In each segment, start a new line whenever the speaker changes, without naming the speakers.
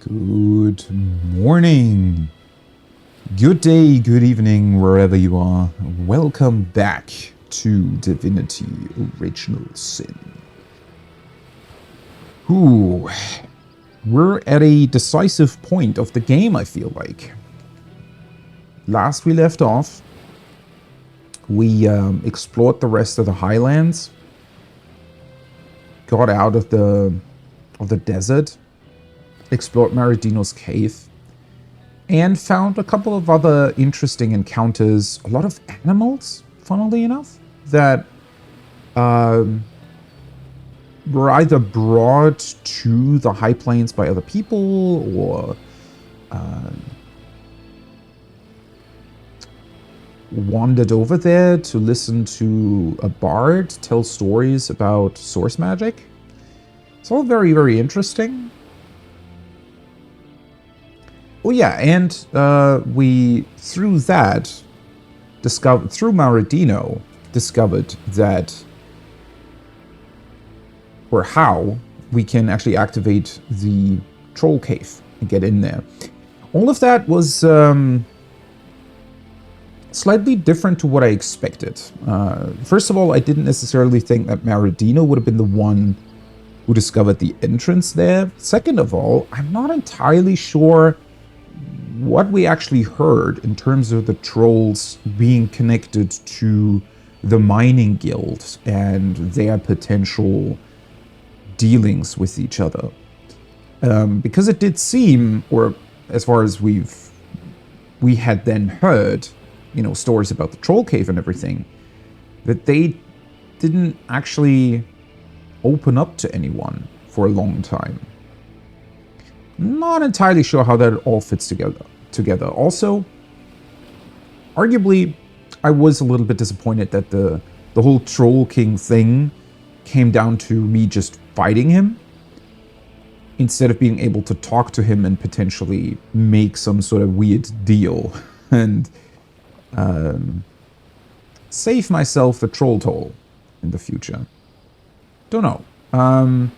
Good morning, good day, good evening, wherever you are. Welcome back to Divinity Original Sin. Ooh, we're at a decisive point of the game, I feel like. Last we left off, we explored the rest of the highlands, got out of the desert, explored Maridino's cave, and found a couple of other interesting encounters. A lot of animals, funnily enough, that were either brought to the high plains by other people or wandered over there to listen to a bard tell stories about source magic. It's all very, very interesting. Oh yeah, and we, through Maridino, discovered that, or how, we can actually activate the troll cave and get in there. All of that was slightly different to what I expected. First of all, I didn't necessarily think that Maridino would have been the one who discovered the entrance there. Second of all, I'm not entirely sure what we actually heard in terms of the trolls being connected to the mining guild and their potential dealings with each other. Because it did seem, or as far as we had then heard, you know, stories about the troll cave and everything, that they didn't actually open up to anyone for a long time. Not entirely sure how that all fits together. Also, arguably, I was a little bit disappointed that the whole Troll King thing came down to me just fighting him instead of being able to talk to him and potentially make some sort of weird deal and save myself the troll toll in the future. Don't know.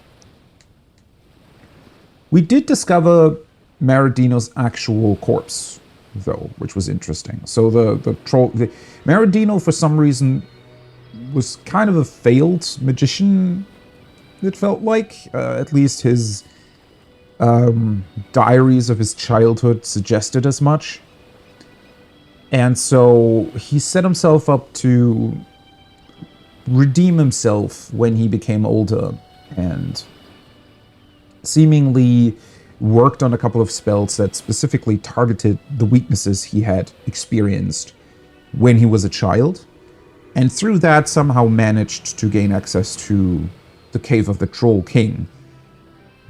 We did discover Maridino's actual corpse, though, which was interesting. So the Maridino, for some reason, was kind of a failed magician, it felt like. At least his diaries of his childhood suggested as much. And so he set himself up to redeem himself when he became older, and seemingly worked on a couple of spells that specifically targeted the weaknesses he had experienced when he was a child, and through that somehow managed to gain access to the cave of the Troll King,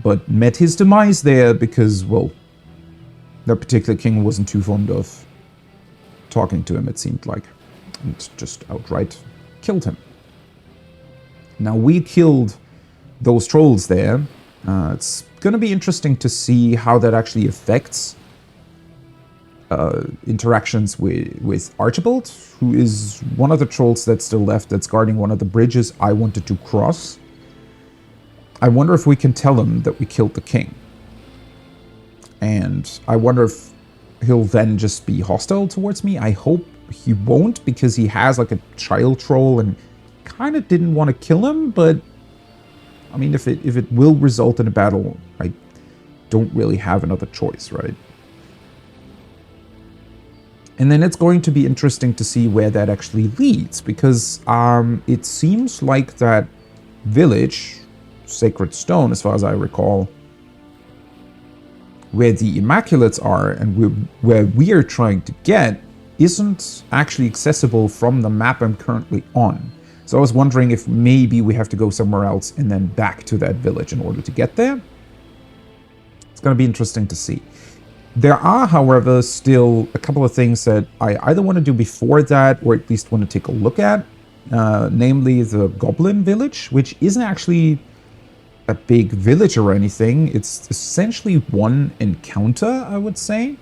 but met his demise there because, well, that particular king wasn't too fond of talking to him, it seemed like, and just outright killed him. Now, we killed those trolls there. It's going to be interesting to see how that actually affects interactions with Archibald, who is one of the trolls that's still left, that's guarding one of the bridges I wanted to cross. I wonder if we can tell him that we killed the king. And I wonder if he'll then just be hostile towards me. I hope he won't, because he has like a child troll and kind of didn't want to kill him, but I mean, if it will result in a battle, I don't really have another choice, right? And then it's going to be interesting to see where that actually leads, because it seems like that village, Sacred Stone, as far as I recall, where the Immaculates are and where we are trying to get, isn't actually accessible from the map I'm currently on. So I was wondering if maybe we have to go somewhere else and then back to that village in order to get there. It's going to be interesting to see. There are, however, still a couple of things that I either want to do before that or at least want to take a look at. Namely the Goblin Village, which isn't actually a big village or anything. It's essentially one encounter, I would say.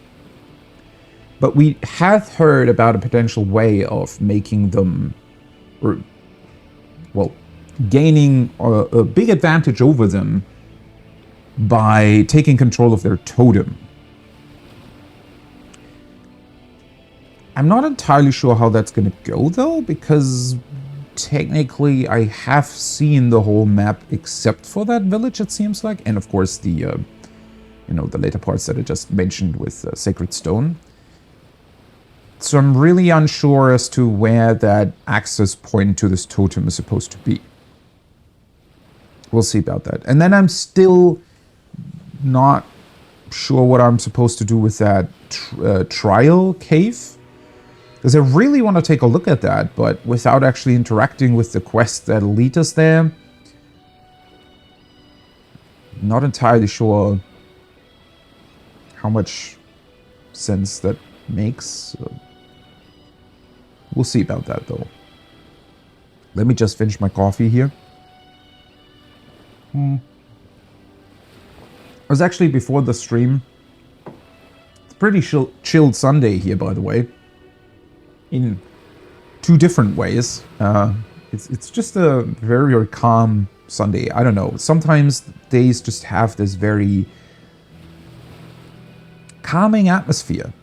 But we have heard about a potential way of making them, or well, gaining a big advantage over them by taking control of their totem. I'm not entirely sure how that's going to go, though, because technically I have seen the whole map except for that village, it seems like. And, of course, the, you know, the later parts that I just mentioned with Sacred Stone. So I'm really unsure as to where that access point to this totem is supposed to be. We'll see about that. And then I'm still not sure what I'm supposed to do with that trial cave. Because I really want to take a look at that, but without actually interacting with the quest that'll lead us there. Not entirely sure how much sense that makes. We'll see about that, though. Let me just finish my coffee here. It was actually before the stream. It's a pretty chilled Sunday here, by the way. In two different ways. It's just a very, very calm Sunday. I don't know. Sometimes days just have this very calming atmosphere.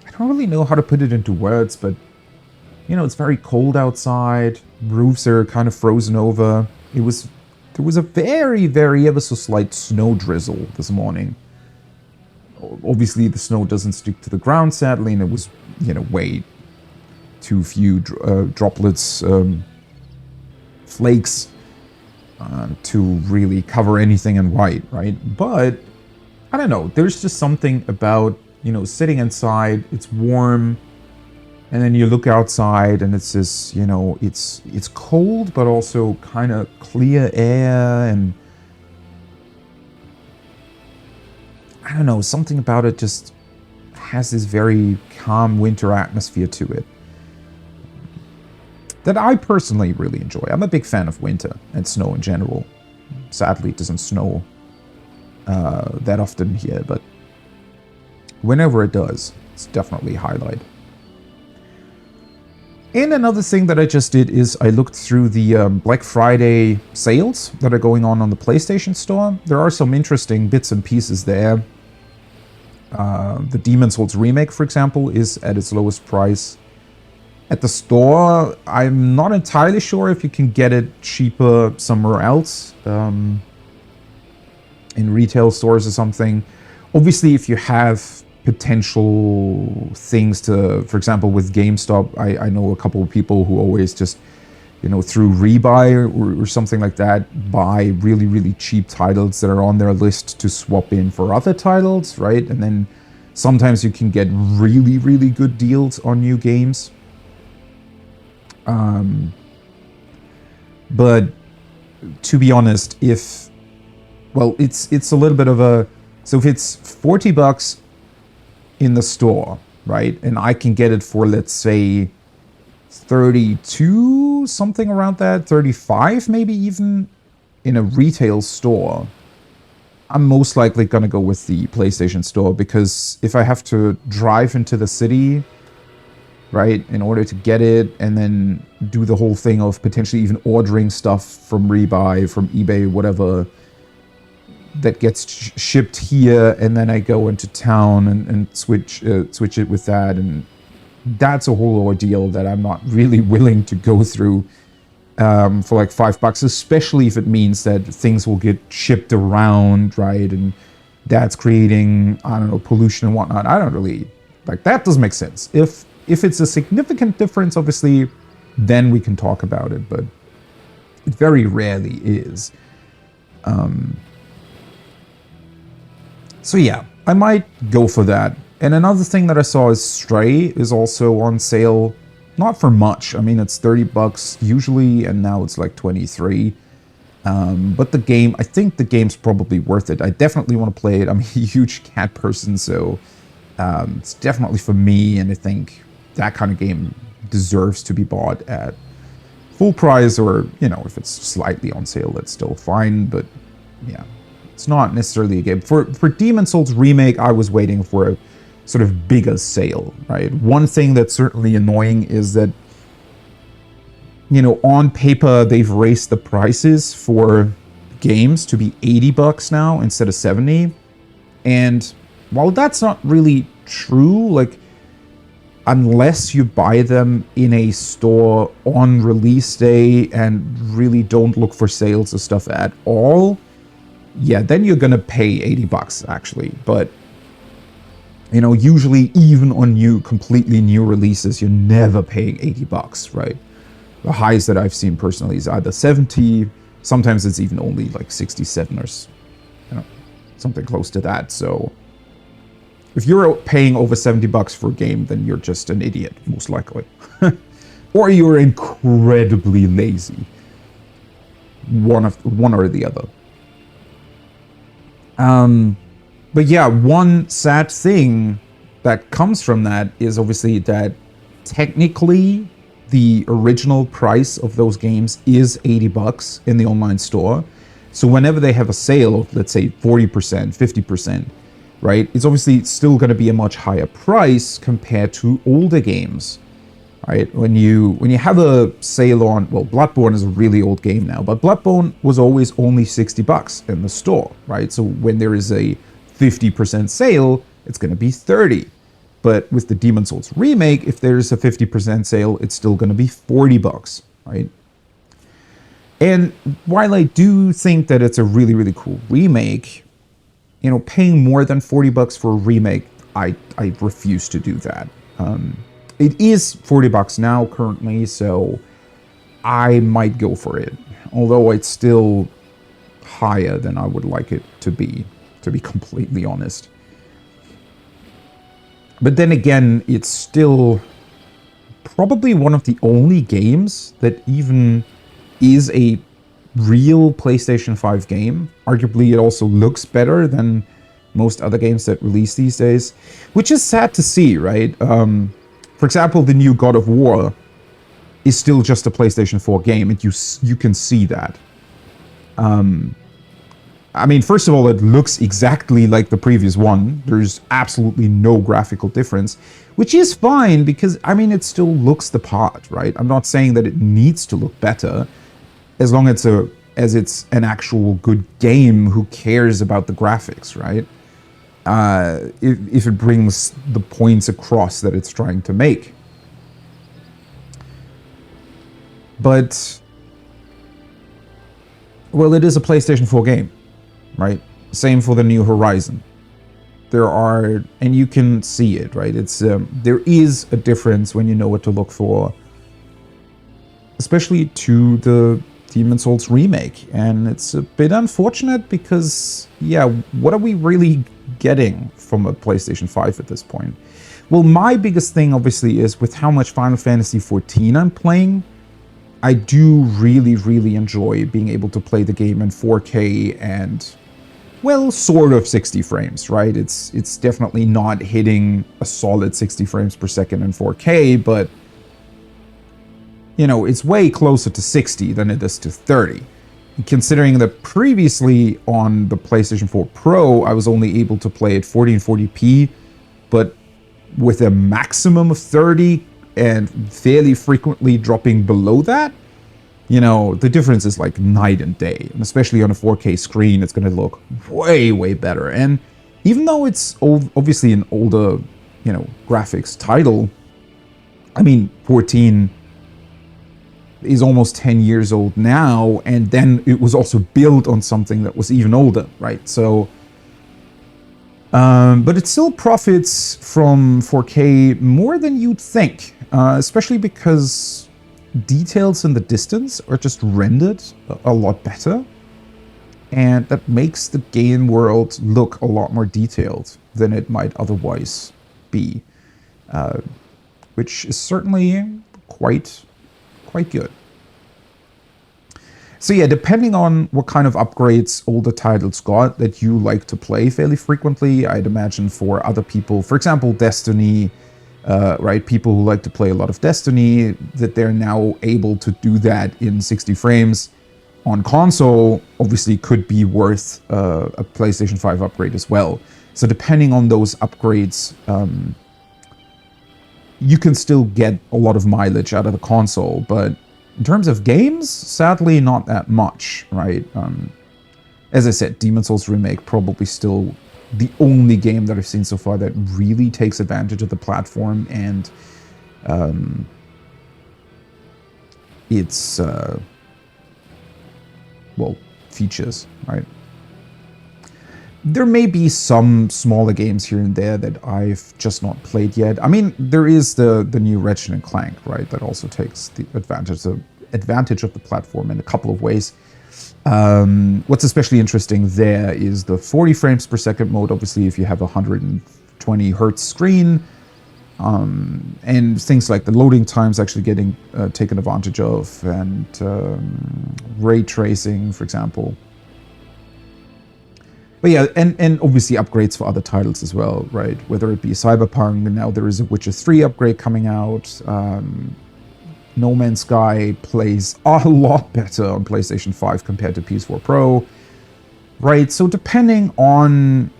I don't really know how to put it into words, but you know, it's very cold outside. Roofs are kind of frozen over. There was a very, very ever so slight snow drizzle this morning. Obviously, the snow doesn't stick to the ground, sadly, and it was, you know, way too few droplets, flakes, to really cover anything in white, right? But, I don't know, there's just something about, you know, sitting inside, it's warm, and then you look outside and it's this, you know, it's cold, but also kind of clear air, and I don't know, something about it just has this very calm winter atmosphere to it that I personally really enjoy. I'm a big fan of winter and snow in general. Sadly, it doesn't snow that often here, but whenever it does, it's definitely a highlight. And another thing that I just did is I looked through the Black Friday sales that are going on the PlayStation Store. There are some interesting bits and pieces there. The Demon's Souls remake, for example, is at its lowest price. At the store, I'm not entirely sure if you can get it cheaper somewhere else. In retail stores or something. Obviously, if you have potential things to, for example, with GameStop, I know a couple of people who always just, you know, through rebuy or something like that, buy really, really cheap titles that are on their list to swap in for other titles, right? And then sometimes you can get really, really good deals on new games. But to be honest, it's a little bit of a, so if it's $40 in the store, right, and I can get it for, let's say, 32, something around that, 35 maybe even, in a retail store, I'm most likely gonna go with the PlayStation Store, because if I have to drive into the city, right, in order to get it, and then do the whole thing of potentially even ordering stuff from Rebuy, from eBay, whatever, that gets shipped here, and then I go into town and switch it with that, and that's a whole ordeal that I'm not really willing to go through for like $5, especially if it means that things will get shipped around, right, and that's creating, I don't know, pollution and whatnot. I don't really, like, that doesn't make sense. If it's a significant difference, obviously, then we can talk about it, but it very rarely is. So yeah, I might go for that. And another thing that I saw is Stray is also on sale, not for much. I mean, it's $30 usually, and now it's like 23. But the game, I think the game's probably worth it. I definitely want to play it. I'm a huge cat person, so it's definitely for me, and I think that kind of game deserves to be bought at full price, or, you know, if it's slightly on sale, that's still fine, but yeah, it's not necessarily a game. For Demon's Souls Remake, I was waiting for a sort of bigger sale, right? One thing that's certainly annoying is that, you know, on paper, they've raised the prices for games to be 80 bucks now instead of 70. And while that's not really true, like, unless you buy them in a store on release day and really don't look for sales or stuff at all, yeah, then you're gonna pay 80 bucks actually. But you know, usually even on completely new releases, you're never paying 80 bucks, right? The highest that I've seen personally is either 70, sometimes it's even only like 67 or something close to that. So if you're paying over 70 bucks for a game, then you're just an idiot, most likely. Or you're incredibly lazy. One or the other. But yeah, one sad thing that comes from that is obviously that technically the original price of those games is 80 bucks in the online store. So whenever they have a sale of, let's say, 40%, 50%, right, it's obviously still going to be a much higher price compared to older games, right? When you have a sale on, well, Bloodborne is a really old game now, but Bloodborne was always only 60 bucks in the store, right? So when there is a 50% sale, it's going to be 30. But with the Demon's Souls remake, if there's a 50% sale, it's still going to be 40 bucks, right? And while I do think that it's a really, really cool remake, you know, paying more than 40 bucks for a remake, I refuse to do that. It is 40 bucks now currently, so I might go for it. Although it's still higher than I would like it to be completely honest. But then again, it's still probably one of the only games that even is a real PlayStation 5 game. Arguably, it also looks better than most other games that release these days, which is sad to see, right? For example, the new God of War is still just a PlayStation 4 game, and you can see that. I mean, first of all, it looks exactly like the previous one. There's absolutely no graphical difference, which is fine because, I mean, it still looks the part, right? I'm not saying that it needs to look better. As long as it's an actual good game, who cares about the graphics, right? If it brings the points across that it's trying to make. But, well, it is a PlayStation 4 game, right? Same for the New Horizon. There are, and you can see it, right? It's there is a difference when you know what to look for, especially to the Demon's Souls remake, and it's a bit unfortunate because, yeah, what are we really getting from a PlayStation 5 at this point? Well, my biggest thing, obviously, is with how much Final Fantasy XIV I'm playing, I do really, really enjoy being able to play the game in 4K and, well, sort of 60 frames, right? It's definitely not hitting a solid 60 frames per second in 4K, but you know, it's way closer to 60 than it is to 30. Considering that previously on the PlayStation 4 Pro, I was only able to play at 1440p, but with a maximum of 30 and fairly frequently dropping below that, you know, the difference is like night and day. And especially on a 4K screen, it's going to look way, way better. And even though it's obviously an older, you know, graphics title, I mean, 14 is almost 10 years old now, and then it was also built on something that was even older, right? So, but it still profits from 4K more than you'd think, especially because details in the distance are just rendered a lot better, and that makes the game world look a lot more detailed than it might otherwise be, which is certainly quite good. So yeah, depending on what kind of upgrades older titles got that you like to play fairly frequently, I'd imagine for other people, for example, Destiny, right? People who like to play a lot of Destiny, that they're now able to do that in 60 frames on console, obviously could be worth a PlayStation 5 upgrade as well. So depending on those upgrades, you can still get a lot of mileage out of the console, but in terms of games, sadly not that much, right? as I said, Demon's Souls Remake probably still the only game that I've seen so far that really takes advantage of the platform and its well, features, right? There may be some smaller games here and there that I've just not played yet. I mean, there is the new Ratchet and Clank, right? That also takes the advantage of the platform in a couple of ways. What's especially interesting there is the 40 frames per second mode. Obviously, if you have a 120 hertz screen, and things like the loading times actually getting taken advantage of, and ray tracing, for example. But yeah, and obviously upgrades for other titles as well, right? Whether it be Cyberpunk, and now there is a Witcher 3 upgrade coming out. No Man's Sky plays a lot better on PlayStation 5 compared to PS4 Pro, right? So depending on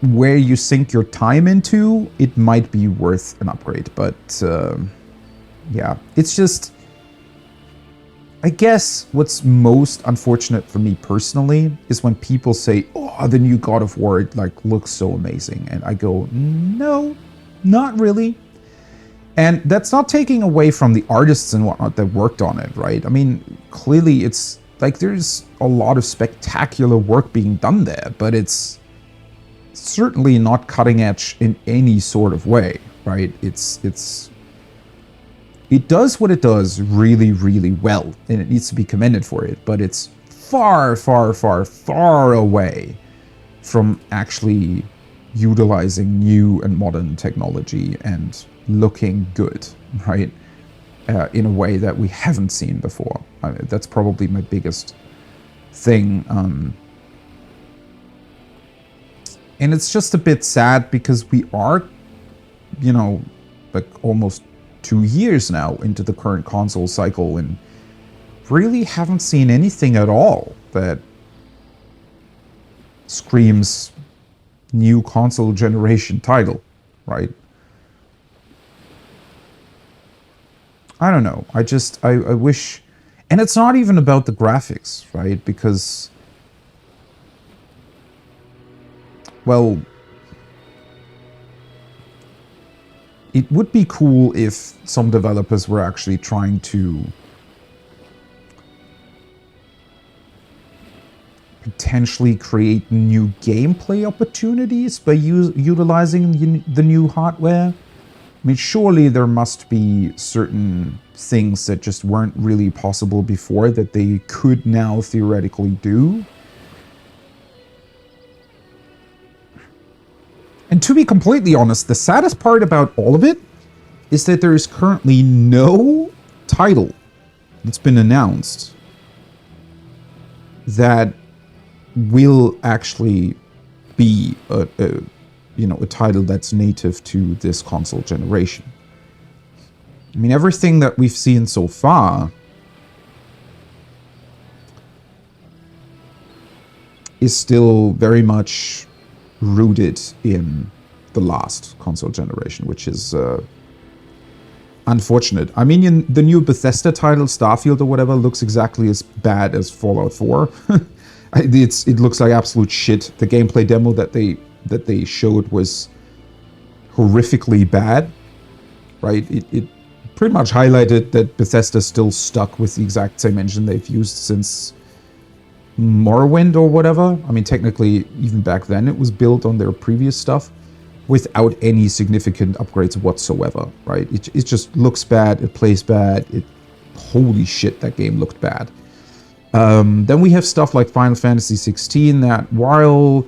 where you sink your time into, it might be worth an upgrade. But yeah, it's just, I guess what's most unfortunate for me personally is when people say, oh, the new God of War like looks so amazing. And I go, no, not really. And that's not taking away from the artists and whatnot that worked on it, right? I mean, clearly it's like there's a lot of spectacular work being done there, but it's certainly not cutting edge in any sort of way, right? It does what it does really, really well, and it needs to be commended for it, but it's far, far, far, far away from actually utilizing new and modern technology and looking good, right? In a way that we haven't seen before. That's probably my biggest thing. And it's just a bit sad because we are, you know, like almost 2 years now into the current console cycle and really haven't seen anything at all that screams new console generation title, right? I don't know. I wish, and it's not even about the graphics, right? Because, well, it would be cool if some developers were actually trying to potentially create new gameplay opportunities by utilizing the new hardware. I mean, surely there must be certain things that just weren't really possible before that they could now theoretically do. And to be completely honest, the saddest part about all of it is that there is currently no title that's been announced that will actually be a title that's native to this console generation. I mean, everything that we've seen so far is still very much rooted in the last console generation, which is unfortunate. I mean, in the new Bethesda title, Starfield or whatever, looks exactly as bad as Fallout 4. It looks like absolute shit. The gameplay demo that they showed was horrifically bad, right? It pretty much highlighted that Bethesda's still stuck with the exact same engine they've used since Morrowind or whatever. I mean, technically, even back then, it was built on their previous stuff without any significant upgrades whatsoever, right? It just looks bad, it plays bad, holy shit, that game looked bad. Then we have stuff like Final Fantasy XVI that, while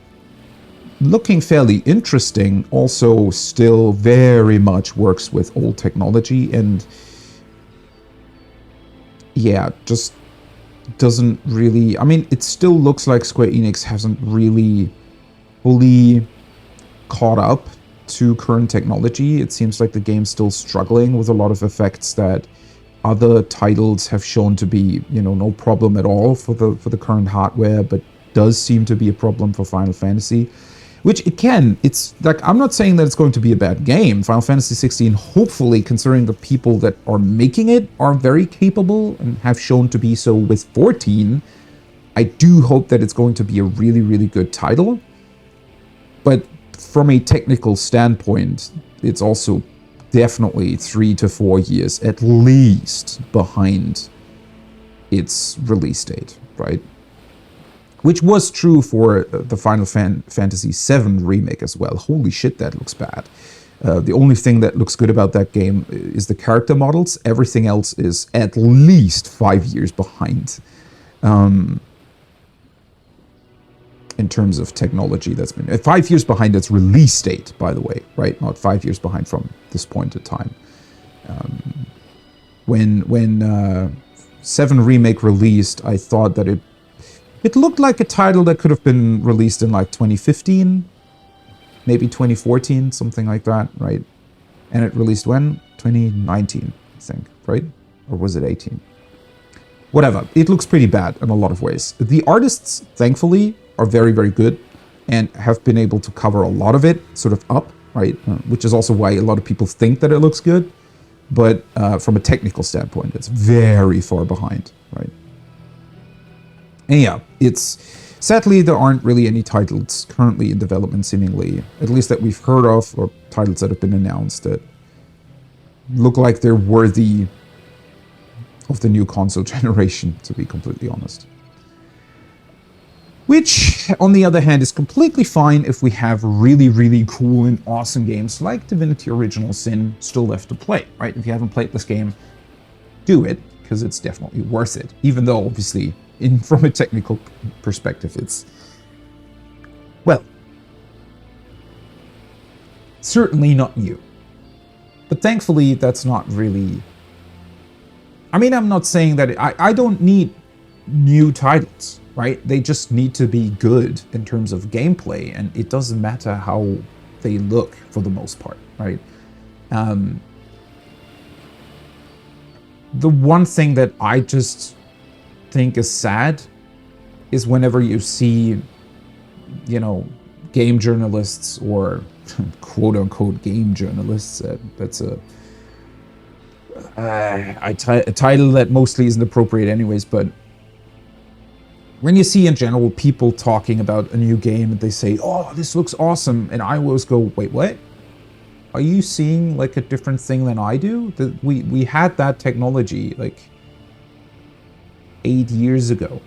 looking fairly interesting, also still very much works with old technology, and yeah, just doesn't really, I mean, it still looks like Square Enix hasn't really fully caught up to current technology. It seems like the game's still struggling with a lot of effects that other titles have shown to be, no problem at all for the current hardware, but does seem to be a problem for Final Fantasy. Which it's like, I'm not saying that it's going to be a bad game. Final Fantasy 16, hopefully, considering the people that are making it are very capable and have shown to be so with 14, I do hope that it's going to be a really, really good title. But from a technical standpoint, it's also definitely 3 to 4 years at least behind its release date, right? Which was true for the Final Fantasy VII remake as well. Holy shit, that looks bad. The only thing that looks good about that game is the character models. Everything else is at least 5 years behind. In terms of technology that's been 5 years behind its release date, by the way, right? Not 5 years behind from this point in time. When 7 Remake released, I thought that it looked like a title that could have been released in like 2015, maybe 2014, something like that, right? And it released when? 2019, I think, right? Or was it 18? Whatever. It looks pretty bad in a lot of ways. The artists, thankfully, are very, very good and have been able to cover a lot of it sort of up, right? Which is also why a lot of people think that it looks good. But from a technical standpoint, it's very far behind, right? And yeah, sadly, there aren't really any titles currently in development, seemingly, at least that we've heard of, or titles that have been announced that look like they're worthy of the new console generation, to be completely honest. Which, on the other hand, is completely fine if we have really, really cool and awesome games like Divinity Original Sin still left to play, right? If you haven't played this game, do it, because it's definitely worth it. Even though, obviously, from a technical perspective, it's, well, certainly not new. But thankfully, that's not really... I mean, I'm not saying that... I don't need new titles, right? They just need to be good in terms of gameplay, and it doesn't matter how they look for the most part, right? The one thing that I just think is sad is whenever you see, you know, game journalists or quote-unquote game journalists, that's a title that mostly isn't appropriate anyways, but when you see in general people talking about a new game and they say, oh, this looks awesome, and I always go, wait, what? Are you seeing like a different thing than I do? We had that technology like 8 years ago.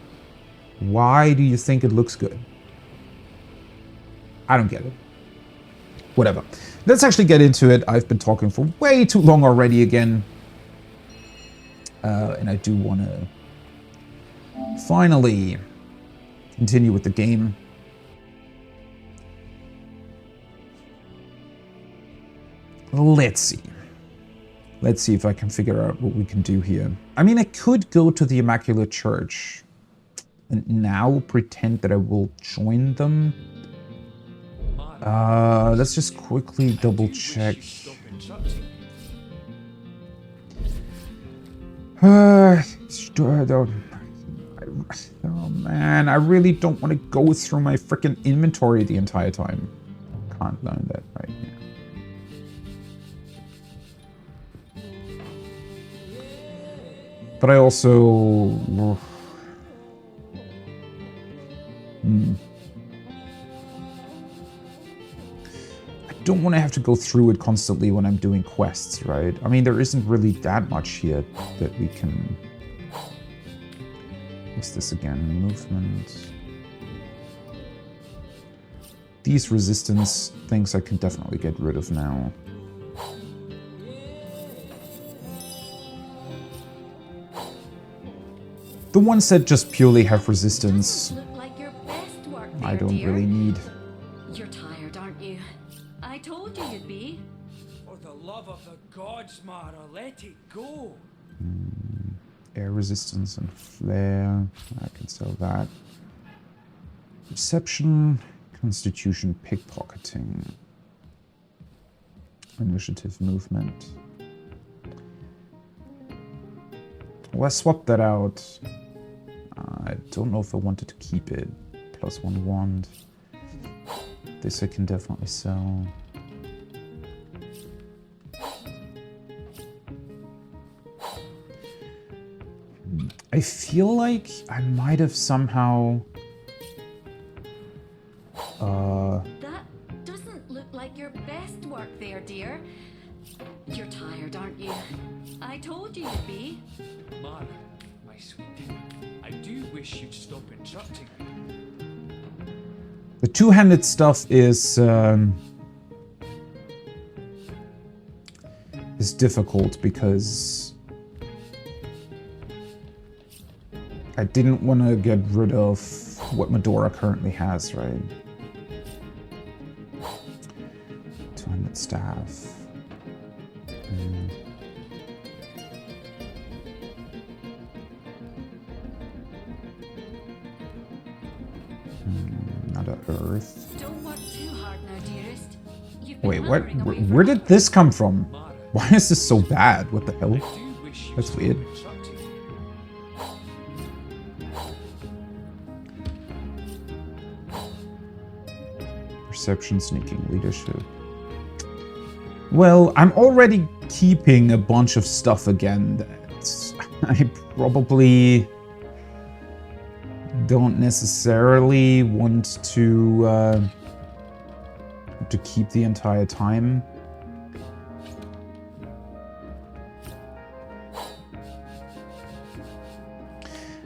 Why do you think it looks good? I don't get it. Whatever. Let's actually get into it. I've been talking for way too long already again. And I do want to finally continue with the game. Let's see. Let's see if I can figure out what we can do here. I mean, I could go to the Immaculate Church and now pretend that I will join them. Let's just quickly double check. Oh man, I really don't want to go through my freaking inventory the entire time. Can't learn that right here. But I also... I don't want to have to go through it constantly when I'm doing quests, right? I mean, there isn't really that much here that we can... What's this again? Movement. These resistance things I can definitely get rid of now. The ones that just purely have resistance, I don't really need.
You're tired, aren't you? I told you you'd be.
For the love of the gods, Mara, let it go.
Air resistance and flare. I can sell that. Reception, constitution, pickpocketing. Initiative, movement. Well, I swapped that out. I don't know if I wanted to keep it. +1 wand. This I can definitely sell. I feel like I might have somehow...
That doesn't look like your best work there, dear. You're tired, aren't you? I told you you'd be.
Mara, my sweet, I do wish you'd stop interrupting me.
The two-handed stuff is difficult because I didn't want to get rid of what Medora currently has, right? Two-handed staff. Another earth.
Don't work too hard now, dearest. You've
Wait,
been
what?
hammering away
Where
for
did this come from? Why is this so bad? What the hell?
I do wish you'd
That's
stop
weird.
interrupting me.
Perception, sneaking, leadership. Well, I'm already keeping a bunch of stuff again that I probably don't necessarily want to keep the entire time.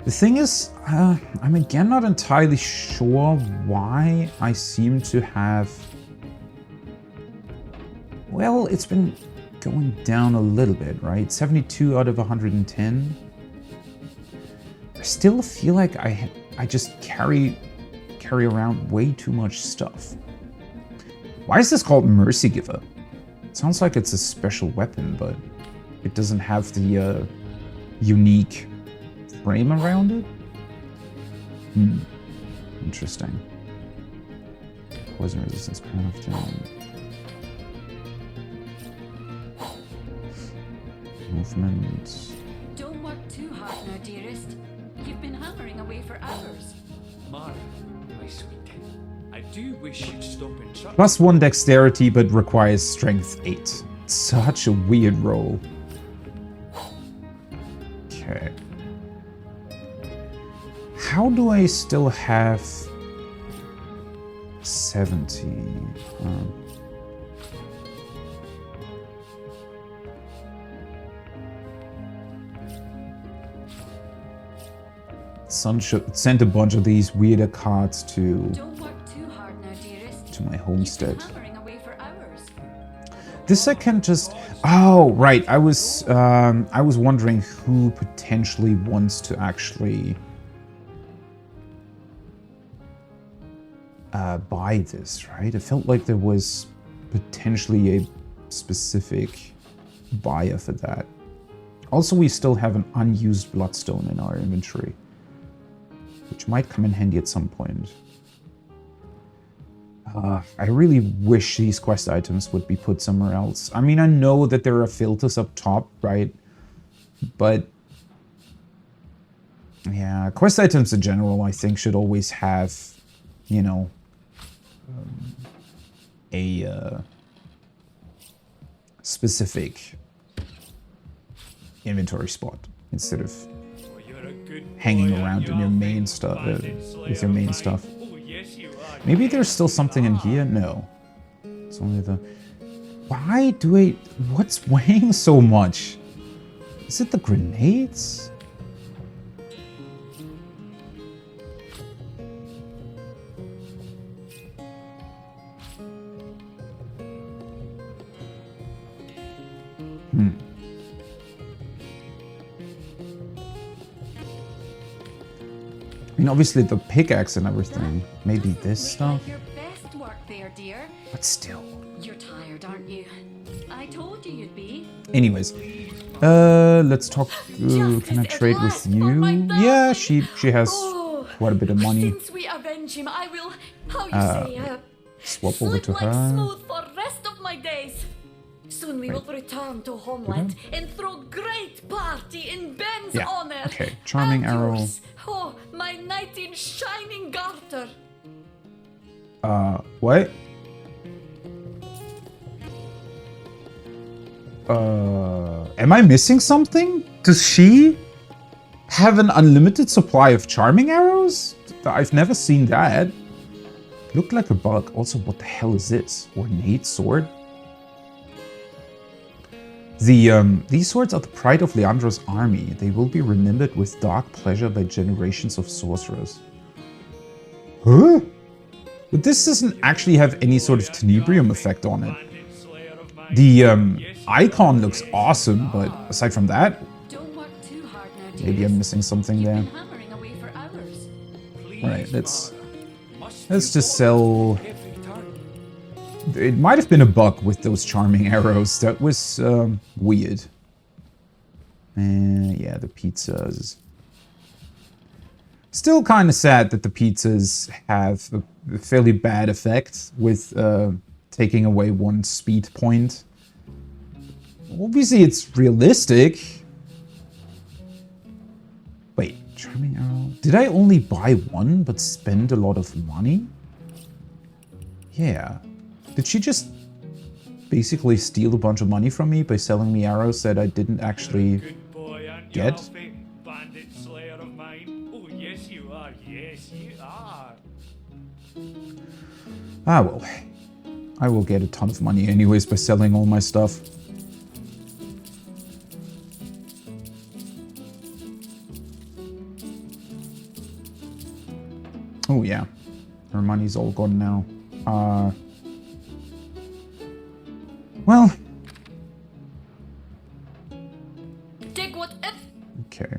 The thing is, I'm again not entirely sure why I seem to have... Well, it's been going down a little bit, right? 72 out of 110. I still feel like I just carry around way too much stuff. Why is this called Mercy Giver? It sounds like it's a special weapon, but it doesn't have the unique frame around it? Interesting. Poison resistance crafting. Movement.
Don't work too hard now, dearest. You've been hammering away for hours.
Mara, my sweet, I do wish you'd stop interrupting.
+1 dexterity, but requires strength 8. Such a weird roll. Okay. How do I still have 70? Sun sent a bunch of these weirder cards to
Don't work too hard now, dearest.
my
You've
homestead.
been hammering away for hours.
This I can just... Oh, right. I was wondering who potentially wants to actually buy this, right? It felt like there was potentially a specific buyer for that. Also, we still have an unused bloodstone in our inventory, which might come in handy at some point. I really wish these quest items would be put somewhere else. I mean, I know that there are filters up top, right? But yeah, quest items in general, I think, should always have, you know, a specific inventory spot instead of hanging around in your main stuff with your main stuff. Maybe there's still something in here? No. It's only the... Why do I... What's weighing so much? Is it the grenades? I mean, obviously the pickaxe and everything. Maybe this stuff?
Like your best work there, dear.
But still.
You're tired, aren't you? I told you you'd be.
Anyways. Let's talk... can I trade with you? Yeah, she has quite a bit of money.
Since we avenge him, I will... How you say?
Swap over to
slip like
her.
smooth for rest of my days. Soon we will return to homeland and throw great party in Ben's honor.
Okay, charming
And
arrow.
yours. Oh, my knight in shining garter.
What? Am I missing something? Does she? have an unlimited supply of charming arrows? I've never seen that. Looked like a bug. Also, what the hell is this? Ornate sword? These swords are the pride of Leandro's army. They will be remembered with dark pleasure by generations of sorcerers. Huh? But this doesn't actually have any sort of tenebrium effect on it. The icon looks awesome, but aside from that,
Don't work too hard now,
maybe I'm
dearest.
missing something
You've
there.
been hammering away for hours.
Alright, let's just sell. It might have been a bug with those charming arrows. That was weird. Yeah, the pizzas. Still kind of sad that the pizzas have a fairly bad effect with taking away one speed point. Obviously, it's realistic. Wait, charming arrow. Did I only buy one but spend a lot of money? Yeah. Did she just basically steal a bunch of money from me by selling me arrows that I didn't actually get?
Bandit slayer of mine. Oh, yes you are. Yes, you are.
Ah, well. I will get a ton of money anyways by selling all my stuff. Oh, yeah. Her money's all gone now. Well.
Dig what if?
Okay.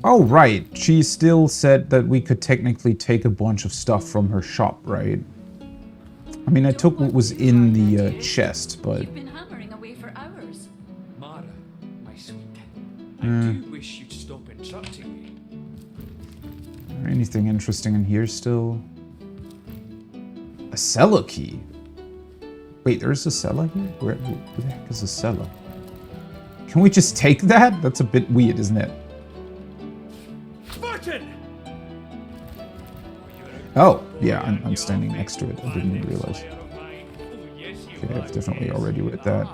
Oh, right. She still said that we could technically take a bunch of stuff from her shop, right? I mean, I took what was in the chest, but...
You've been hammering away for hours.
Mara, my sweet. I do wish you'd stop interrupting me.
Is there anything interesting in here still? A cellar key? Wait, there's a cellar here? Where the heck is a cellar? Can we just take that? That's a bit weird, isn't it?
Fortune!
Oh, yeah, I'm standing next to it. I didn't even realize. Okay, I've definitely already read that.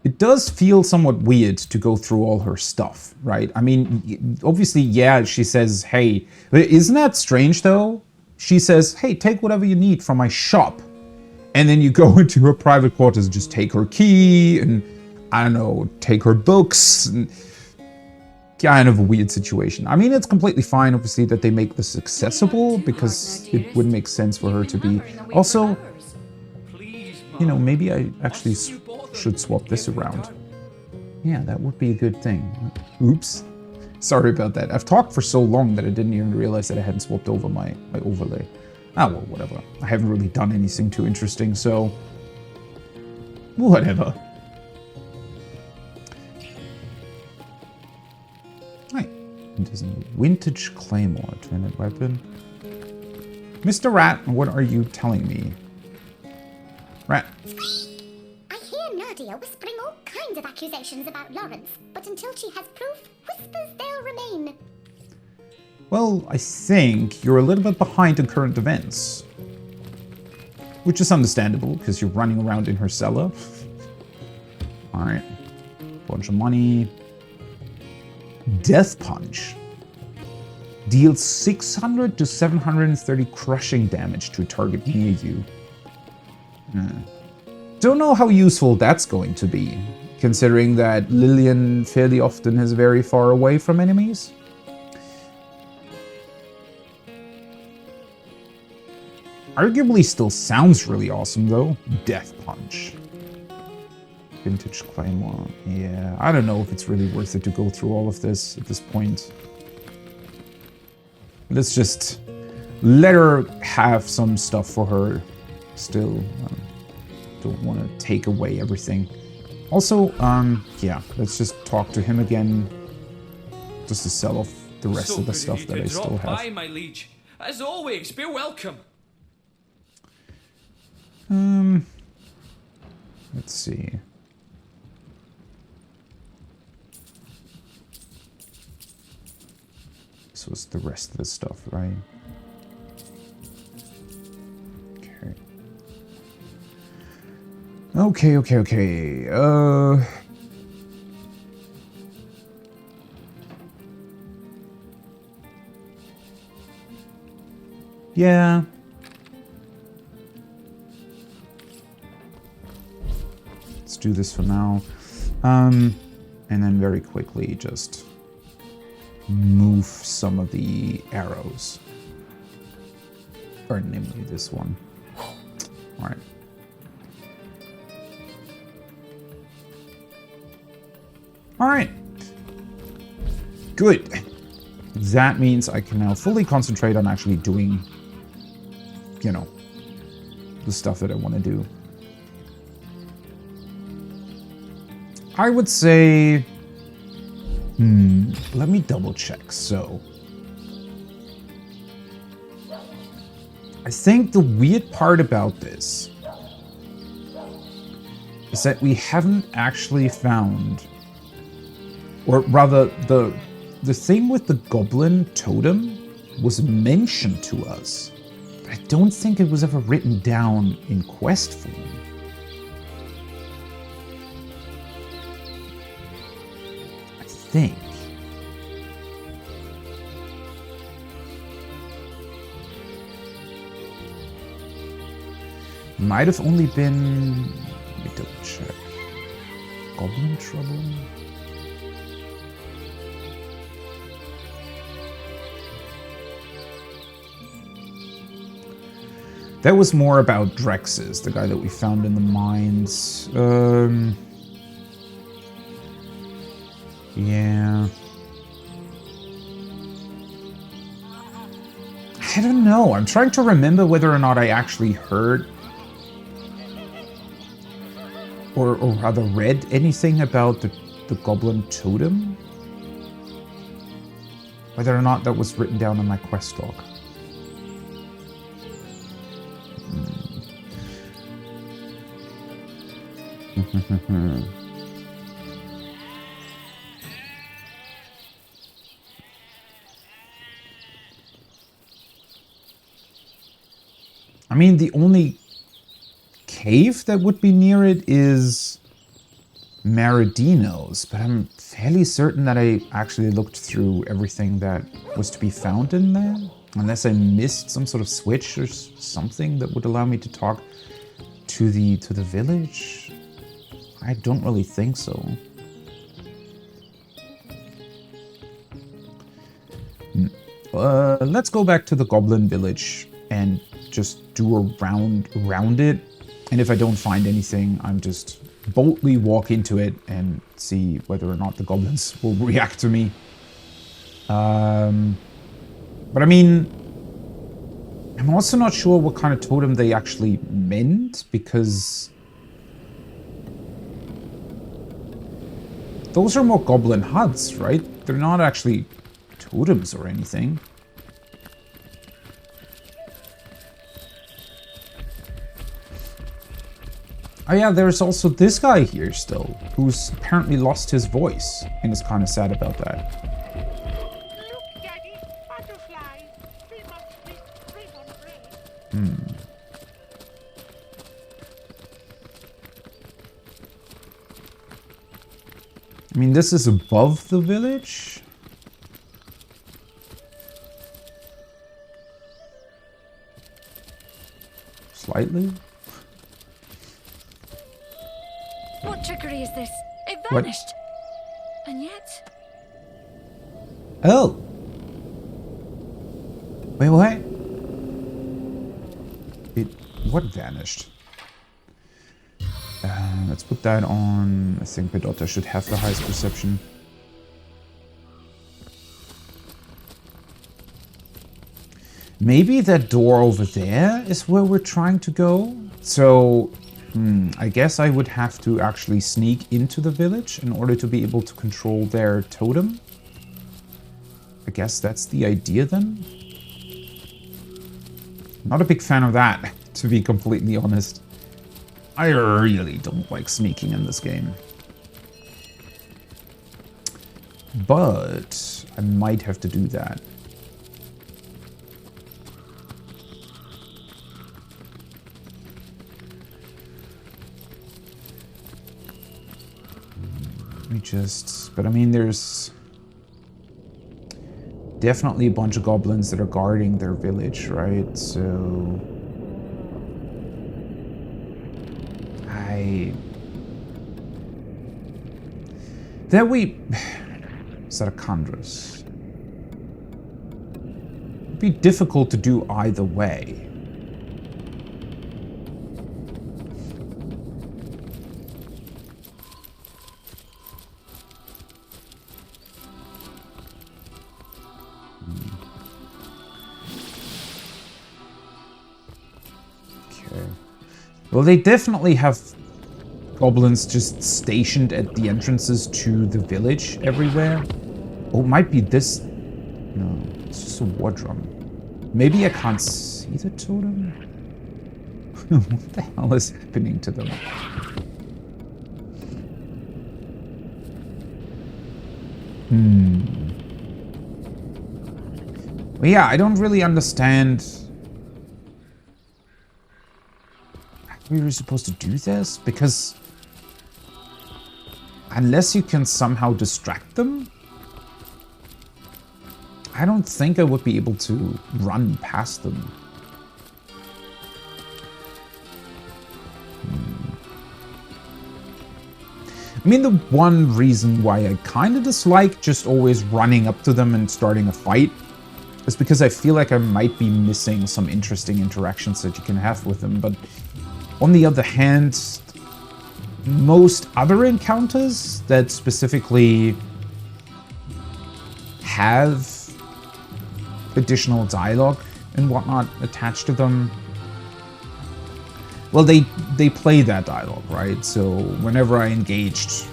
It does feel somewhat weird to go through all her stuff, right? I mean, obviously, yeah, she says, hey, but isn't that strange though? She says, hey, take whatever you need from my shop. And then you go into her private quarters and just take her key and, I don't know, take her books. And kind of a weird situation. I mean, it's completely fine, obviously, that they make this accessible because it would make sense for her to be. Also, you know, maybe I actually should swap this around. Yeah, that would be a good thing. Oops. Sorry about that. I've talked for so long that I didn't even realize that I hadn't swapped over my overlay. Ah, well, whatever. I haven't really done anything too interesting, so... whatever. Right. It is a vintage claymore, turn-in weapon. Mr. Rat, what are you telling me? Rat.
I hear Nadia whispering all kinds of accusations about Lawrence, but until she has proof, whispers they'll remain.
Well, I think you're a little bit behind in current events. Which is understandable, because you're running around in her cellar. Alright. Bunch of money. Death Punch. Deals 600 to 730 crushing damage to a target near you. Don't know how useful that's going to be, considering that Lillian fairly often is very far away from enemies. Arguably still sounds really awesome though. Death Punch. Vintage Claymore. Yeah, I don't know if it's really worth it to go through all of this at this point. Let's just let her have some stuff for her still. Don't want to take away everything. Also, yeah, let's just talk to him again. Just to sell off the rest of the stuff that I still have.
By, my liege. As always, be welcome.
Let's see. This was the rest of the stuff, right? Okay. Yeah. Let's do this for now. And then very quickly just move some of the arrows. Or namely this one. All right. All right. Good. That means I can now fully concentrate on actually doing, you know, the stuff that I want to do. I would say, let me double check. So, I think the weird part about this is that we haven't actually found, or rather the thing with the goblin totem was mentioned to us, but I don't think it was ever written down in quest form. I think. Might have only been, let me double check. Goblin trouble? That was more about Drex's, the guy that we found in the mines. Yeah. I don't know. I'm trying to remember whether or not I actually heard or rather read anything about the goblin totem. Whether or not that was written down in my quest log. I mean, the only cave that would be near it is Maradino's, but I'm fairly certain that I actually looked through everything that was to be found in there. Unless I missed some sort of switch or something that would allow me to talk to the village. I don't really think so. Let's go back to the goblin village and just do a round around it. And if I don't find anything, I'm just boldly walk into it and see whether or not the goblins will react to me. But I mean, I'm also not sure what kind of totem they actually meant, because those are more goblin huts, right? They're not actually totems or anything. Oh yeah, there's also this guy here still, who's apparently lost his voice and is kind of sad about that.
Look, Daddy, butterflies. 3 months meat, 3 months bread.
I mean, this is above the village. Slightly.
What trickery is this? It
What?
vanished. And yet,
Oh. Wait, what? What vanished? Let's put that on. I think Pedotta should have the highest perception. Maybe that door over there is where we're trying to go. So, I guess I would have to actually sneak into the village in order to be able to control their totem. I guess that's the idea then. Not a big fan of that, to be completely honest. I really don't like sneaking in this game. But I might have to do that. Let me just... But I mean, there's... definitely a bunch of goblins that are guarding their village, right? So Saracandrus. It'd be difficult to do either way. Okay. Well, they definitely have goblins just stationed at the entrances to the village everywhere. Oh, it might be this. No, it's just a war drum. Maybe I can't see the totem? What the hell is happening to them? Well, yeah, I don't really understand. How are we supposed to do this? Because unless you can somehow distract them, I don't think I would be able to run past them. I mean, the one reason why I kind of dislike just always running up to them and starting a fight is because I feel like I might be missing some interesting interactions that you can have with them. But on the other hand, most other encounters that specifically have additional dialogue and whatnot attached to them, well, they play that dialogue, right? So whenever I engaged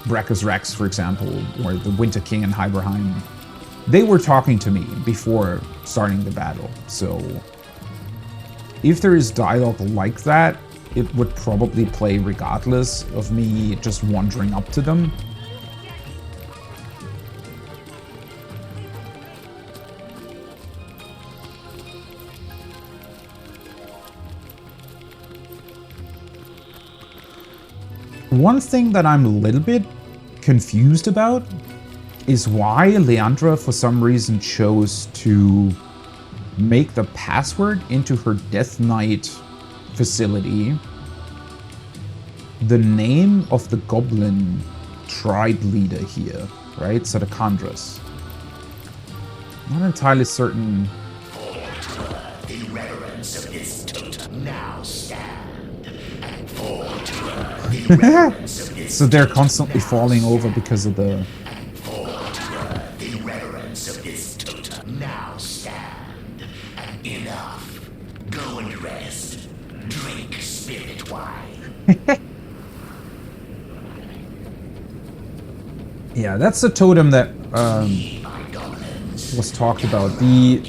Breckus Rex, for example, or the Winter King in Hyberheim, they were talking to me before starting the battle. So if there is dialogue like that, it would probably play regardless of me just wandering up to them. One thing that I'm a little bit confused about is why Leandra, for some reason, chose to make the password into her Death Knight facility the name of the goblin tribe leader here, right? Saracandrus. Not entirely certain.
The reverence of this totem now stand, and fall to her the reverence of this
So they're constantly falling over because of the...
the reverence of this totem now stand. Enough. Go and rest. Drink spirit wine.
Yeah, that's the totem that was talked about. The...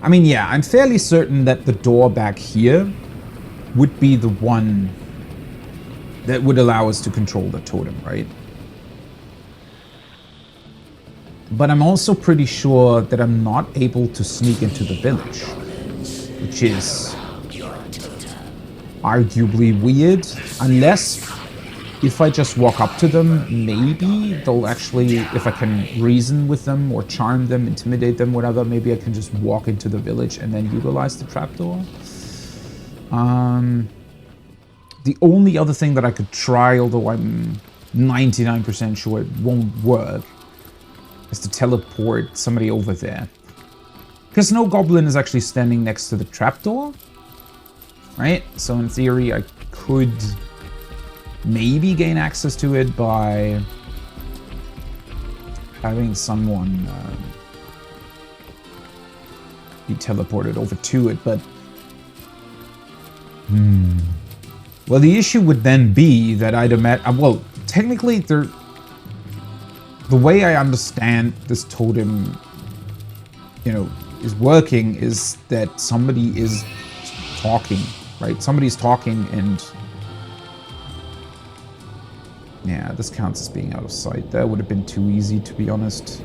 I mean, yeah, I'm fairly certain that the door back here would be the one that would allow us to control the totem, right? But I'm also pretty sure that I'm not able to sneak into the village, which is arguably weird, unless if I just walk up to them, maybe they'll actually, if I can reason with them or charm them, intimidate them, whatever, maybe I can just walk into the village and then utilize the trapdoor. The only other thing that I could try, although I'm 99% sure it won't work, is to teleport somebody over there. Because no goblin is actually standing next to the trapdoor, right? So in theory, I could maybe gain access to it by having someone be teleported over to it, but well, the issue would then be that I'd imagine, well, technically the way I understand this totem, you know, is working is that somebody is talking, right? Somebody's talking, and yeah, this counts as being out of sight. That would have been too easy, to be honest.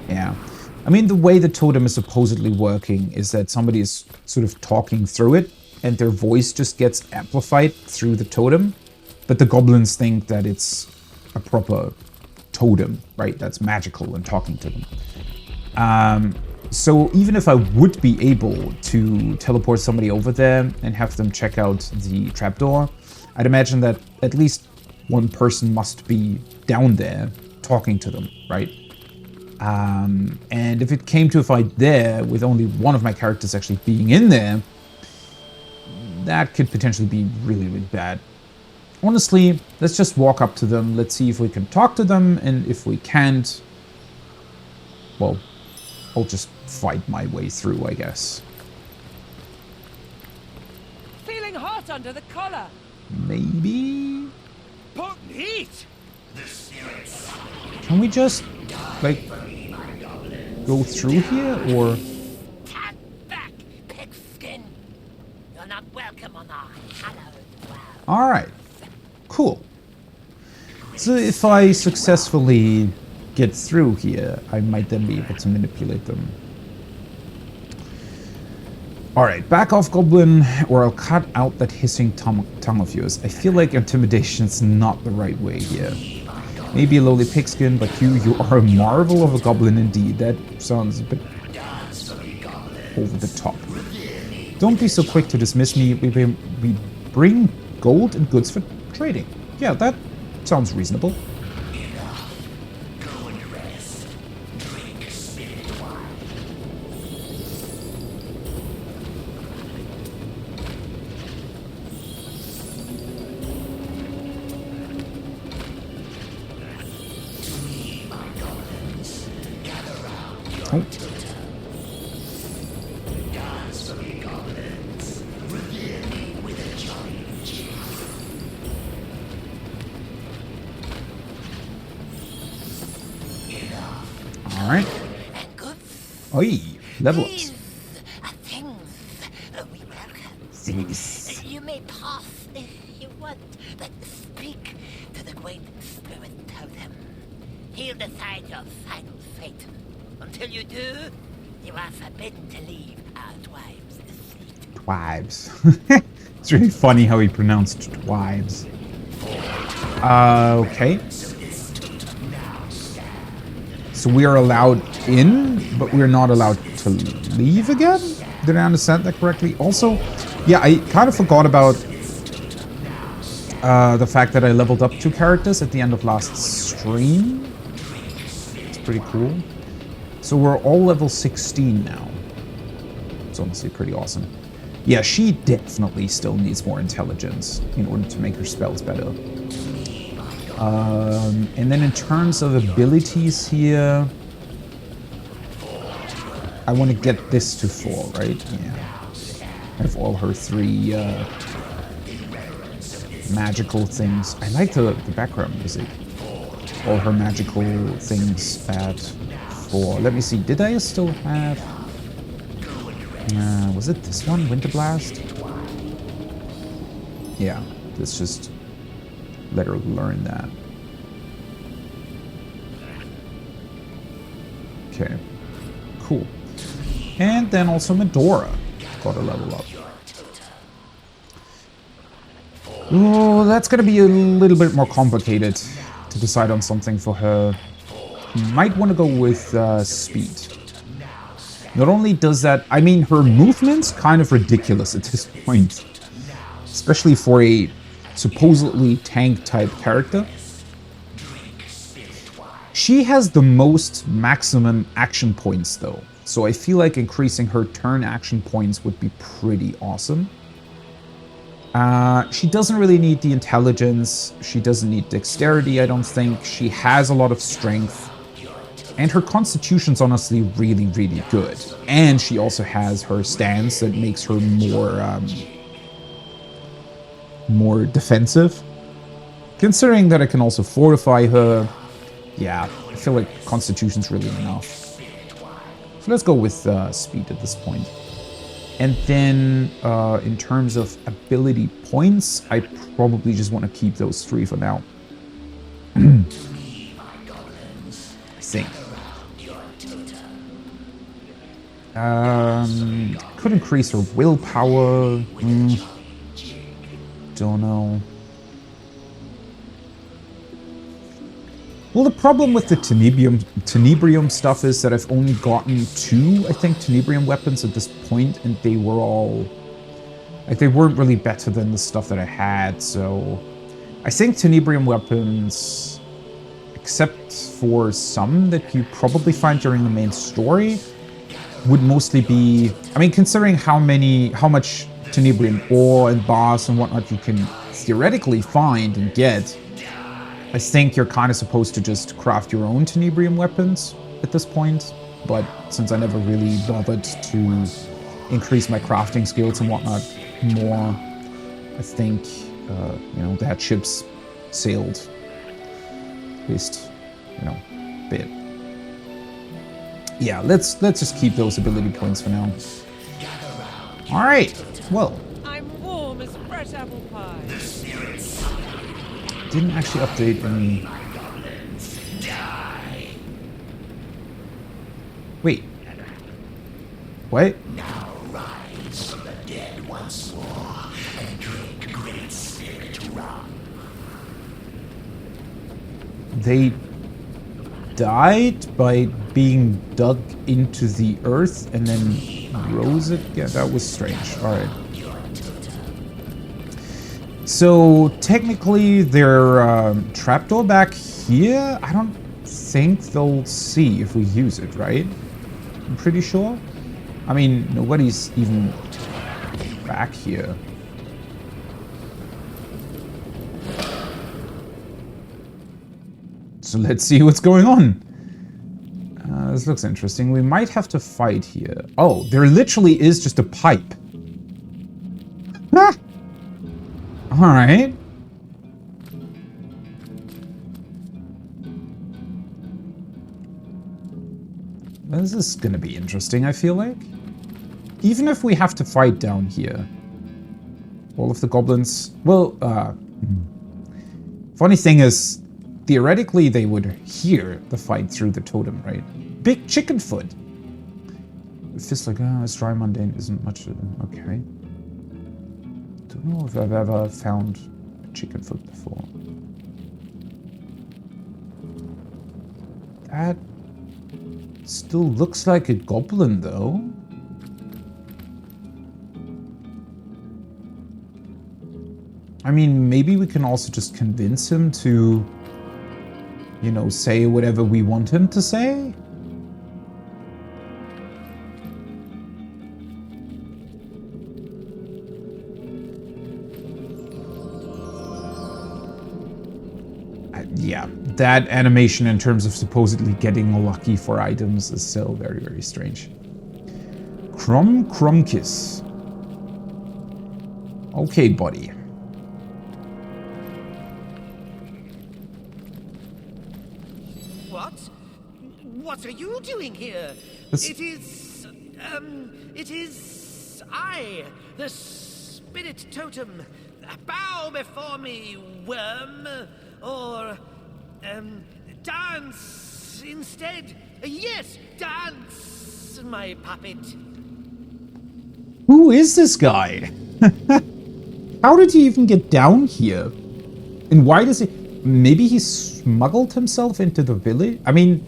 Yeah. I mean, the way the totem is supposedly working is that somebody is sort of talking through it, and their voice just gets amplified through the totem. But the goblins think that it's a proper totem, right? That's magical and talking to them. So even if I would be able to teleport somebody over there and have them check out the trapdoor, I'd imagine that at least one person must be down there talking to them, right? And if it came to a fight there with only one of my characters actually being in there, that could potentially be really, really bad. Honestly, let's just walk up to them. Let's see if we can talk to them, and if we can't, well, I'll just fight my way through, I guess.
Feeling hot under the collar.
Maybe?
Potent heat.
Can we just, like, go through here, or?
Stand back, pigskin. You're not welcome on our hallowed ground.
Alright, cool. So if I successfully get through here, I might then be able to manipulate them. Alright, back off, goblin, or I'll cut out that hissing tongue of yours. I feel like intimidation's not the right way here. Maybe a lowly pigskin, but you are a marvel of a goblin indeed. That sounds a bit over the top. Don't be so quick to dismiss me. We bring gold and goods for trading. Yeah, that sounds reasonable. Oh. Alright. Oi, level ups.
Things we welcome.
Things.
You may pass if you want, but speak to the great spirit totem. He'll decide your final fate. Until you do, you are forbidden to leave our tribes' seat.
Twibes. It's really funny how he pronounced twibes. Okay. So we are allowed in, but we're not allowed to leave again? Did I understand that correctly? Also, yeah, I kind of forgot about the fact that I leveled up 2 characters at the end of last stream. It's pretty cool. So we're all level 16 now. It's honestly pretty awesome. Yeah, she definitely still needs more intelligence in order to make her spells better. And then in terms of abilities here, I want to get this to 4, right? Yeah. I have all her 3 magical things. I like the background music. All her magical things at 4. Let me see, did I still have... was it this one? Winter Blast? Yeah, let's just let her learn that. Okay, cool. And then also Medora got a level up. Oh, that's gonna be a little bit more complicated to decide on something for her. Might want to go with speed. Not only does that, I mean, her movement's kind of ridiculous at this point. Especially for a supposedly tank-type character. She has the most maximum action points, though. So I feel like increasing her turn action points would be pretty awesome. She doesn't really need the intelligence. She doesn't need dexterity, I don't think. She has a lot of strength. And her constitution's honestly really, really good. And she also has her stance that makes her more defensive. Considering that I can also fortify her, yeah, I feel like constitution's really enough. So let's go with speed at this point. And then in terms of ability points, I probably just want to keep those 3 for now. I think. Could increase her willpower. Don't know. Well, the problem with the Tenebrium stuff is that I've only gotten 2, I think, Tenebrium weapons at this point, and they were all... like, they weren't really better than the stuff that I had, so... I think Tenebrium weapons, except for some that you probably find during the main story, would mostly be... I mean, considering how much Tenebrium ore and bars and whatnot you can theoretically find and get, I think you're kind of supposed to just craft your own Tenebrium weapons at this point, but since I never really bothered to increase my crafting skills and whatnot more, I think, you know, that ship's sailed. At least, you know, a bit. Yeah, let's just keep those ability points for now. Alright, well.
I'm warm as fresh apple pie.
Didn't actually update any... Wait. What?
Now rise from the dead once more and drink great spirit rum.
They died by being dug into the earth and then rose again? That was strange. Alright. So, technically, their trapdoor back here, I don't think they'll see if we use it, right? I'm pretty sure. I mean, nobody's even back here. So let's see what's going on. This looks interesting. We might have to fight here. Oh, there literally is just a pipe. Ah! Alright. This is gonna be interesting, I feel like. Even if we have to fight down here. All of the goblins... Well, funny thing is, theoretically they would hear the fight through the totem, right? Big chicken foot! It feels like, it's dry mundane isn't much... Okay. Don't know if I've ever found a chicken foot before. That still looks like a goblin, though. I mean, maybe we can also just convince him to, you know, say whatever we want him to say. Yeah, that animation in terms of supposedly getting lucky for items is still very, very strange. Crumkiss. Okay, buddy.
What? What are you doing here? It is I, the spirit totem. Bow before me, worm. Or, dance instead. Yes, dance, my puppet.
Who is this guy? How did he even get down here? And why does he... Maybe he smuggled himself into the village? I mean,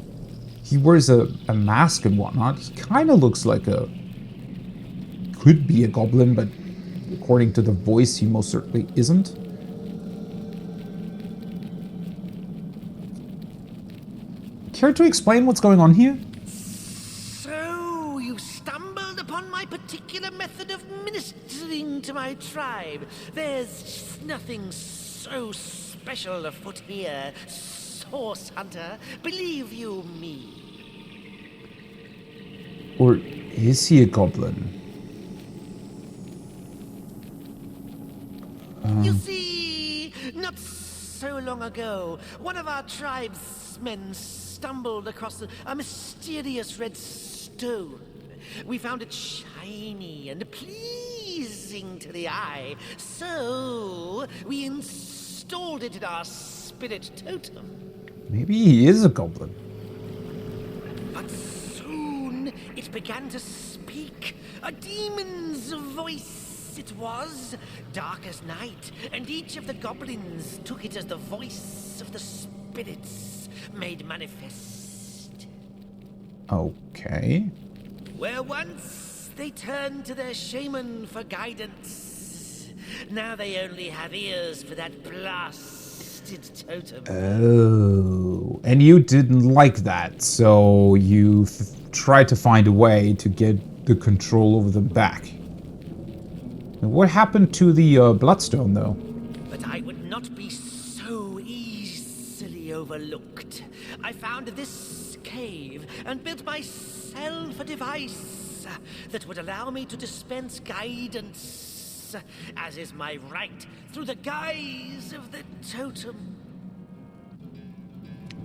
he wears a mask and whatnot. He kind of looks like a... Could be a goblin, but according to the voice, he most certainly isn't. Care to explain what's going on here?
So, you stumbled upon my particular method of ministering to my tribe. There's nothing so special afoot here, Source Hunter. Believe you me.
Or is he a goblin?
You see, not so long ago, one of our tribesmen stumbled across a mysterious red stone. We found it shiny and pleasing to the eye, so we installed it in our spirit totem.
Maybe he is a goblin.
But soon it began to smell peak. A demon's voice it was, dark as night, and each of the goblins took it as the voice of the spirits made manifest.
Okay.
Where once they turned to their shaman for guidance, now they only have ears for that blasted totem.
Oh, and you didn't like that, so you tried to find a way to get the control over them back. What happened to the Bloodstone, though?
But I would not be so easily overlooked. I found this cave and built myself a device that would allow me to dispense guidance, as is my right, through the guise of the totem.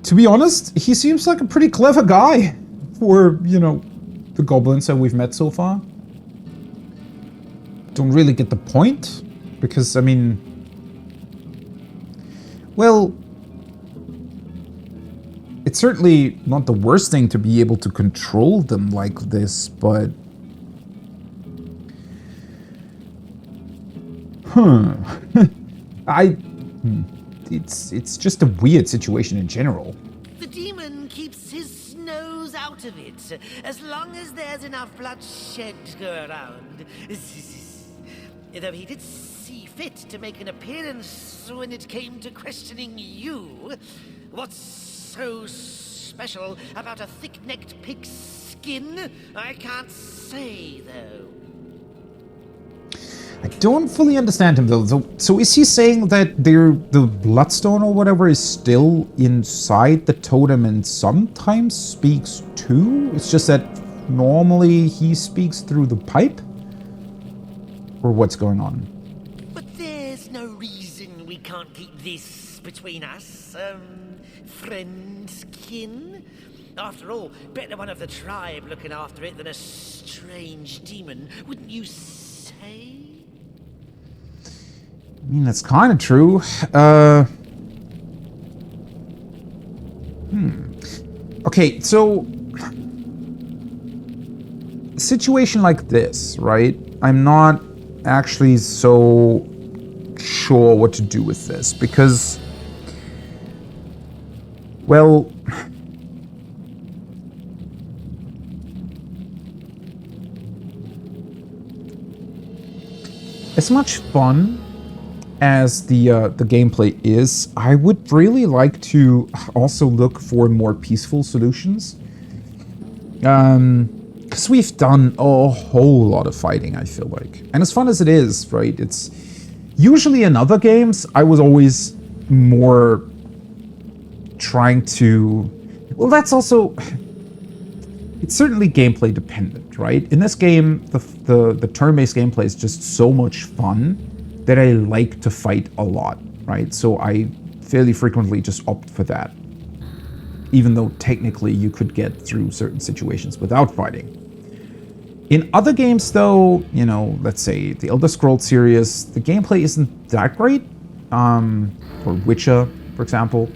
To be honest, he seems like a pretty clever guy for, you know, the goblins that we've met so far. Don't really get the point, because, I mean, well, it's certainly not the worst thing to be able to control them like this, but it's just a weird situation in general.
The demon keeps his nose out of it, as long as there's enough bloodshed to go around. Though he did see fit to make an appearance when it came to questioning you. What's so special about a thick-necked pig's skin? I can't say, though.
I don't fully understand him, though. So is he saying that the bloodstone or whatever is still inside the totem and sometimes speaks too? It's just that normally he speaks through the pipe? Or what's going on?
But there's no reason we can't keep this between us, friends, kin. After all, better one of the tribe looking after it than a strange demon, wouldn't you say?
I mean, that's kind of true. Okay, so a situation like this, right? I'm not actually so sure what to do with this because, well, as much fun as the gameplay is, I would really like to also look for more peaceful solutions. Because we've done a whole lot of fighting, I feel like. And as fun as it is, right, it's usually in other games, I was always more trying to, well, that's also, it's certainly gameplay dependent, right? In this game, the turn-based gameplay is just so much fun that I like to fight a lot, right? So I fairly frequently just opt for that. Even though technically you could get through certain situations without fighting. In other games though, you know, let's say the Elder Scrolls series, the gameplay isn't that great. For Witcher, for example.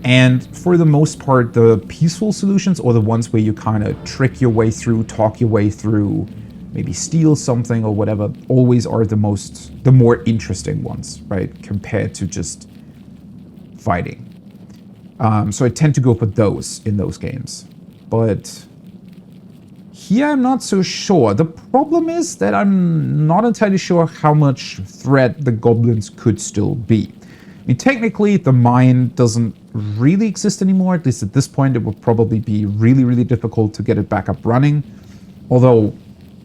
And for the most part, the peaceful solutions, or the ones where you kind of trick your way through, talk your way through, maybe steal something or whatever, always are the more interesting ones, right? Compared to just fighting. So I tend to go for those in those games. But here I'm not so sure. The problem is that I'm not entirely sure how much threat the goblins could still be. I mean, technically, the mine doesn't really exist anymore. At least at this point, it would probably be really, really difficult to get it back up running. Although,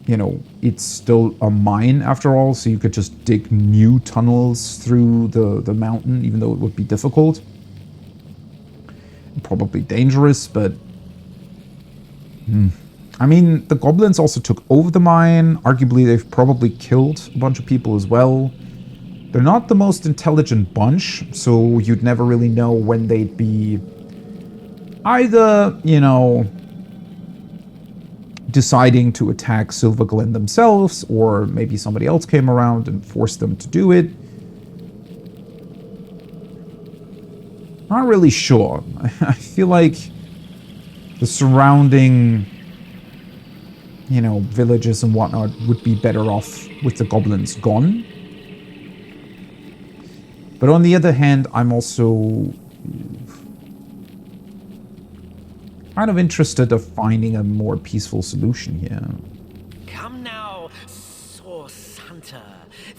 you know, it's still a mine after all, so you could just dig new tunnels through the mountain, even though it would be difficult. Probably dangerous, but I mean, the goblins also took over the mine. Arguably, they've probably killed a bunch of people as well. They're not the most intelligent bunch, so you'd never really know when they'd be either, you know, deciding to attack Silver Glen themselves, or maybe somebody else came around and forced them to do it. Not really sure. I feel like the surrounding you know, villages and whatnot would be better off with the goblins gone. But on the other hand, I'm also kind of interested of finding a more peaceful solution here.
Come now, Source Hunter.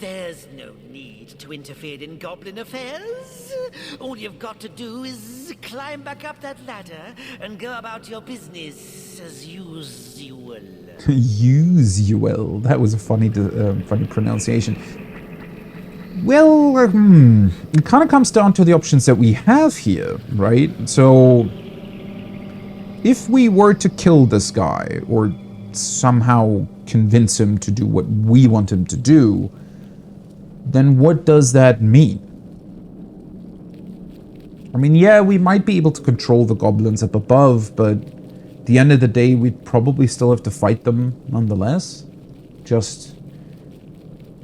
There's no need to interfere in goblin affairs. All you've got to do is climb back up that ladder and go about your business as usual.
Usual. That was a funny pronunciation. Well, it kind of comes down to the options that we have here, right? So, if we were to kill this guy, or somehow convince him to do what we want him to do, then what does that mean? I mean, yeah, we might be able to control the goblins up above, but at the end of the day, we'd probably still have to fight them nonetheless. Just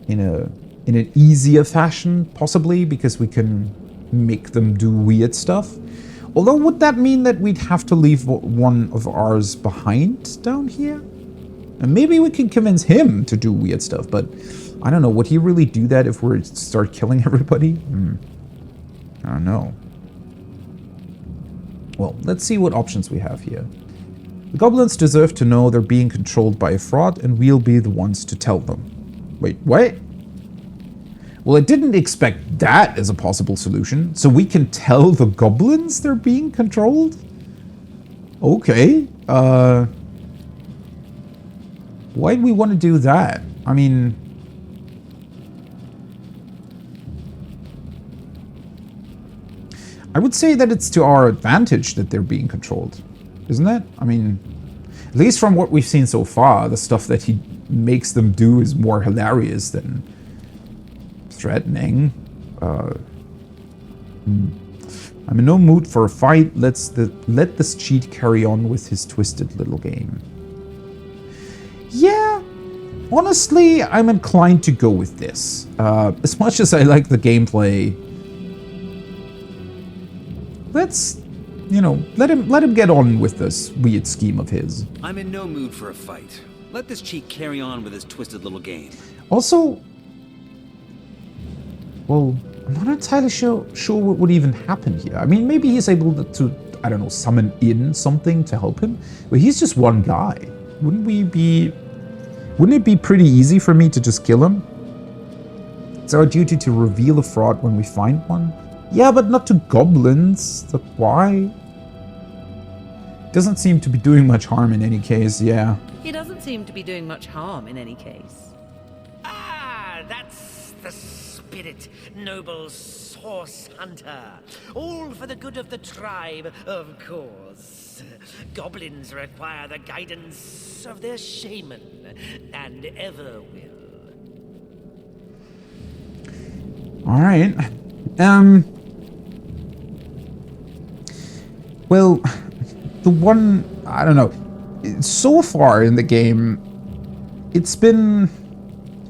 in an easier fashion, possibly, because we can make them do weird stuff. Although, would that mean that we'd have to leave one of ours behind down here? And maybe we can convince him to do weird stuff, but I don't know. Would he really do that if we start killing everybody? I don't know. Well, let's see what options we have here. The goblins deserve to know they're being controlled by a fraud, and we'll be the ones to tell them. Wait, what? Well, I didn't expect that as a possible solution. So we can tell the goblins they're being controlled? Okay. Why do we want to do that? I mean, I would say that it's to our advantage that they're being controlled. Isn't it? I mean, at least from what we've seen so far, the stuff that he makes them do is more hilarious than threatening. I'm in no mood for a fight. Let this cheat carry on with his twisted little game. Yeah, honestly, I'm inclined to go with this. As much as I like the gameplay, let's, you know, let him get on with this weird scheme of his.
I'm in no mood for a fight. Let this cheat carry on with his twisted little game.
Also, well, I'm not entirely sure what would even happen here. I mean, maybe he's able to, I don't know, summon in something to help him, but he's just one guy. Wouldn't it be pretty easy for me to just kill him? It's our duty to reveal a fraud when we find one. Yeah, but not to goblins. Like, why? Doesn't seem to be doing much harm in any case, yeah.
He doesn't seem to be doing much harm in any case.
Ah, that's the spirit, noble Source Hunter. All for the good of the tribe, of course. Goblins require the guidance of their shaman, and ever will.
Alright. Well, the one, I don't know, so far in the game, it's been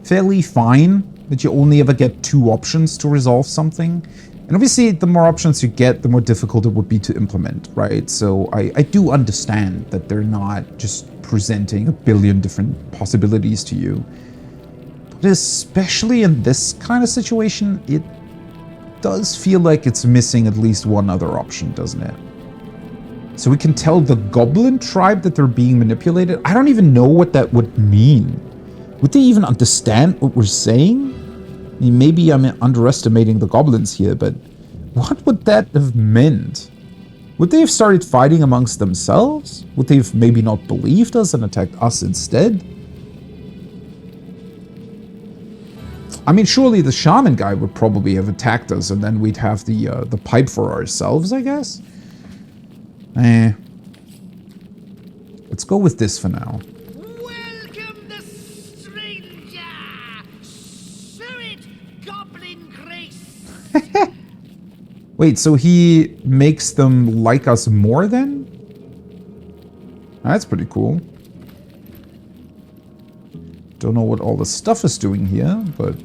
fairly fine that you only ever get 2 options to resolve something. And obviously, the more options you get, the more difficult it would be to implement, right? So I do understand that they're not just presenting a billion different possibilities to you. But especially in this kind of situation, it does feel like it's missing at least one other option, doesn't it? So we can tell the goblin tribe that they're being manipulated. I don't even know what that would mean. Would they even understand what we're saying? I mean, maybe I'm underestimating the goblins here, but what would that have meant? Would they have started fighting amongst themselves? Would they have maybe not believed us and attacked us instead? I mean, surely the shaman guy would probably have attacked us, and then we'd have the pipe for ourselves, I guess. Let's go with this for now.
Welcome the stranger! Spirit Goblin Grace!
Wait, so he makes them like us more then? That's pretty cool. Don't know what all the stuff is doing here, but...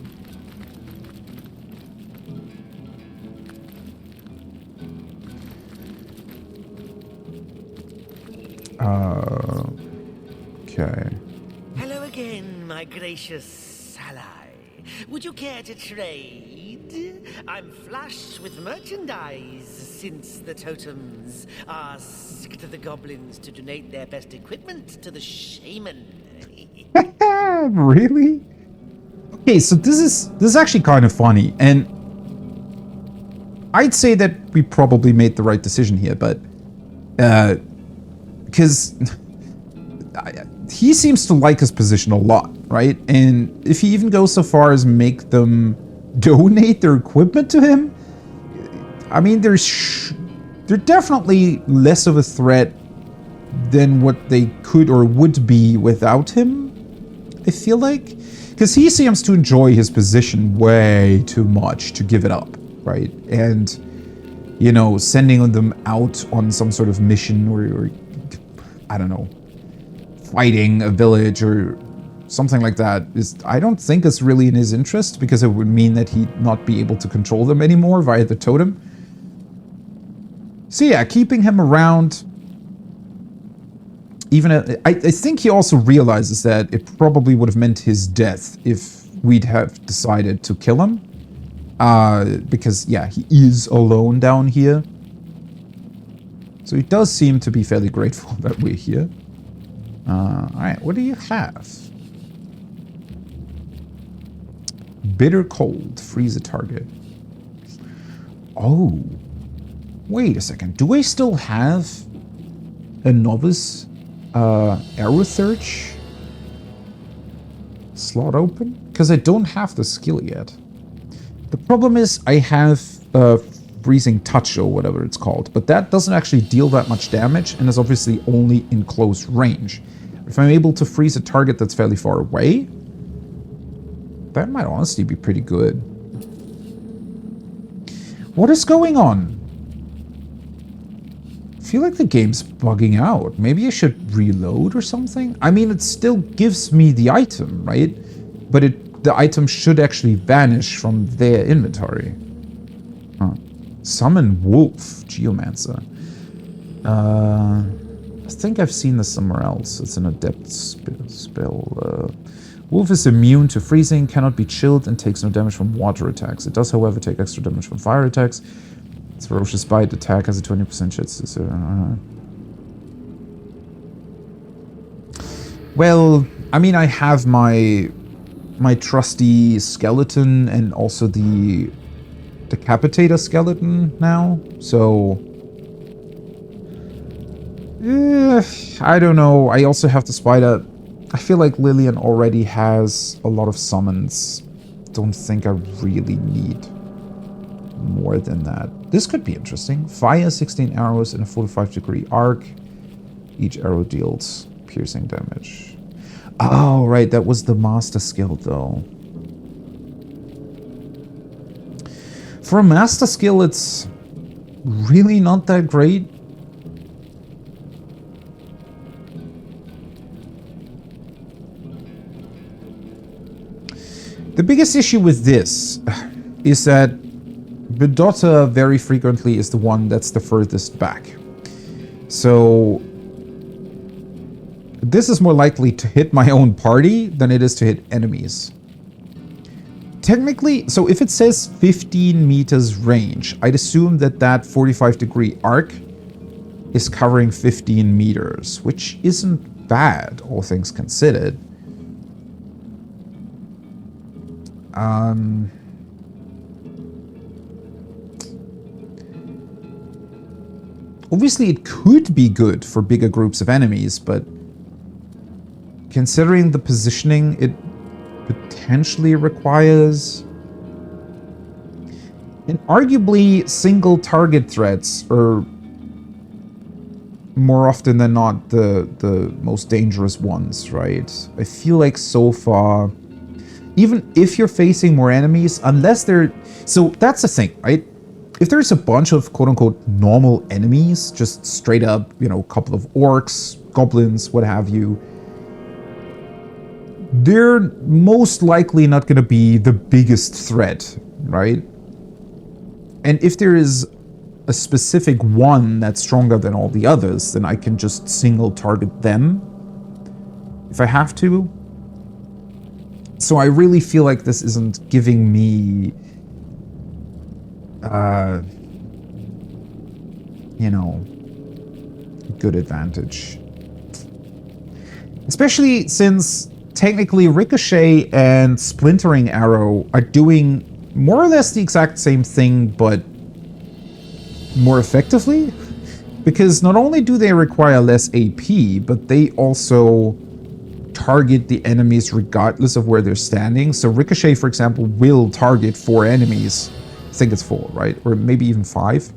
okay.
gracious ally. Would you care to trade? I'm flush with merchandise since the totems asked the goblins to donate their best equipment to the shaman.
Really? Okay, so this is actually kind of funny, and I'd say that we probably made the right decision here, but because he seems to like his position a lot, right? And if he even goes so far as make them donate their equipment to him, I mean, they're definitely less of a threat than what they could or would be without him, I feel like. Because he seems to enjoy his position way too much to give it up, right? And, you know, sending them out on some sort of mission or I don't know, fighting a village or something like that I don't think is really in his interest, because it would mean that he'd not be able to control them anymore via the totem. So yeah, keeping him around, even I think he also realizes that it probably would have meant his death if we'd have decided to kill him. Because yeah, he is alone down here. So he does seem to be fairly grateful that we're here. Alright, what do you have? Bitter cold, freeze a target. Oh. Wait a second, do I still have a novice arrow search slot open? Because I don't have the skill yet. The problem is I have freezing touch or whatever it's called, but that doesn't actually deal that much damage and is obviously only in close range. If I'm able to freeze a target that's fairly far away, that might honestly be pretty good. What is going on? I feel like the game's bugging out. Maybe I should reload or something? I mean, it still gives me the item, right? But the item should actually vanish from their inventory. Huh. Summon Wolf, Geomancer. I think I've seen this somewhere else. It's an adept spell. Wolf is immune to freezing, cannot be chilled, and takes no damage from water attacks. It does, however, take extra damage from fire attacks. Its ferocious bite attack has a 20% chance to... Well, I mean, I have my trusty skeleton and also the decapitator skeleton now, so... I don't know. I also have the spider. I feel like Lillian already has a lot of summons. Don't think I really need more than that. This could be interesting. Fire 16 arrows in a 45-degree arc. Each arrow deals piercing damage. Oh, right. That was the master skill, though. For a master skill, it's really not that great. The biggest issue with this is that Bedota very frequently is the one that's the furthest back. So this is more likely to hit my own party than it is to hit enemies. Technically, so if it says 15 meters range, I'd assume that that 45-degree arc is covering 15 meters, which isn't bad, all things considered. Obviously, it could be good for bigger groups of enemies, but considering the positioning it potentially requires, and arguably single target threats are more often than not the most dangerous ones, right? I feel like so far, even if you're facing more enemies, unless they're... So that's the thing, right? If there's a bunch of quote-unquote normal enemies, just straight up, you know, a couple of orcs, goblins, what have you, they're most likely not going to be the biggest threat, right? And if there is a specific one that's stronger than all the others, then I can just single target them if I have to. So I really feel like this isn't giving me, you know, good advantage. Especially since technically Ricochet and Splintering Arrow are doing more or less the exact same thing, but more effectively. Because not only do they require less AP, but they also target the enemies regardless of where they're standing. So Ricochet, for example, will target 4 enemies. I think it's 4, right? Or maybe even 5.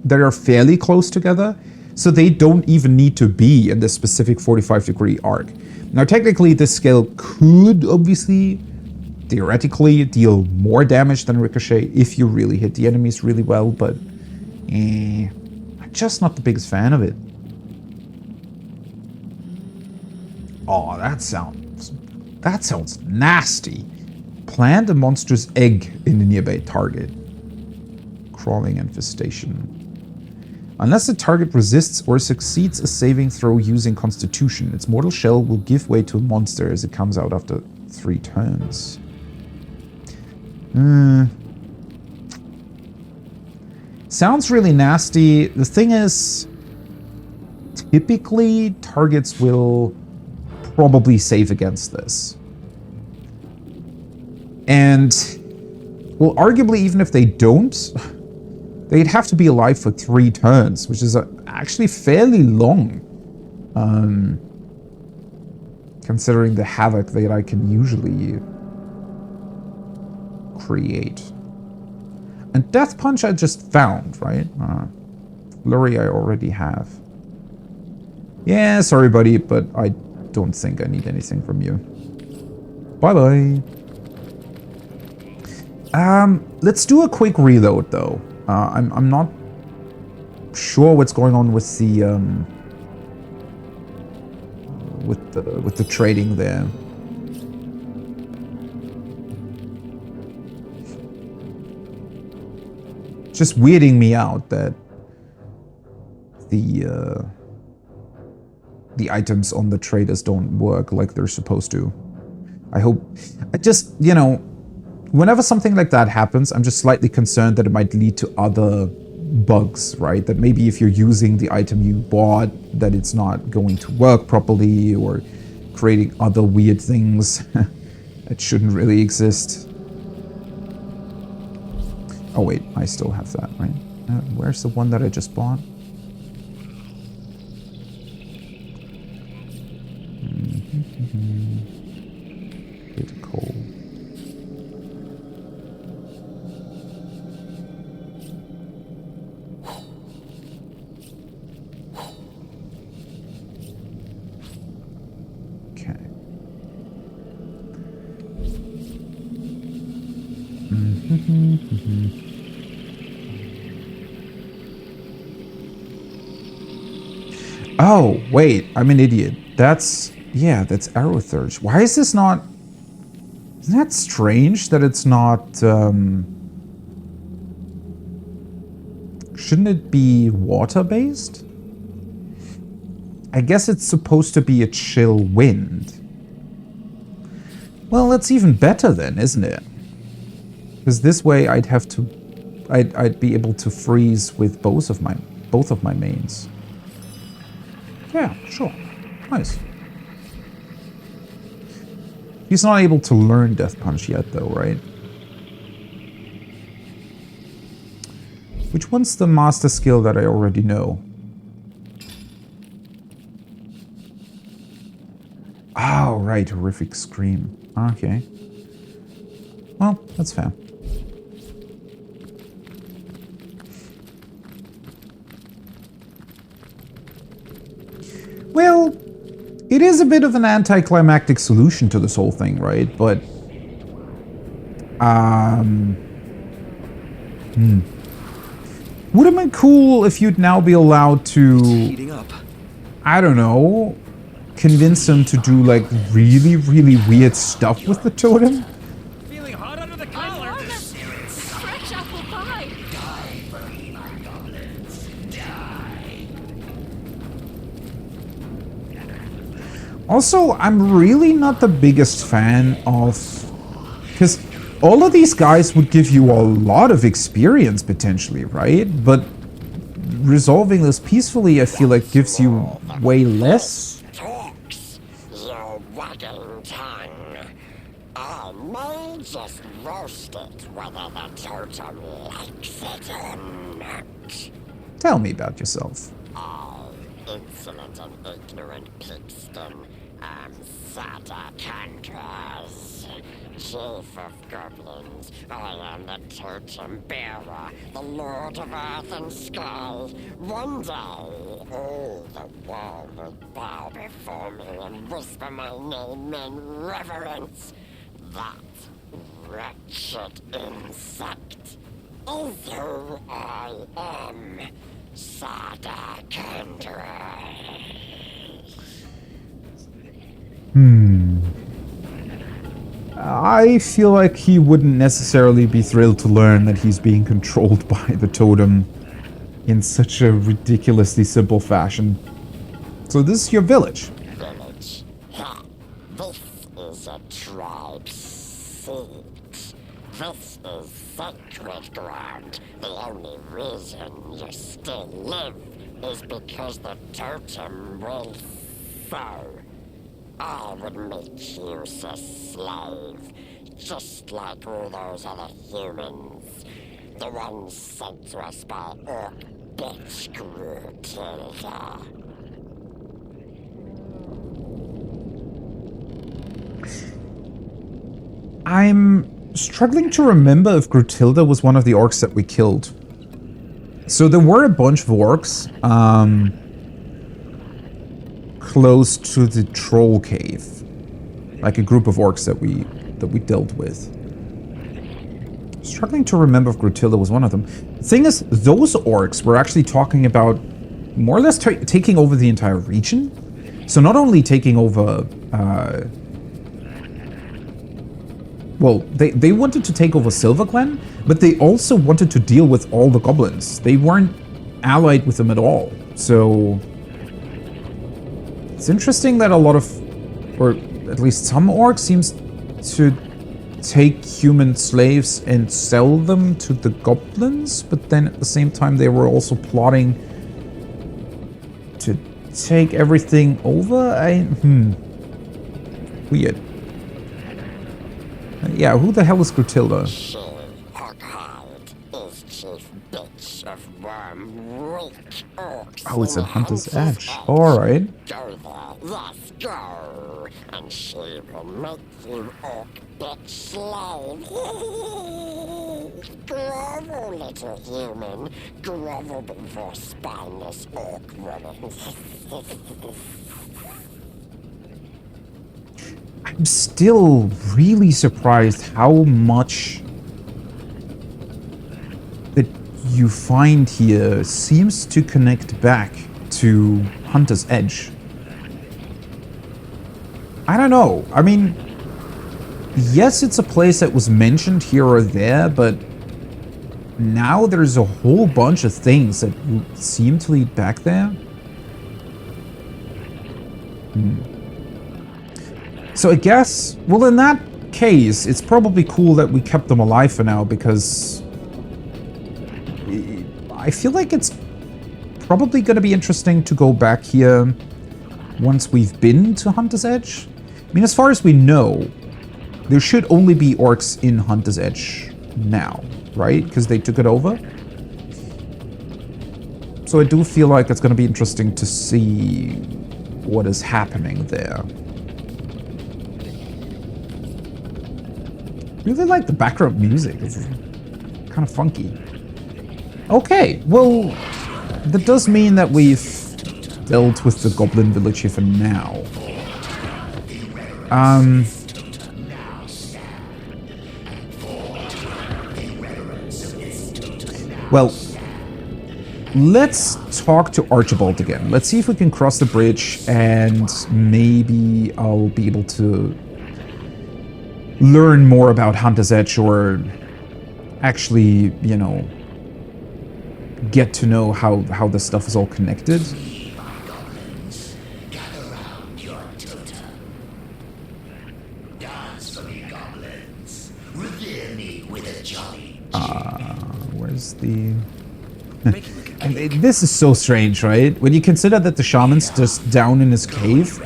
That are fairly close together. So they don't even need to be in this specific 45-degree arc. Now, technically, this skill could obviously, theoretically, deal more damage than Ricochet if you really hit the enemies really well, but I'm just not the biggest fan of it. Oh, that sounds nasty. Plant a monstrous egg in the nearby target. Crawling infestation. Unless the target resists or succeeds a saving throw using Constitution, its mortal shell will give way to a monster as it comes out after 3 turns. Sounds really nasty. The thing is, typically targets will probably save against this. And, well, arguably even if they don't, they'd have to be alive for 3 turns, which is actually fairly long, considering the havoc that I can usually create. And Death Punch I just found, right? Flurry I already have. Yeah, sorry buddy, but I don't think I need anything from you. Bye-bye. Let's do a quick reload though. I'm not sure what's going on with the trading there. It's just weirding me out that the items on the traders don't work like they're supposed to. I just, you know, whenever something like that happens, I'm just slightly concerned that it might lead to other bugs, right? That maybe if you're using the item you bought, that it's not going to work properly, or creating other weird things that shouldn't really exist. Oh wait, I still have that, right? Where's the one that I just bought? Bit of coal. Oh, wait, I'm an idiot. That's Arrow Thirst. Why is this not... Isn't that strange that it's not... Shouldn't it be water-based? I guess it's supposed to be a chill wind. Well, that's even better then, isn't it? Because this way I'd be able to freeze with both of my mains. Yeah, sure. Nice. He's not able to learn Death Punch yet though, right? Which one's the master skill that I already know? Oh, right, Horrific Scream. Okay. Well, that's fair. Well, it is a bit of an anticlimactic solution to this whole thing, right? But, would it be cool if you'd now be allowed to,
heating up.
I don't know, convince them to do like really, really weird stuff with the totem?
Feeling hot under the collar.
Fresh apple pie.
Die for me, my goblins. Die.
Also, I'm really not the biggest fan of... Because all of these guys would give you a lot of experience, potentially, right? But resolving this peacefully, I feel like, gives you way less.
Talks, you wagging tongue. I may just roast it whether the totem likes it or not.
Tell me about yourself.
Oh, insolent and ignorant pigskin. I'm Sada Kandras, Chief of Goblins. I am the totem bearer, the Lord of Earth and Sky. One day, all the world will bow before me and whisper my name in reverence. That wretched insect is who I am, Sada Kandras.
I feel like he wouldn't necessarily be thrilled to learn that he's being controlled by the totem in such a ridiculously simple fashion. So this is your village.
Village? Ha! This is a tribe's seat. This is sacred ground. The only reason you still live is because the totem will so. I would make you a slave, just like all those other humans. The ones sent to us by Orc bitch Grootilda.
I'm struggling to remember if Grootilda was one of the orcs that we killed. So there were a bunch of orcs, close to the troll cave, like a group of orcs that we dealt with. Struggling to remember if Grootilda was one of them. The thing is, those orcs were actually talking about more or less taking over the entire region. So not only taking over, well, they wanted to take over Silver Glen, but they also wanted to deal with all the goblins. They weren't allied with them at all. So it's interesting that a lot of, or at least some orcs, seems to take human slaves and sell them to the goblins, but then at the same time they were also plotting to take everything over. Weird. Yeah, who the hell is Grootilda?
She, Hoghead, is chief bitch of worm-reek orcs.
Oh, it's
in
at Hunter's Edge.
Edge.
Alright.
Go there, yes, go. And she will make you orc bitch slave. Grovel, little human. Grovel before spineless orc woman.
I'm still really surprised how much that you find here seems to connect back to Hunter's Edge. I don't know. I mean, yes, it's a place that was mentioned here or there, but now there's a whole bunch of things that seem to lead back there. So I guess, well, in that case, it's probably cool that we kept them alive for now, because I feel like it's probably going to be interesting to go back here once we've been to Hunter's Edge. I mean, as far as we know, there should only be orcs in Hunter's Edge now, right? Because they took it over. So I do feel like it's going to be interesting to see what is happening there. Really like the background music. It's kind of funky. Okay, well, that does mean that we've dealt with the Goblin Village here for now. Well, let's talk to Archibald again. Let's see if we can cross the bridge, and maybe I'll be able to learn more about Hunter's Edge, or actually, you know, get to know how this stuff is all connected.
Gather round your totem.
Where's the... And this is so strange, right? When you consider that the shaman's just down in his cave,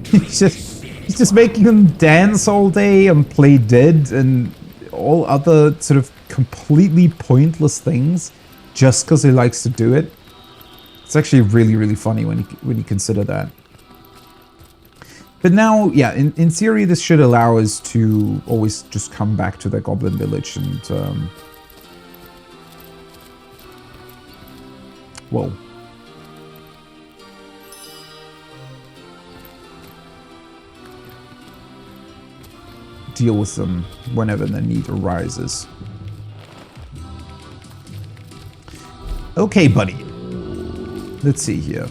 he's just making them dance all day and play dead and all other sort of completely pointless things just because he likes to do it. It's actually really, really funny when you consider that. But now, yeah, in theory, this should allow us to always just come back to the Goblin Village and... whoa. Deal with them whenever the need arises. Okay, buddy. Let's see here.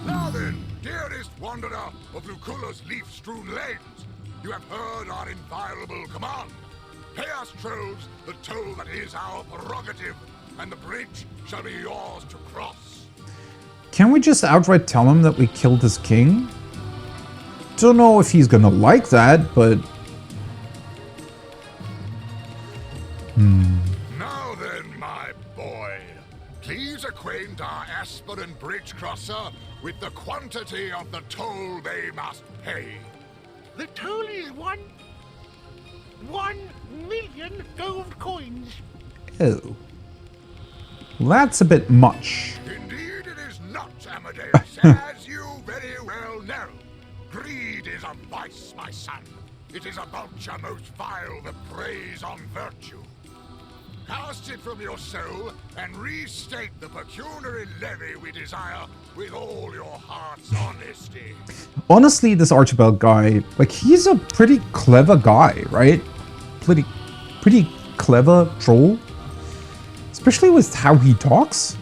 Now then, dearest wanderer of Lucula's leaf-strewn lanes, you have heard our inviolable command. Pay us trolls the toll that is our prerogative, and the bridge shall be yours to cross.
Can we just outright tell him that we killed his king? Don't know if he's gonna like that, but...
Now then, my boy, please acquaint our aspirant bridge crosser with the quantity of the toll they must pay.
The toll is 1 million gold coins.
Oh. Well, that's a bit much.
Indeed it is not, Amadeus, as you very well know. Greed is a vice, my son. It is a vulture most vile that preys on virtue. Cast it from your soul and restate the pecuniary levy we desire with all your heart's honesty.
Honestly, this Archibald guy, like, he's a pretty clever guy, right? Pretty clever troll. Especially with how he talks.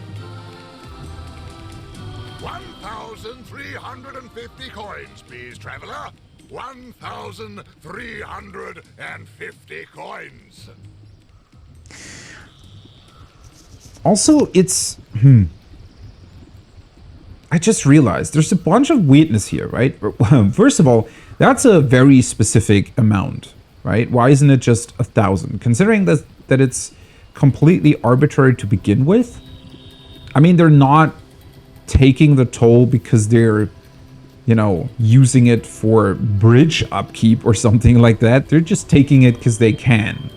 1,350 coins, please, traveler. 1,350 coins.
Also, it's... I just realized there's a bunch of weirdness here, right? First of all, that's a very specific amount, right? Why isn't it just 1,000? Considering that it's completely arbitrary to begin with. I mean, they're not taking the toll because they're, you know, using it for bridge upkeep or something like that. They're just taking it because they can.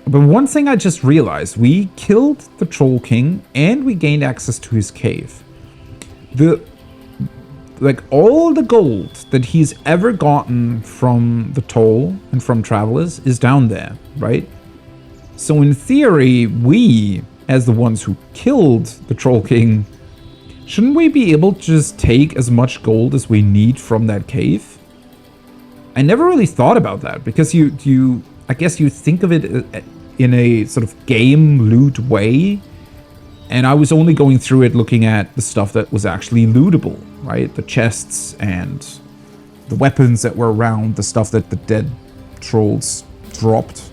But one thing I just realized, we killed the Troll King and we gained access to his cave. All the gold that he's ever gotten from the toll and from travelers is down there, right? So in theory, we, as the ones who killed the Troll King, shouldn't we be able to just take as much gold as we need from that cave? I never really thought about that because I guess you think of it in a sort of game loot way. And I was only going through it looking at the stuff that was actually lootable, right? The chests and the weapons that were around, the stuff that the dead trolls dropped.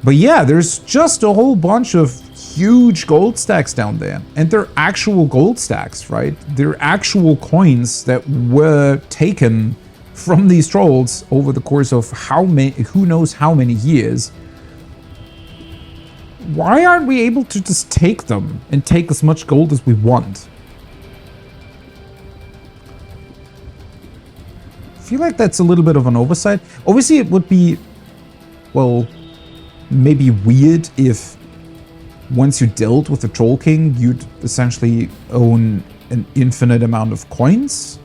But yeah, there's just a whole bunch of huge gold stacks down there. And they're actual gold stacks, right? They're actual coins that were taken from these trolls over the course of who knows how many years. Why aren't we able to just take them and take as much gold as we want? I feel like that's a little bit of an oversight. Obviously, it would be, well, maybe weird if once you dealt with the Troll King, you'd essentially own an infinite amount of coins.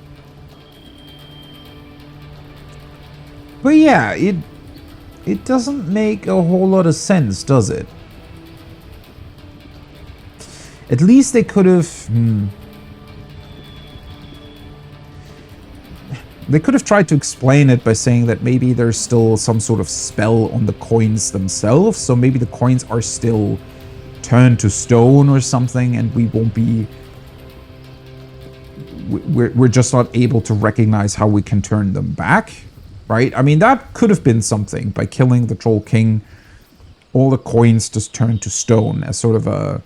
But yeah, it doesn't make a whole lot of sense, does it? At least they could have... They could have tried to explain it by saying that maybe there's still some sort of spell on the coins themselves. So maybe the coins are still turned to stone or something and we won't be... We're just not able to recognize how we can turn them back, right? I mean, that could have been something. By killing the Troll King, all the coins just turned to stone as sort of a...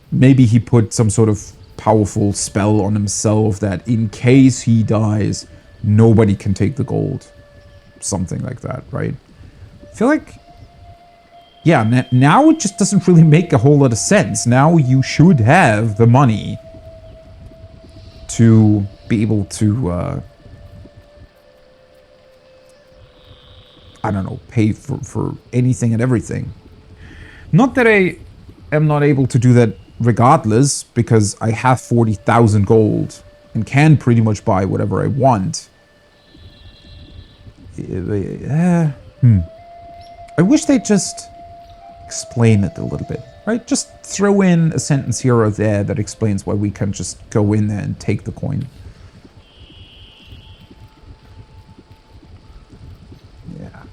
Maybe he put some sort of powerful spell on himself that in case he dies, nobody can take the gold. Something like that, right? feel like, yeah, now it just doesn't really make a whole lot of sense. Now you should have the money to be able to, I don't know, pay for anything and everything. Not that I am not able to do that regardless, because I have 40,000 gold and can pretty much buy whatever I want. I wish they'd just explain it a little bit, right? Just throw in a sentence here or there that explains why we can just go in there and take the coin. Yeah.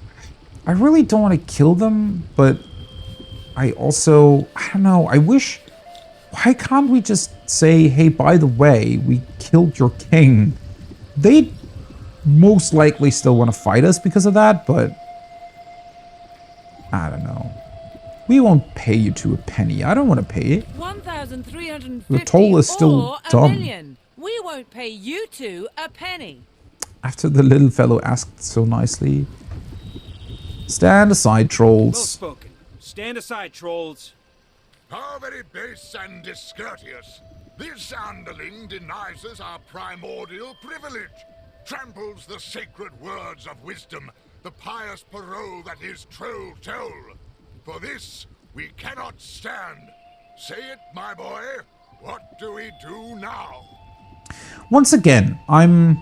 I really don't want to kill them, but I also, I don't know, I wish, why can't we just say, hey, by the way, we killed your king? They'd most likely still want to fight us because of that, but I don't know. We won't pay you to a penny. I don't want to pay it.
1,350
The toll is still
or a
dumb.
million. We won't pay you two a penny.
After the little fellow asked so nicely. Stand aside,
Well
trolls.
spoken. Stand aside, trolls.
How very base and discourteous. This underling denies us our primordial privilege, tramples the sacred words of wisdom, the pious parole that is troll toll. For this, we cannot stand. Say it, my boy. What do we do now?
Once again, I'm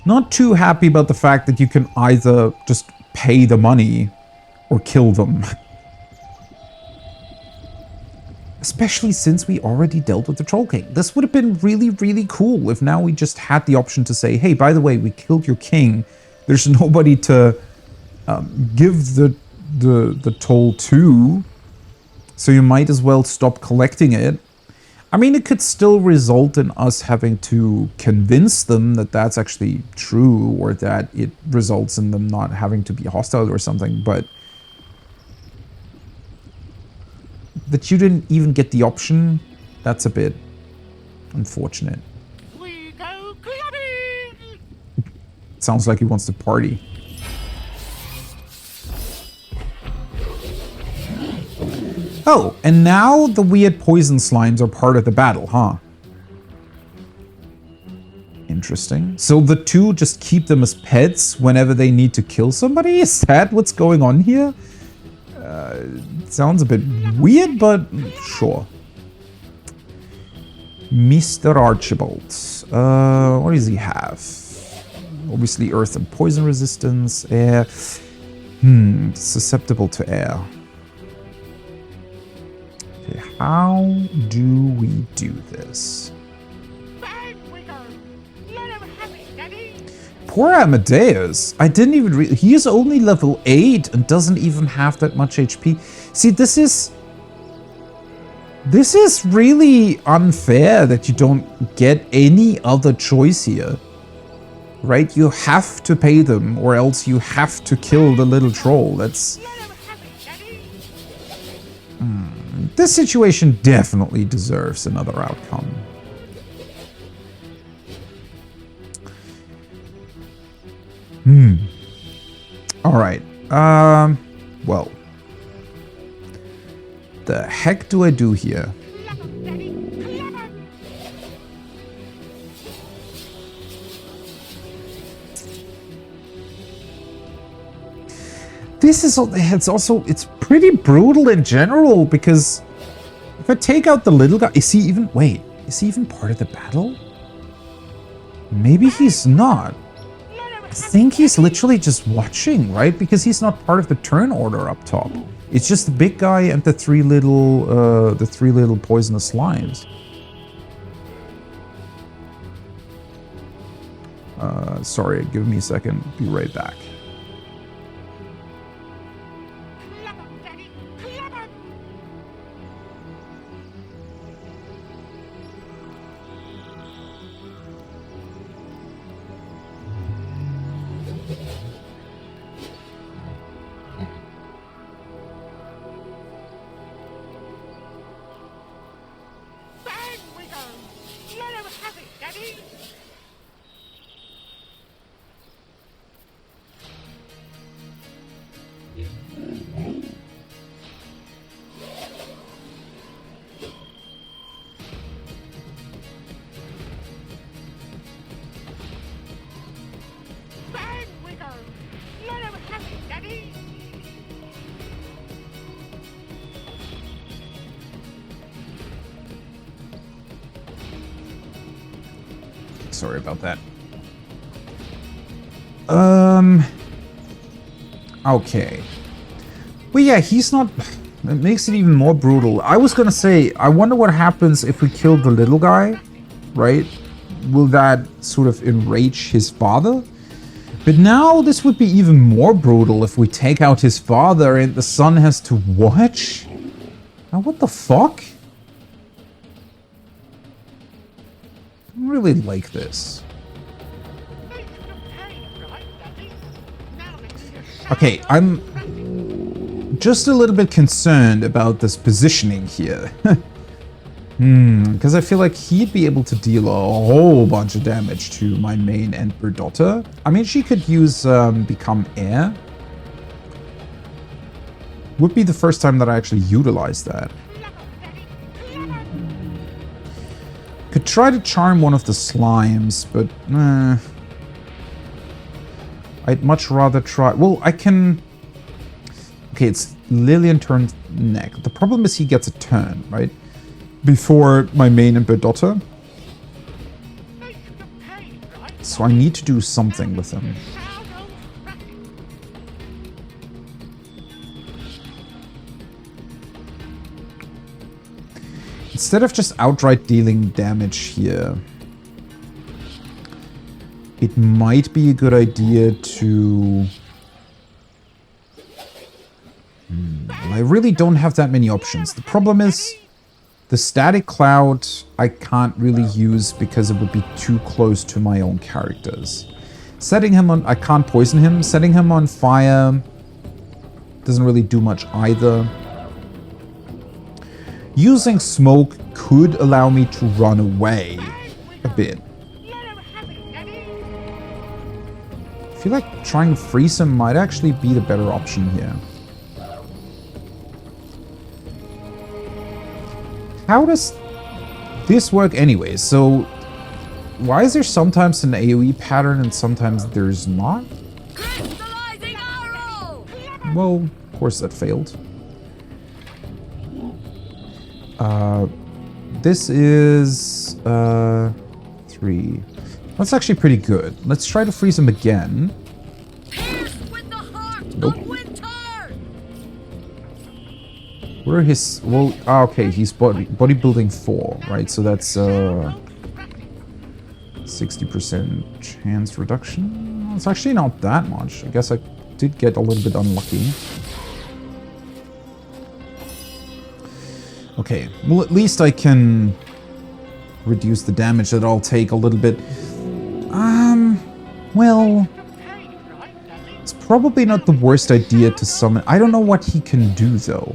not too happy about the fact that you can either just pay the money or kill them. Especially since we already dealt with the Troll King. This would have been really, really cool if now we just had the option to say, hey, by the way, we killed your king. There's nobody to give the toll to, so you might as well stop collecting it. I mean, it could still result in us having to convince them that that's actually true, or that it results in them not having to be hostile or something, but that you didn't even get the option, that's a bit unfortunate.
We go clubbing!
Sounds like he wants to party. Oh, and now the weird poison slimes are part of the battle, huh? Interesting. So the two just keep them as pets whenever they need to kill somebody? Is that what's going on here? Sounds a bit weird, but sure. Mr. Archibald. What does he have? Obviously earth and poison resistance, air. Susceptible to air. Okay, how do we do this?
Bang we go! Let him have it, Daddy!
Poor Amadeus. I didn't even he is only level 8 and doesn't even have that much HP. See, this is really unfair that you don't get any other choice here. Right? You have to pay them, or else you have to kill the little troll. That's... This situation definitely deserves another outcome. Alright. Well. The heck do I do here? This is, it's pretty brutal in general, because if I take out the little guy, is he even part of the battle? Maybe he's not. I think he's literally just watching, right? Because he's not part of the turn order up top. It's just the big guy and the three little poisonous slimes. Sorry, give me a second. Be right back.
Bang we go! Let him have it, Daddy!
Sorry about that. Okay. But yeah, he's not... It makes it even more brutal. I was gonna say, I wonder what happens if we kill the little guy, right? Will that sort of enrage his father? But now this would be even more brutal if we take out his father and the son has to watch? Now what the fuck? I don't really like this. Okay, I'm just a little bit concerned about this positioning here. Because I feel like he'd be able to deal a whole bunch of damage to my main Emperor daughter. I mean, she could use Become Heir. Would be the first time that I actually utilized that. Could try to charm one of the slimes, but I'd much rather try... Well, I can... Okay, it's Lillian turns neck. The problem is he gets a turn, right? Before my main Emperor daughter. So I need to do something with him. Instead of just outright dealing damage here, it might be a good idea to... I really don't have that many options. The problem is the static cloud I can't really use because it would be too close to my own characters. Setting him on... I can't poison him. Setting him on fire doesn't really do much either. Using smoke could allow me to run away a bit. I feel like trying to freeze him might actually be the better option here. How does this work anyway? So, why is there sometimes an AoE pattern and sometimes there's not? Well, of course that failed. This is 3. That's actually pretty good. Let's try to freeze him again. Nope. Where are his... Well, okay, he's bodybuilding 4, right? So that's 60% chance reduction. It's actually not that much. I guess I did get a little bit unlucky. Okay, well at least I can reduce the damage that I'll take a little bit. Well... It's probably not the worst idea to summon... I don't know what he can do though.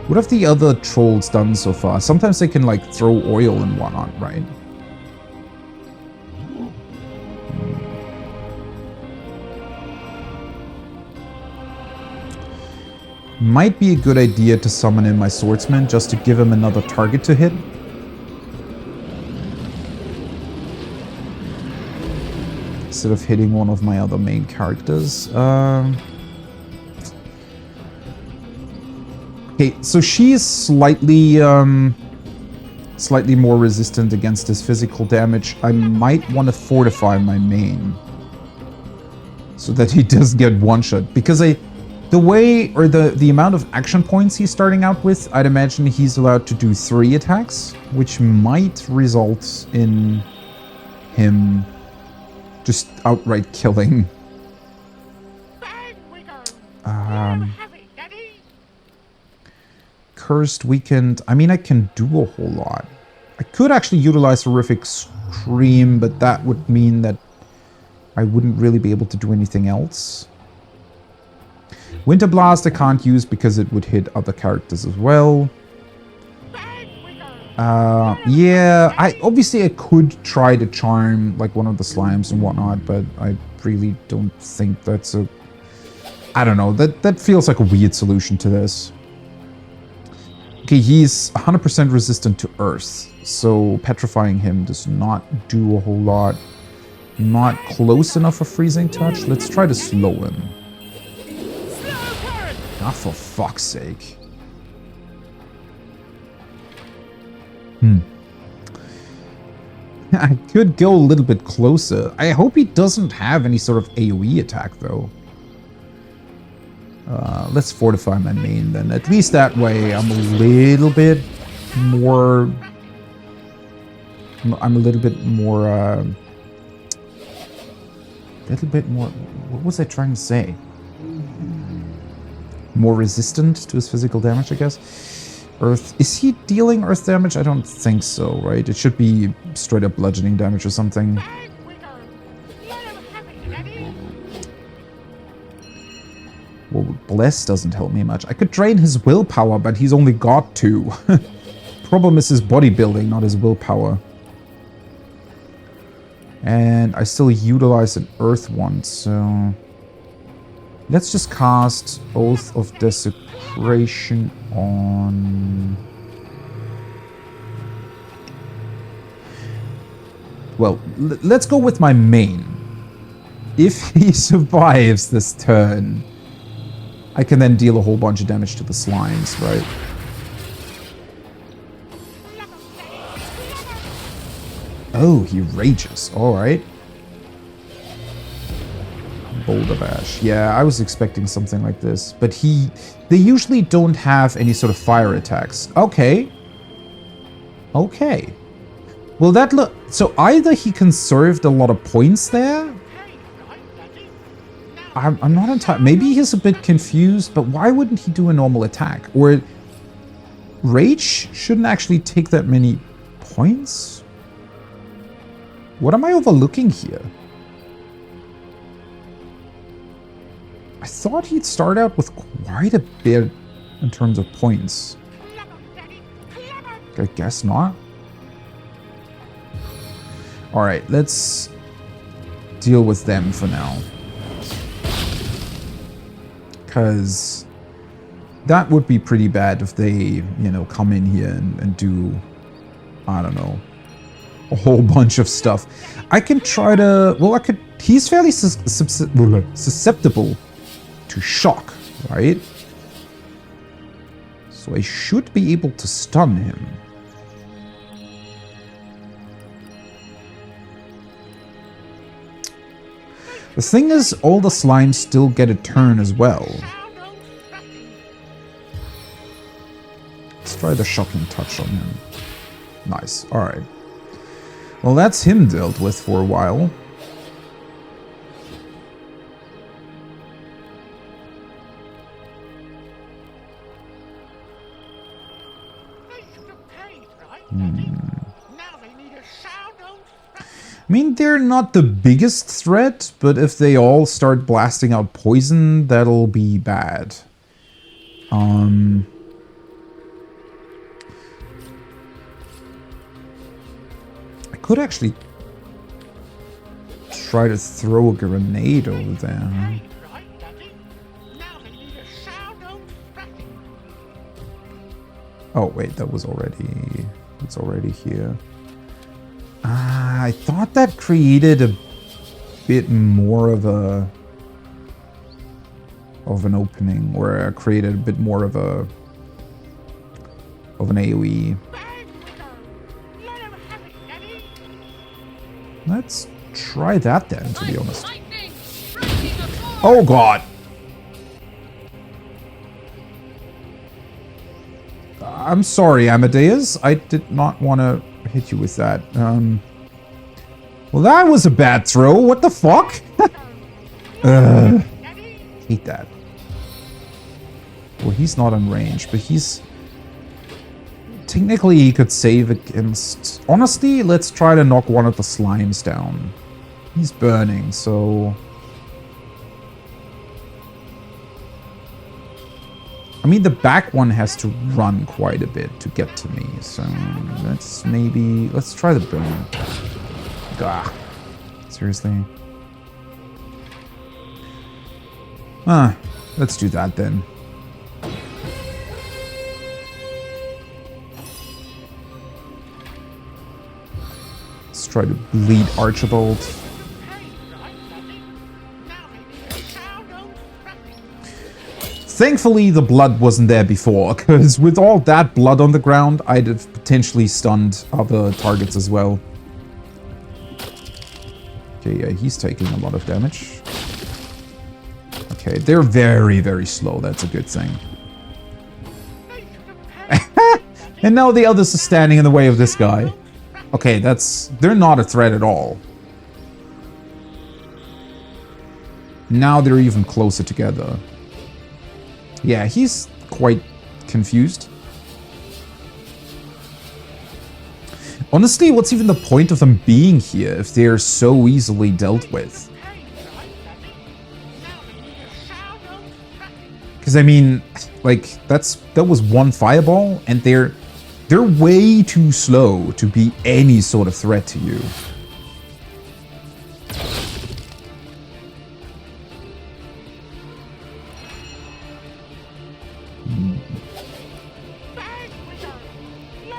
What have the other trolls done so far? Sometimes they can like throw oil and whatnot, right? Might be a good idea to summon in my swordsman just to give him another target to hit. Instead of hitting one of my other main characters. Okay, so she is slightly more resistant against his physical damage. I might want to fortify my main so that he does get one-shot, because the way, or the amount of action points he's starting out with, I'd imagine he's allowed to do 3 attacks, which might result in him just outright killing. Cursed, weakened. I mean, I can do a whole lot. I could actually utilize Horrific Scream, but that would mean that I wouldn't really be able to do anything else. Winter Blast I can't use because it would hit other characters as well. Yeah, obviously I could try to charm like one of the slimes and whatnot, but I really don't think that's a... I don't know, that feels like a weird solution to this. Okay, he's 100% resistant to earth, so petrifying him does not do a whole lot. Not close enough for freezing touch. Let's try to slow him. Ah, for fuck's sake. I could go a little bit closer. I hope he doesn't have any sort of AoE attack, though. Let's fortify my main, then. At least that way I'm a little bit more... I'm a little bit more... What was I trying to say? More resistant to his physical damage, I guess. Earth... Is he dealing earth damage? I don't think so, right? It should be straight up bludgeoning damage or something. Well, Bless doesn't help me much. I could drain his willpower, but he's only got 2. Problem is his bodybuilding, not his willpower. And I still utilize an earth one, so... Let's just cast Oath of Desecration on... Well, let's go with my main. If he survives this turn, I can then deal a whole bunch of damage to the slimes, right? Oh, he rages. Alright. Boulder Bash. Yeah, I was expecting something like this. But they usually don't have any sort of fire attacks. Okay. Okay. Well, that look... So either he conserved a lot of points there. I'm not entirely... Maybe he's a bit confused, but why wouldn't he do a normal attack? Or... Rage shouldn't actually take that many points? What am I overlooking here? I thought he'd start out with quite a bit in terms of points. I guess not. Alright, let's deal with them for now. Because that would be pretty bad if they, you know, come in here and do, I don't know, a whole bunch of stuff. I can try to, well, I could, he's fairly susceptible to shock, right? So I should be able to stun him. The thing is, all the slimes still get a turn as well. Let's try the shocking touch on him. Nice, alright. Well, that's him dealt with for a while. I mean, they're not the biggest threat, but if they all start blasting out poison, that'll be bad. I could actually try to throw a grenade over there. Oh wait, that was already... It's already here. I thought that created a bit more of an opening, or created a bit more of an AoE. Let's try that then, to be honest. Oh god! I'm sorry, Amadeus. I did not want to hit you with that. Well, that was a bad throw. What the fuck? Hate that. Well, he's not in range, but he's... Technically, he could save against... Honestly, let's try to knock one of the slimes down. He's burning, so... I mean, the back one has to run quite a bit to get to me, so let's maybe... Let's try the burn. Gah. Seriously? Let's do that then. Let's try to bleed Archibald. Thankfully, the blood wasn't there before, because with all that blood on the ground, I'd have potentially stunned other targets as well. Okay, yeah, he's taking a lot of damage. Okay, they're very, very slow. That's a good thing. And now the others are standing in the way of this guy. Okay, they're not a threat at all. Now they're even closer together. Yeah, he's quite confused. Honestly, what's even the point of them being here if they're so easily dealt with? Because I mean, like that was one fireball, and they're way too slow to be any sort of threat to you.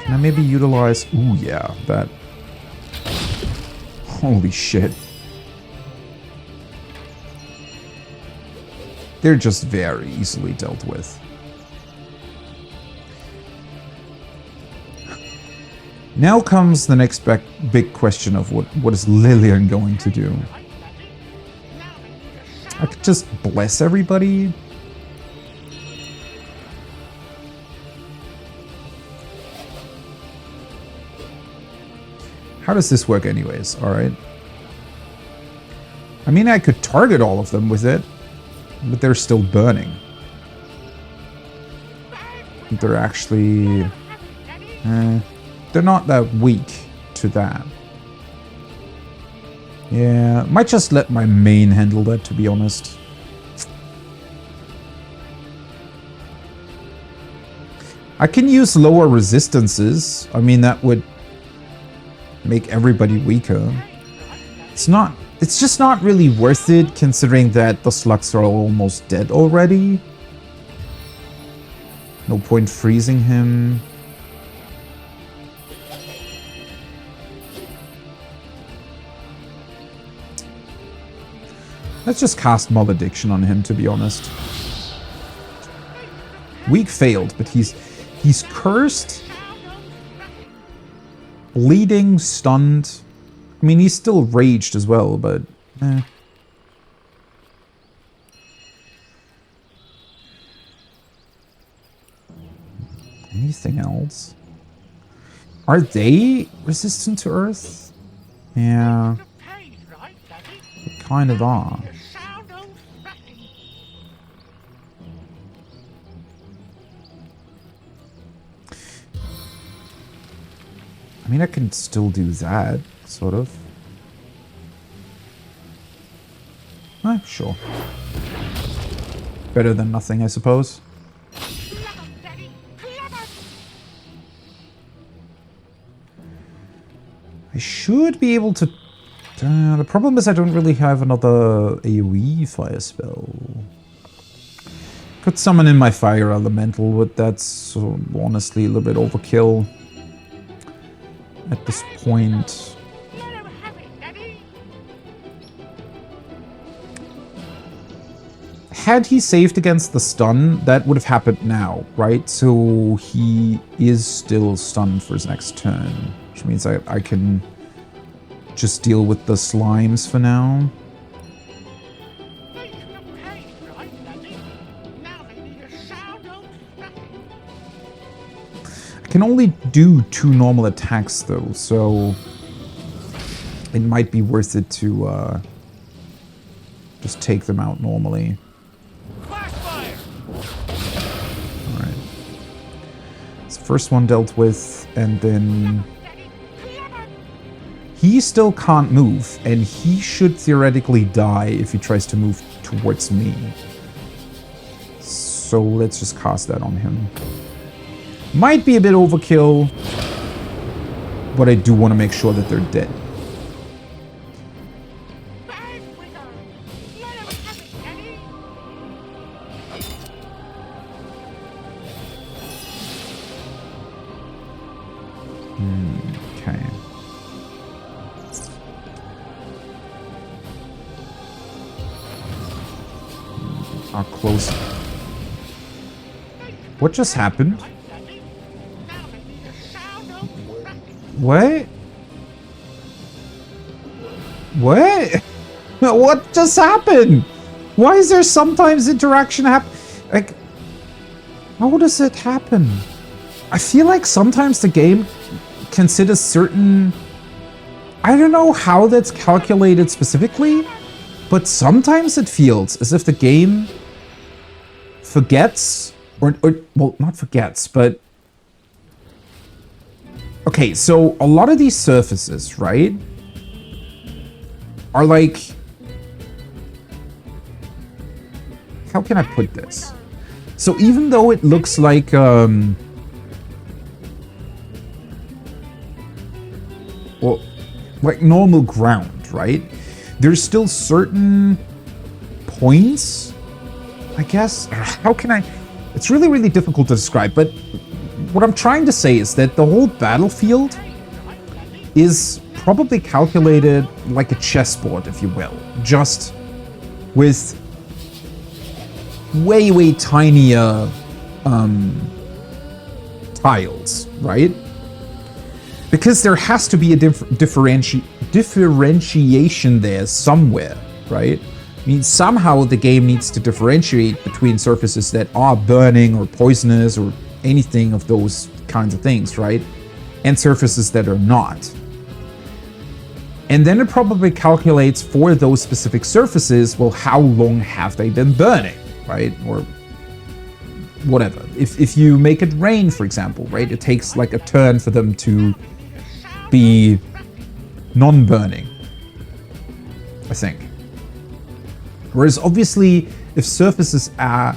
Can I maybe utilize... Ooh, yeah, that... Holy shit. They're just very easily dealt with. Now comes the next big question of what is Lillian going to do? I could just bless everybody. How does this work anyways? Alright. I mean, I could target all of them with it, but they're still burning. They're actually... they're not that weak to that. Yeah, might just let my main handle that, to be honest. I can use lower resistances. I mean, that would make everybody weaker. It's just not really worth it, considering that the slugs are almost dead already. No point freezing him. Let's just cast Malediction on him, to be honest. Weak failed, but he's cursed, bleeding, stunned. I mean, he's still raged as well, but Anything else? Are they resistant to Earth? Yeah. They kind of are. I mean, I can still do that, sort of. Sure. Better than nothing, I suppose. I should be able to... the problem is I don't really have another AoE fire spell. Could summon in my fire elemental, but that's honestly a little bit overkill at this point. Had he saved against the stun, that would have happened now, right? So he is still stunned for his next turn, which means I can just deal with the slimes for now. I can only do 2 normal attacks though, so it might be worth it to just take them out normally. Alright. So first one dealt with, and then he still can't move, and he should theoretically die if he tries to move towards me. So let's just cast that on him. Might be a bit overkill, but I do want to make sure that they're dead. Okay. Are close. What just happened? What? What? What just happened? Why is there sometimes interaction happen? Like, how does it happen? I feel like sometimes the game considers certain... I don't know how that's calculated specifically, but sometimes it feels as if the game forgets, or well, not forgets, but... Okay, so a lot of these surfaces, right, are like... How can I put this? So even though it looks like, well, like normal ground, right? There's still certain points, I guess. How can I... It's really, really difficult to describe, but what I'm trying to say is that the whole battlefield is probably calculated like a chessboard, if you will, just with way, way tinier tiles, right? Because there has to be a differentiation there somewhere, right? I mean, somehow the game needs to differentiate between surfaces that are burning or poisonous or anything of those kinds of things, right? And surfaces that are not. And then it probably calculates for those specific surfaces, well, how long have they been burning, right? Or whatever. If you make it rain, for example, right? It takes like a turn for them to be non-burning, I think. Whereas obviously, if surfaces are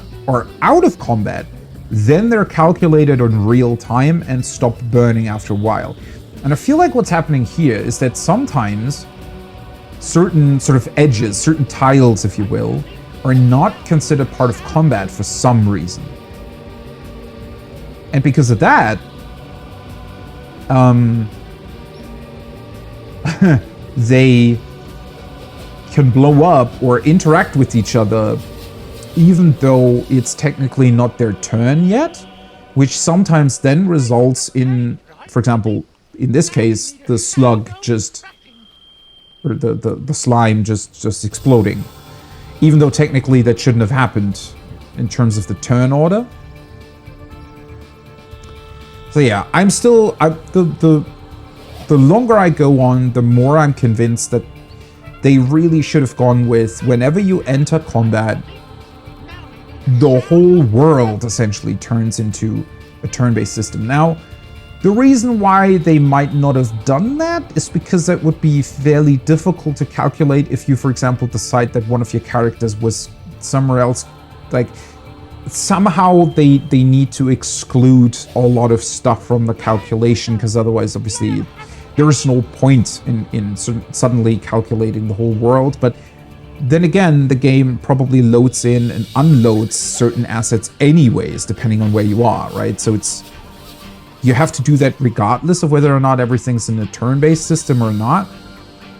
out of combat, then they're calculated on real time and stop burning after a while. And I feel like what's happening here is that sometimes certain sort of edges, certain tiles, if you will, are not considered part of combat for some reason. And because of that, they can blow up or interact with each other even though it's technically not their turn yet, which sometimes then results in, for example, in this case, the slug just, or the slime just exploding, even though technically that shouldn't have happened in terms of the turn order. So yeah, I'm still, the longer I go on, the more I'm convinced that they really should have gone with, whenever you enter combat, the whole world essentially turns into a turn-based system. Now, the reason why they might not have done that is because that would be fairly difficult to calculate if you, for example, decide that one of your characters was somewhere else. Like, somehow they need to exclude a lot of stuff from the calculation, because otherwise, obviously, there is no point in suddenly calculating the whole world. But then again, the game probably loads in and unloads certain assets anyways, depending on where you are, right? So you have to do that regardless of whether or not everything's in a turn-based system or not.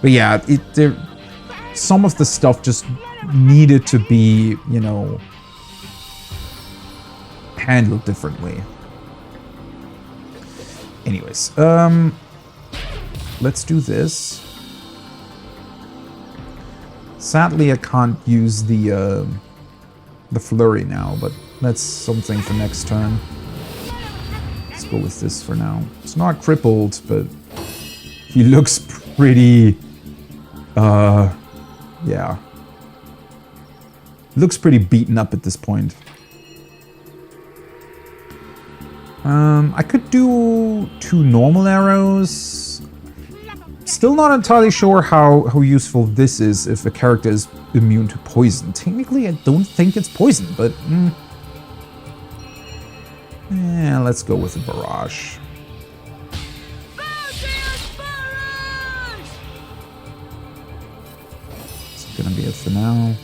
But yeah, some of the stuff just needed to be, you know, handled differently. Anyways, let's do this. Sadly, I can't use the flurry now, but that's something for next turn. Let's go with this for now. It's not crippled, but he looks pretty, yeah. Looks pretty beaten up at this point. I could do 2 normal arrows. Still not entirely sure how useful this is if a character is immune to poison. Technically, I don't think it's poison, but... yeah, let's go with a barrage. It's gonna be it for now.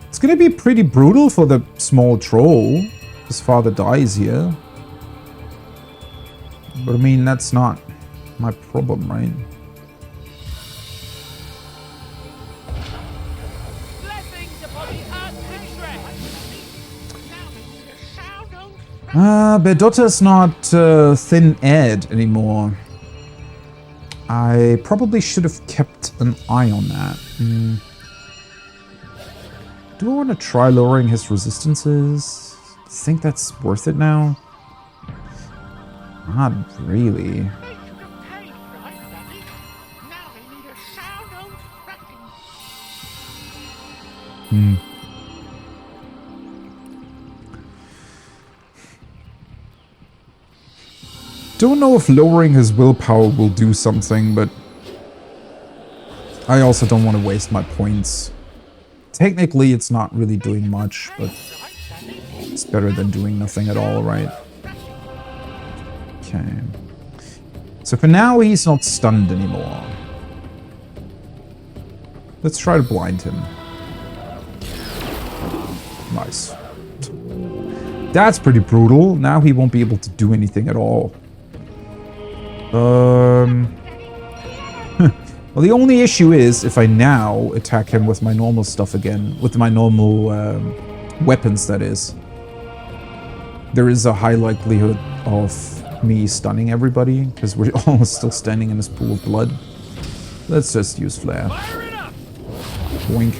It's gonna be pretty brutal for the small troll. His father dies here. But I mean, that's not my problem, right? Berdotta's not thin-aired anymore. I probably should have kept an eye on that. Do I want to try lowering his resistances? Think that's worth it now? Not really. Don't know if lowering his willpower will do something, but I also don't want to waste my points. Technically, it's not really doing much, but it's better than doing nothing at all, right? Okay. So for now, he's not stunned anymore. Let's try to blind him. Nice. That's pretty brutal. Now he won't be able to do anything at all. Well, the only issue is if I now attack him with my normal stuff again, with my normal weapons, that is, there is a high likelihood of me stunning everybody because we're all still standing in this pool of blood. Let's just use flare. Boink.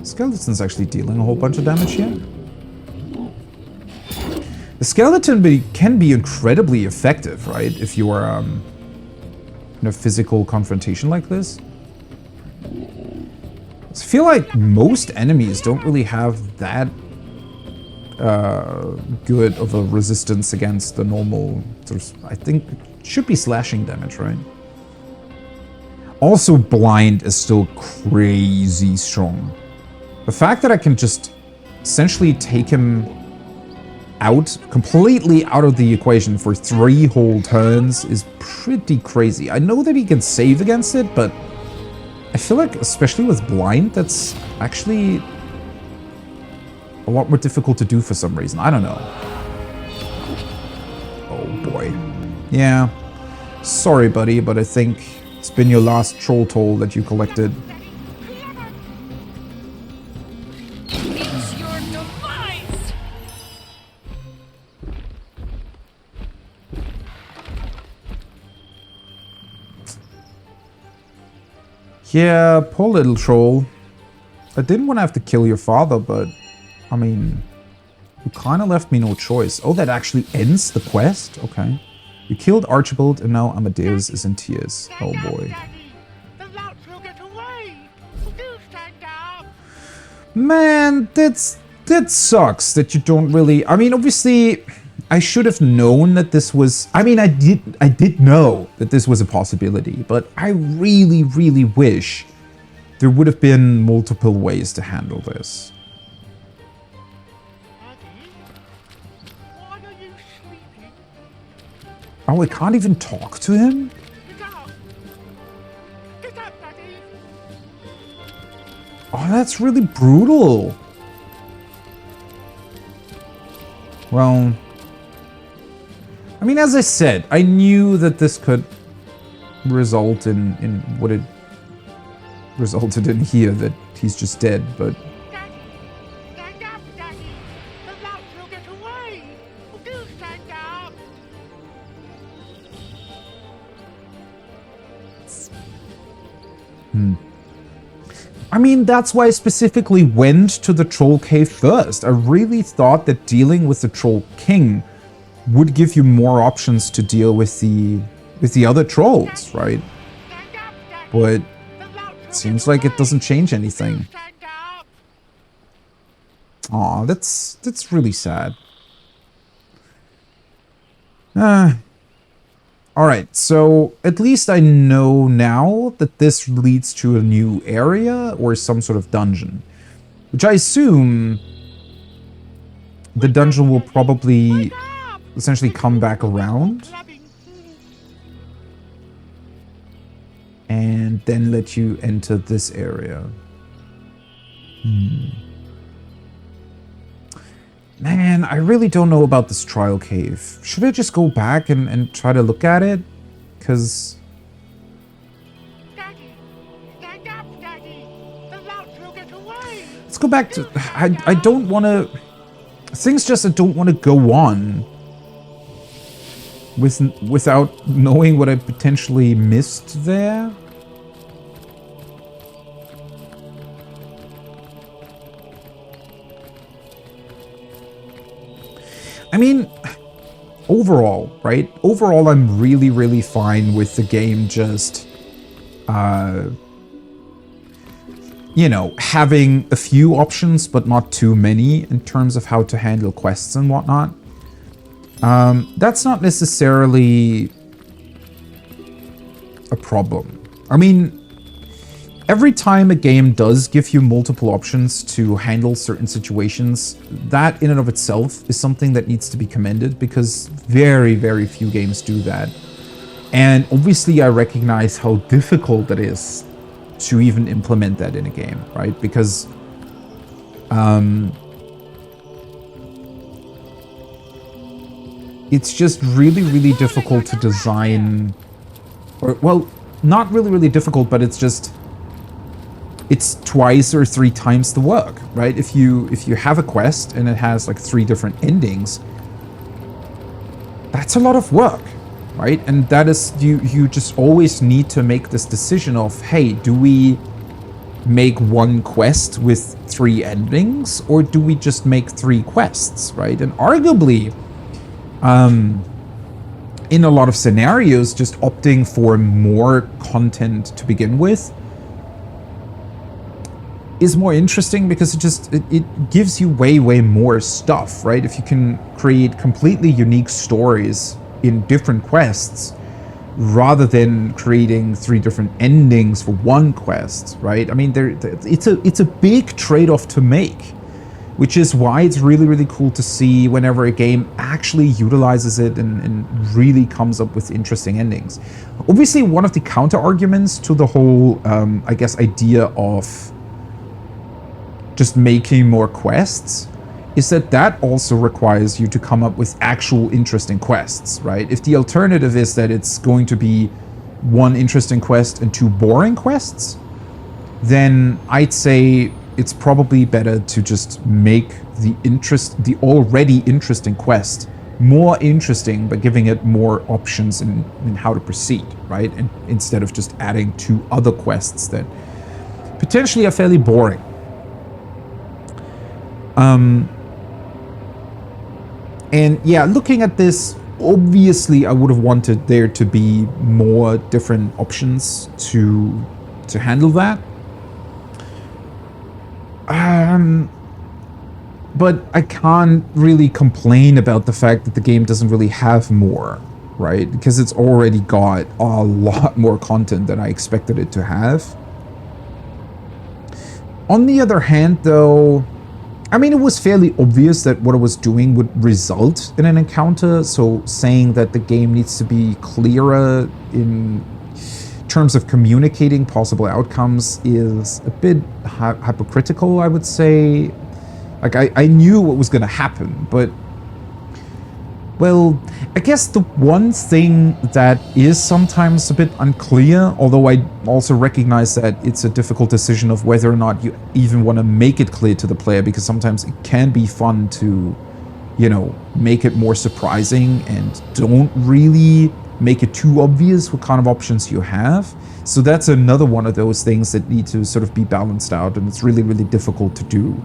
Skeleton's actually dealing a whole bunch of damage here. The skeleton can be incredibly effective, right? If you are in a physical confrontation like this. I feel like most enemies don't really have that good of a resistance against the normal. I think it should be slashing damage, right? Also, blind is still crazy strong. The fact that I can just essentially take him out, completely out of the equation for 3 whole turns is pretty crazy. I know that he can save against it, but I feel like, especially with blind, that's actually a lot more difficult to do for some reason. I don't know. Oh boy. Yeah. Sorry, buddy, but I think it's been your last troll toll that you collected. Yeah, poor little troll. I didn't want to have to kill your father, but I mean, you kind of left me no choice. Oh, that actually ends the quest? Okay. You killed Archibald and now Amadeus is in tears. Oh boy. Man, that sucks that you don't really... I mean, obviously, I should have known that this was... I mean, I did know that this was a possibility, but I really, really wish there would have been multiple ways to handle this. Oh, I can't even talk to him? Oh, that's really brutal. Well, I mean, as I said, I knew that this could result in what it resulted in here, that he's just dead, but... I mean, that's why I specifically went to the Troll Cave first. I really thought that dealing with the Troll King would give you more options to deal with the other trolls, right? But it seems like it doesn't change anything. Aw, that's really sad. Alright, so at least I know now that this leads to a new area or some sort of dungeon. Which I assume the dungeon will probably essentially come back around. And then let you enter this area. Man, I really don't know about this trial cave. Should I just go back and try to look at it? Because... go back to... I don't want to... Things just I don't want to go on without knowing what I potentially missed there. I mean, overall, right? Overall, I'm really, really fine with the game just, you know, having a few options, but not too many in terms of how to handle quests and whatnot. That's not necessarily a problem. I mean, every time a game does give you multiple options to handle certain situations, that in and of itself is something that needs to be commended, because very, very few games do that. And obviously I recognize how difficult it is to even implement that in a game, right? Because it's just really, really difficult to design, or, well, not really, really difficult, but it's just, it's twice or three times the work, right? If you have a quest and it has like 3 different endings, that's a lot of work, right? And that is, you just always need to make this decision of, hey, do we make one quest with 3 endings, or do we just make 3 quests, right? And arguably, in a lot of scenarios, just opting for more content to begin with is more interesting, because it gives you way more stuff, right? If you can create completely unique stories in different quests rather than creating 3 different endings for one quest, right? I mean, it's a big trade-off to make, which is why it's really, really cool to see whenever a game actually utilizes it and really comes up with interesting endings. Obviously, one of the counter arguments to the whole, I guess, idea of just making more quests is that also requires you to come up with actual interesting quests, right? If the alternative is that it's going to be 1 interesting quest and 2 boring quests, then I'd say it's probably better to just make the already interesting quest more interesting by giving it more options in how to proceed, right? And instead of just adding 2 other quests that potentially are fairly boring. And yeah, looking at this, obviously I would have wanted there to be more different options to handle that. But I can't really complain about the fact that the game doesn't really have more, right? Because it's already got a lot more content than I expected it to have. On the other hand, though, I mean, it was fairly obvious that what I was doing would result in an encounter, so saying that the game needs to be clearer in terms of communicating possible outcomes is a bit hypocritical, I would say. Like, I knew what was going to happen, but, well, I guess the one thing that is sometimes a bit unclear, although I also recognize that it's a difficult decision of whether or not you even want to make it clear to the player, because sometimes it can be fun to, you know, make it more surprising and don't really make it too obvious what kind of options you have. So that's another one of those things that need to sort of be balanced out, and it's really, really difficult to do.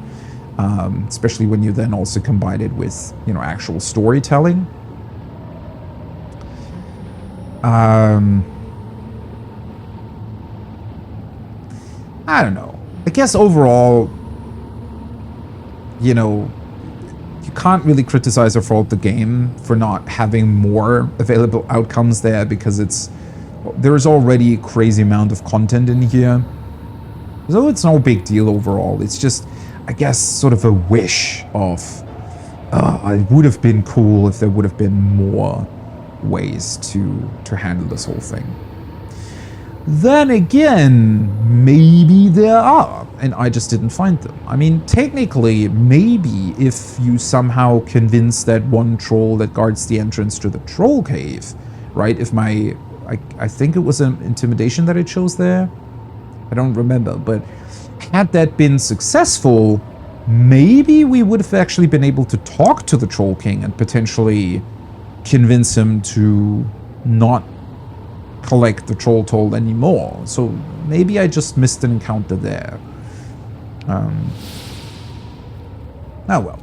Especially when you then also combine it with, you know, actual storytelling. I don't know. I guess overall, you know, you can't really criticize or fault the game for not having more available outcomes there, because there's already a crazy amount of content in here. So it's no big deal overall. It's just, I guess, sort of a wish of, it would have been cool if there would have been more ways to handle this whole thing. Then again, maybe there are, and I just didn't find them. I mean, technically, maybe if you somehow convince that one troll that guards the entrance to the troll cave, right? If I think it was an intimidation that I chose there. I don't remember, but had that been successful, maybe we would have actually been able to talk to the Troll King and potentially convince him to not collect the troll toll anymore. So maybe I just missed an encounter there. Oh well.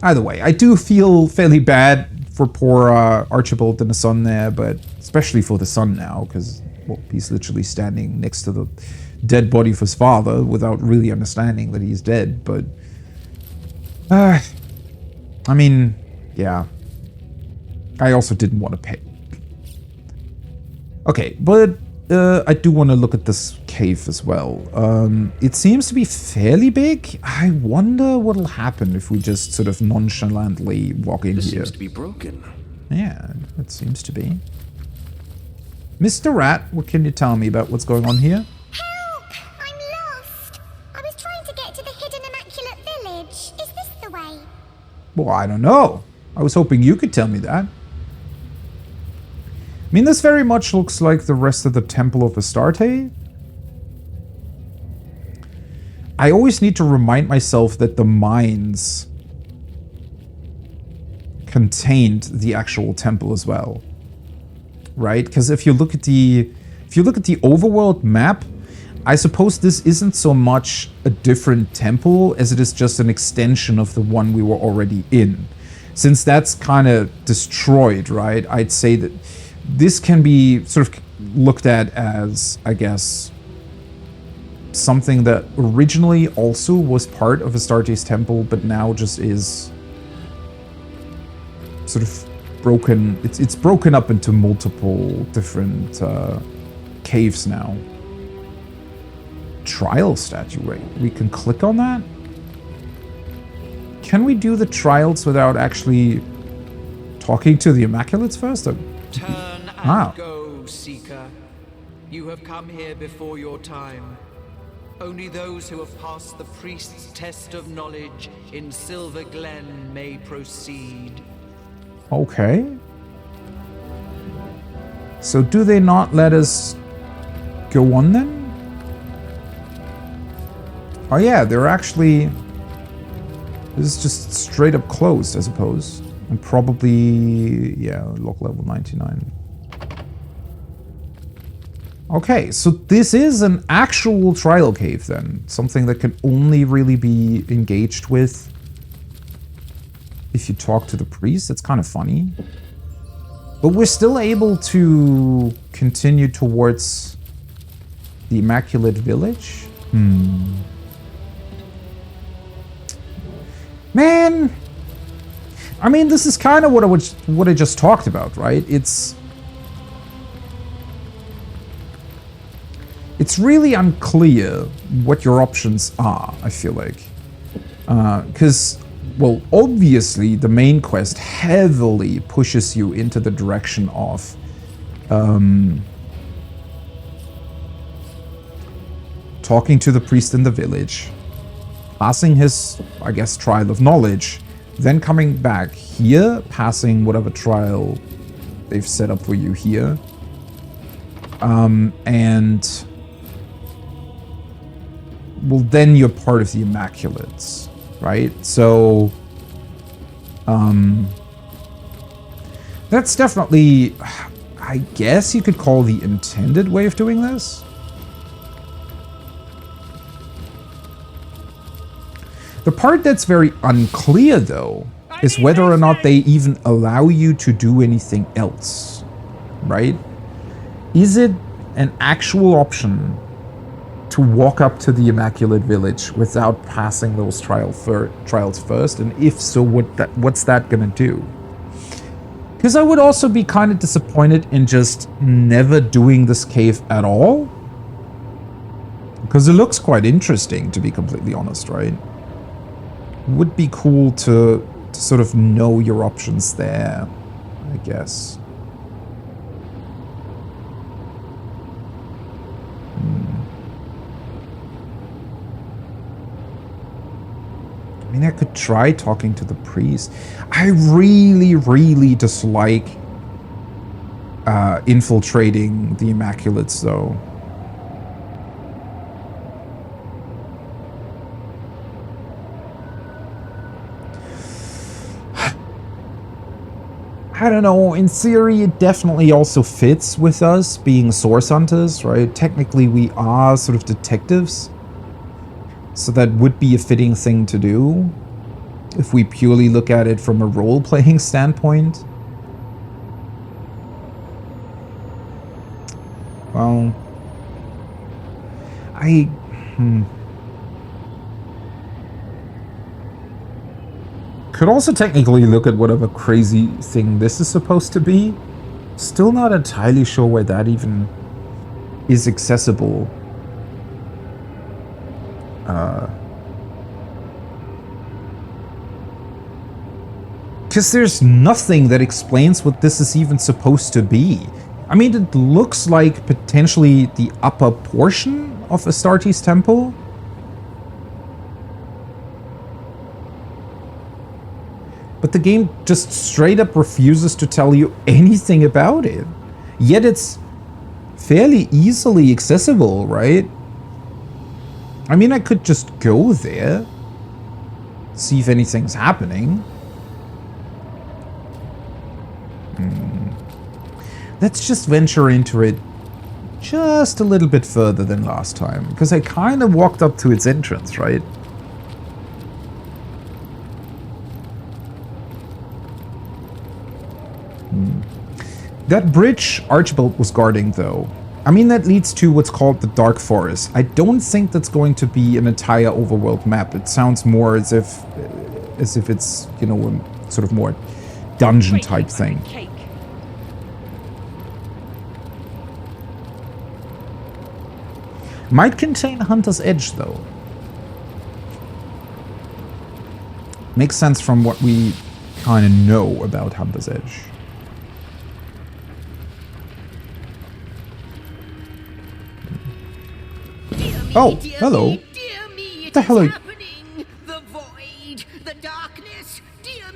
Either way, I do feel fairly bad for poor Archibald and the son there, but especially for the son now, because well, he's literally standing next to the dead body of his father without really understanding that he's dead. But I mean, yeah, I also didn't want to pay. Okay, but I do want to look at this cave as well. It seems to be fairly big. I wonder what'll happen if we just sort of nonchalantly walk in here.
This seems to be broken.
Yeah, it seems to be. Mr. Rat, what can you tell me about what's going on here?
Help! I'm lost. I was trying to get to the hidden Immaculate Village. Is this the way?
Well, I don't know. I was hoping you could tell me that. I mean, this very much looks like the rest of the Temple of Astarte. I always need to remind myself that the mines contained the actual temple as well, right? Because if you look at the overworld map, I suppose this isn't so much a different temple as it is just an extension of the one we were already in. Since that's kind of destroyed, right? I'd say that this can be sort of looked at as, I guess, something that originally also was part of Astarte's temple, but now just is sort of broken. It's broken up into multiple different caves now. Trial statue, wait, we can click on that? Can we do the trials without actually talking to the Immaculates first?
Turn and go, Seeker. You have come here before your time. Only those who have passed the priest's test of knowledge in Silver Glen may proceed.
Okay. So do they not let us go on then? Oh yeah, they're actually... This is just straight up closed, I suppose. And probably... yeah, lock level 99. Okay, so this is an actual trial cave then. Something that can only really be engaged with if you talk to the priest. It's kind of funny. But we're still able to continue towards the Immaculate Village. Man, I mean, this is kind of what I just talked about, right? It's really unclear what your options are, I feel like. Because, well, obviously the main quest heavily pushes you into the direction of talking to the priest in the village, passing his, I guess, trial of knowledge, then coming back here, passing whatever trial they've set up for you here, and well, then you're part of the Immaculates, right? So that's definitely, I guess you could call the intended way of doing this. The part that's very unclear, though, is whether or not they even allow you to do anything else, right? Is it an actual option to walk up to the Immaculate Village without passing those trials first? And if so, what's that gonna do? Because I would also be kind of disappointed in just never doing this cave at all. Because it looks quite interesting, to be completely honest, right? Would be cool to sort of know your options there, I guess. I mean, I could try talking to the priest. I really, really dislike infiltrating the Immaculates, though. I don't know, in theory it definitely also fits with us being source hunters, right? Technically we are sort of detectives. So that would be a fitting thing to do if we purely look at it from a role-playing standpoint. Well, could also technically look at whatever crazy thing this is supposed to be. Still not entirely sure where that even is accessible. Because there's nothing that explains what this is even supposed to be. I mean, it looks like potentially the upper portion of Astartes temple. But the game just straight up refuses to tell you anything about it. Yet it's fairly easily accessible, right? I mean, I could just go there, see if anything's happening. Let's just venture into it just a little bit further than last time, because I kind of walked up to its entrance, right? That bridge Archibald was guarding, though, I mean, that leads to what's called the Dark Forest. I don't think that's going to be an entire overworld map. It sounds more as if it's, you know, a sort of more dungeon type thing. Might contain Hunter's Edge, though. Makes sense from what we kind of know about Hunter's Edge. Oh, hello. What the hell are you?
The void, the darkness. Dear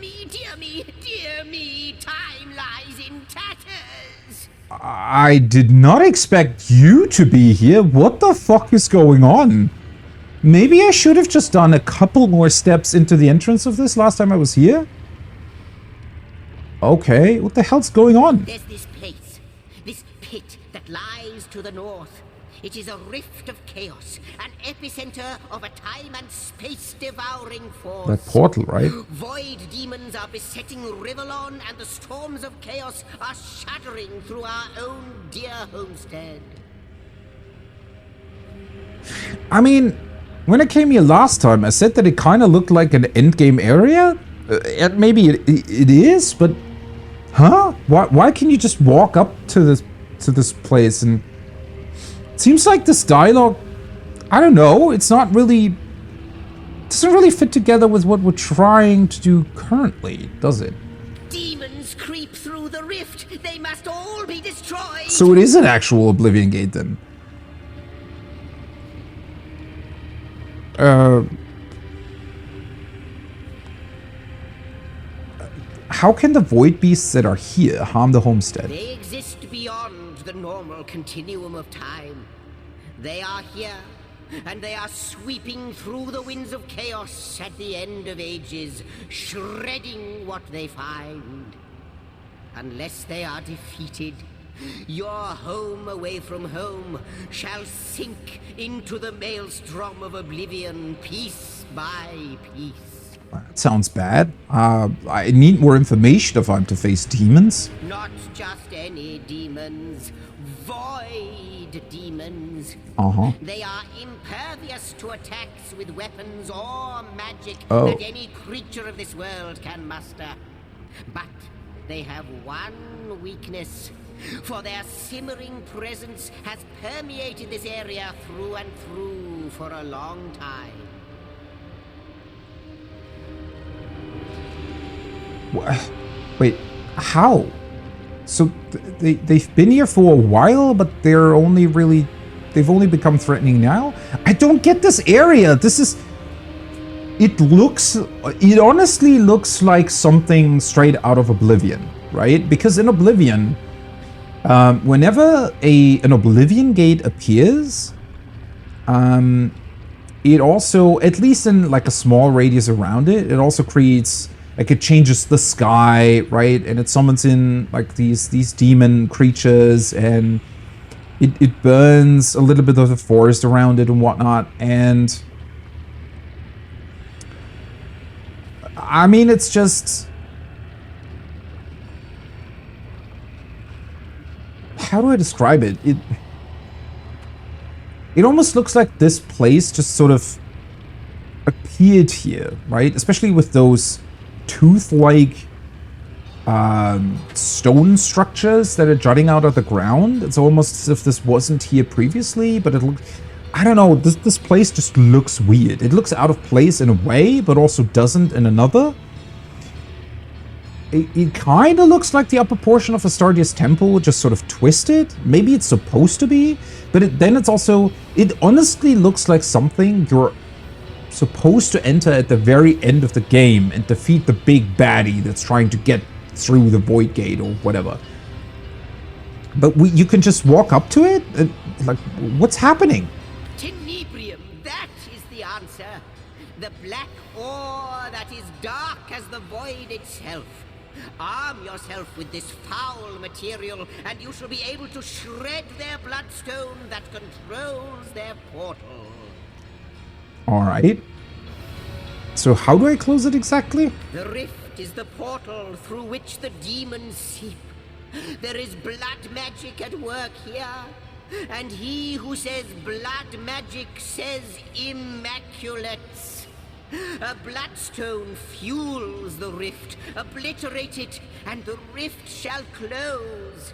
me, time lies in tatters.
I did not expect you to be here. What the fuck is going on? Maybe I should have just done a couple more steps into the entrance of this last time I was here? Okay, what the hell's going on?
There's this place, this pit that lies to the north. It is a rift of chaos, an epicenter of a time and space-devouring force.
That portal, right?
Void demons are besetting Rivellon, and the storms of chaos are shattering through our own dear homestead.
I mean, when I came here last time, I said that it kind of looked like an endgame area. And maybe it is, but... Huh? Why can you just walk up to this place and... It seems like this dialogue, I don't know, it's not really, doesn't really fit together with what we're trying to do currently, does it?
Demons creep through the rift. They must all be destroyed.
So it is an actual Oblivion Gate then. How can the void beasts that are here harm the homestead?
They exist beyond the normal continuum of time. They are here, and they are sweeping through the winds of chaos at the end of ages, shredding what they find. Unless they are defeated, your home away from home shall sink into the maelstrom of oblivion, piece by piece.
That sounds bad. I need more information if I'm to face demons.
Not just any demons, void demons. They are impervious to attacks with weapons or magic that any creature of this world can muster. But they have one weakness, for their simmering presence has permeated this area through and through for a long time.
Wait, how? So they've been here for a while, but they've only become threatening now? I don't get this area. It honestly looks like something straight out of Oblivion, right? Because in Oblivion, whenever an Oblivion Gate appears, it also, at least in like a small radius around it, it also creates like it changes the sky, right? And it summons in like these demon creatures, and it burns a little bit of the forest around it and whatnot. And I mean, it's just, how do I describe it? It almost looks like this place just sort of appeared here, right? Especially with those tooth-like stone structures that are jutting out of the ground. It's almost as if this wasn't here previously, but it looks, I don't know, this place just looks weird. It looks out of place in a way, but also doesn't in another. It kind of looks like the upper portion of a Astardia's temple, just sort of twisted. Maybe it's supposed to be, but then it's also, it honestly looks like something you're supposed to enter at the very end of the game and defeat the big baddie that's trying to get through the void gate or whatever. But you can just walk up to it? Like, what's happening?
Tenebrium, that is the answer. The black ore that is dark as the void itself. Arm yourself with this foul material, and you shall be able to shred their bloodstone that controls their portal.
Alright. So how do I close it exactly?
The rift is the portal through which the demons seep. There is blood magic at work here, and he who says blood magic says immaculates. A bloodstone fuels the rift. Obliterate it, and the rift shall close.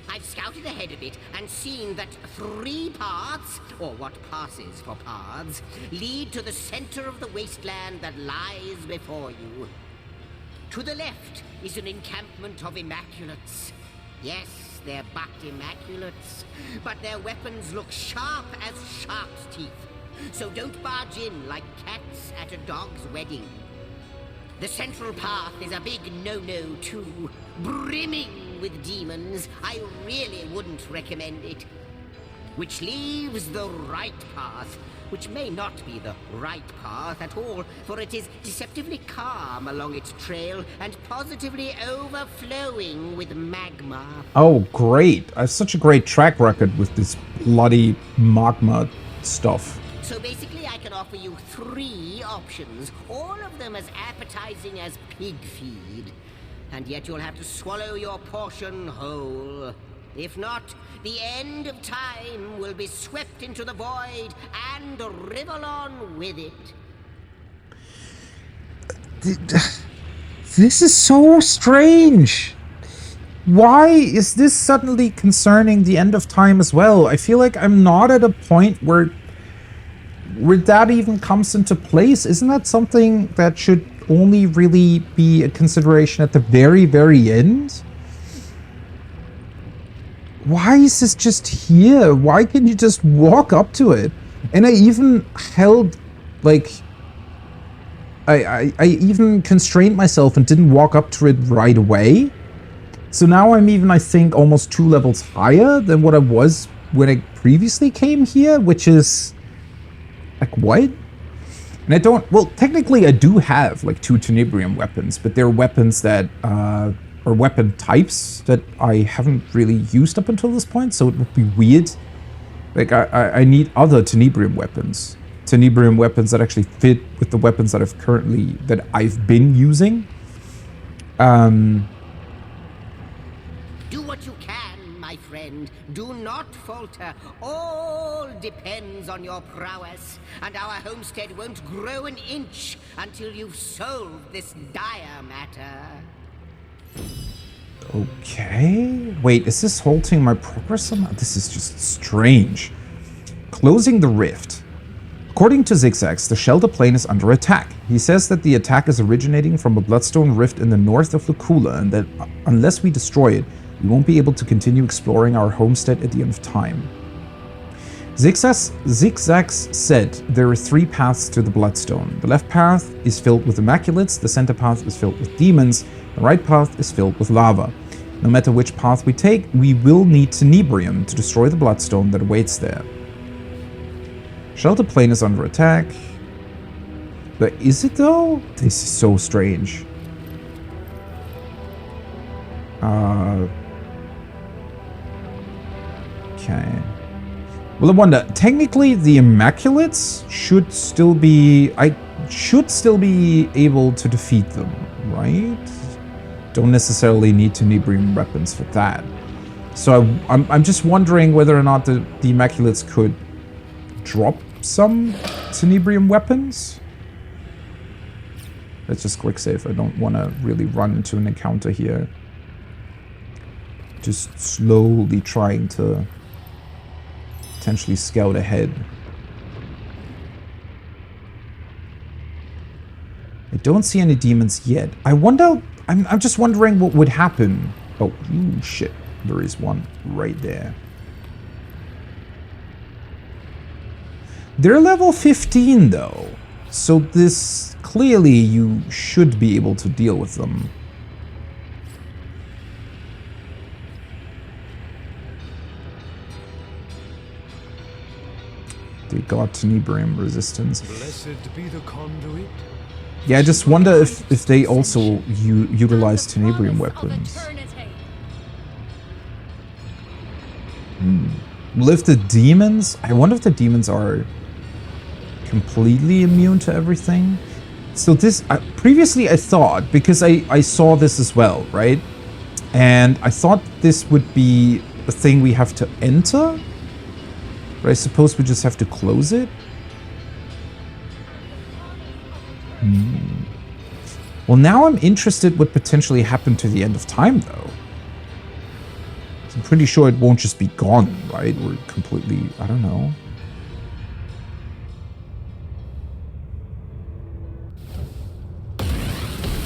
I've scouted ahead of it and seen that 3 paths, or what passes for paths, lead to the center of the wasteland that lies before you. To the left is an encampment of immaculates. Yes, they're but immaculates, but their weapons look sharp as shark's teeth. So don't barge in like cats at a dog's wedding. The central path is a big no-no too, brimming with demons. I really wouldn't recommend it. Which leaves the right path, which may not be the right path at all, for it is deceptively calm along its trail and positively overflowing with magma.
Oh, great. I have such a great track record with this bloody magma stuff.
So basically I can offer you 3 options, all of them as appetizing as pig feed. And yet you'll have to swallow your portion whole. If not, the end of time will be swept into the void and Rivellon with it.
This is so strange. Why is this suddenly concerning the end of time as well? I feel like I'm not at a point where that even comes into place. Isn't that something that should only really be a consideration at the very, very end? Why is this just here? Why can't you just walk up to it? And I even held, like, I even constrained myself and didn't walk up to it right away. So now I'm even, I think, almost 2 levels higher than what I was when I previously came here, which is, like, what? And I don't, well, technically I do have, like, 2 Tenebrium weapons, but they're weapons that, or weapon types that I haven't really used up until this point, so it would be weird. Like, I need other Tenebrium weapons. Tenebrium weapons that actually fit with the weapons that I've been using.
Do what you can, my friend. Do not falter. All depends on your prowess, and our homestead won't grow an inch until you've solved this dire matter.
Okay. Wait, is this halting my progress somehow? This is just strange. Closing the rift. According to Zigzags, the shelter plane is under attack. He says that the attack is originating from a bloodstone rift in the north of Lucula, and that unless we destroy it, we won't be able to continue exploring our homestead at the end of time. Zigzags said there are 3 paths to the bloodstone. The left path is filled with immaculates, the center path is filled with demons, the right path is filled with lava. No matter which path we take, we will need Tenebrium to destroy the bloodstone that awaits there. Shelter plane is under attack. But is it though? This is so strange. Okay. Well, I wonder, technically the Immaculates should still be... I should still be able to defeat them, right? Don't necessarily need Tenebrium weapons for that. So I'm just wondering whether or not the Immaculates could drop some Tenebrium weapons. Let's just quick save. I don't want to really run into an encounter here. Just slowly trying to potentially scout ahead. I don't see any demons yet. I wonder... I'm just wondering what would happen. Oh, shit. There is one right there. They're level 15, though. So this... Clearly, you should be able to deal with them. They got Tenebrium resistance.
Blessed be the conduit.
Yeah, I just wonder if they also utilize Tenebrium weapons. Well, if the demons... I wonder if the demons are completely immune to everything. So this... previously I thought, because I saw this as well, right? And I thought this would be a thing we have to enter. But I suppose we just have to close it. Well, now I'm interested what potentially happened to the end of time, though. I'm pretty sure it won't just be gone, right? Or completely... I don't know.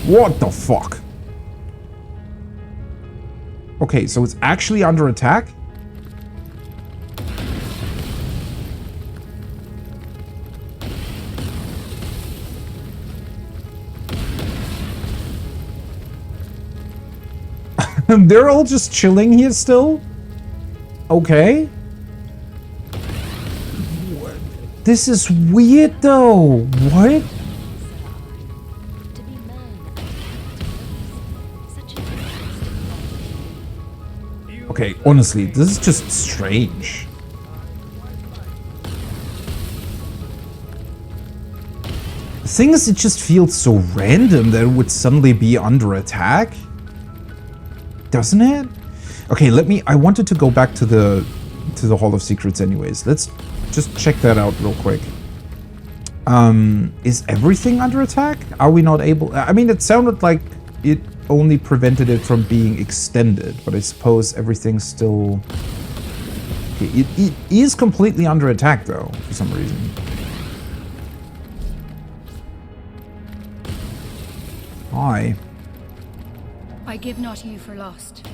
What the fuck? Okay, so it's actually under attack? They're all just chilling here still? Okay. What? This is weird though. What? Okay, honestly, this is just strange. The thing is, it just feels so random that it would suddenly be under attack. Doesn't it? Okay, I wanted to go back to the Hall of Secrets anyways. Let's just check that out real quick. Is everything under attack? Are we not able... I mean, it sounded like it only prevented it from being extended, but I suppose everything's still... Okay, it is completely under attack, though, for some reason. Hi.
I give not you for lost.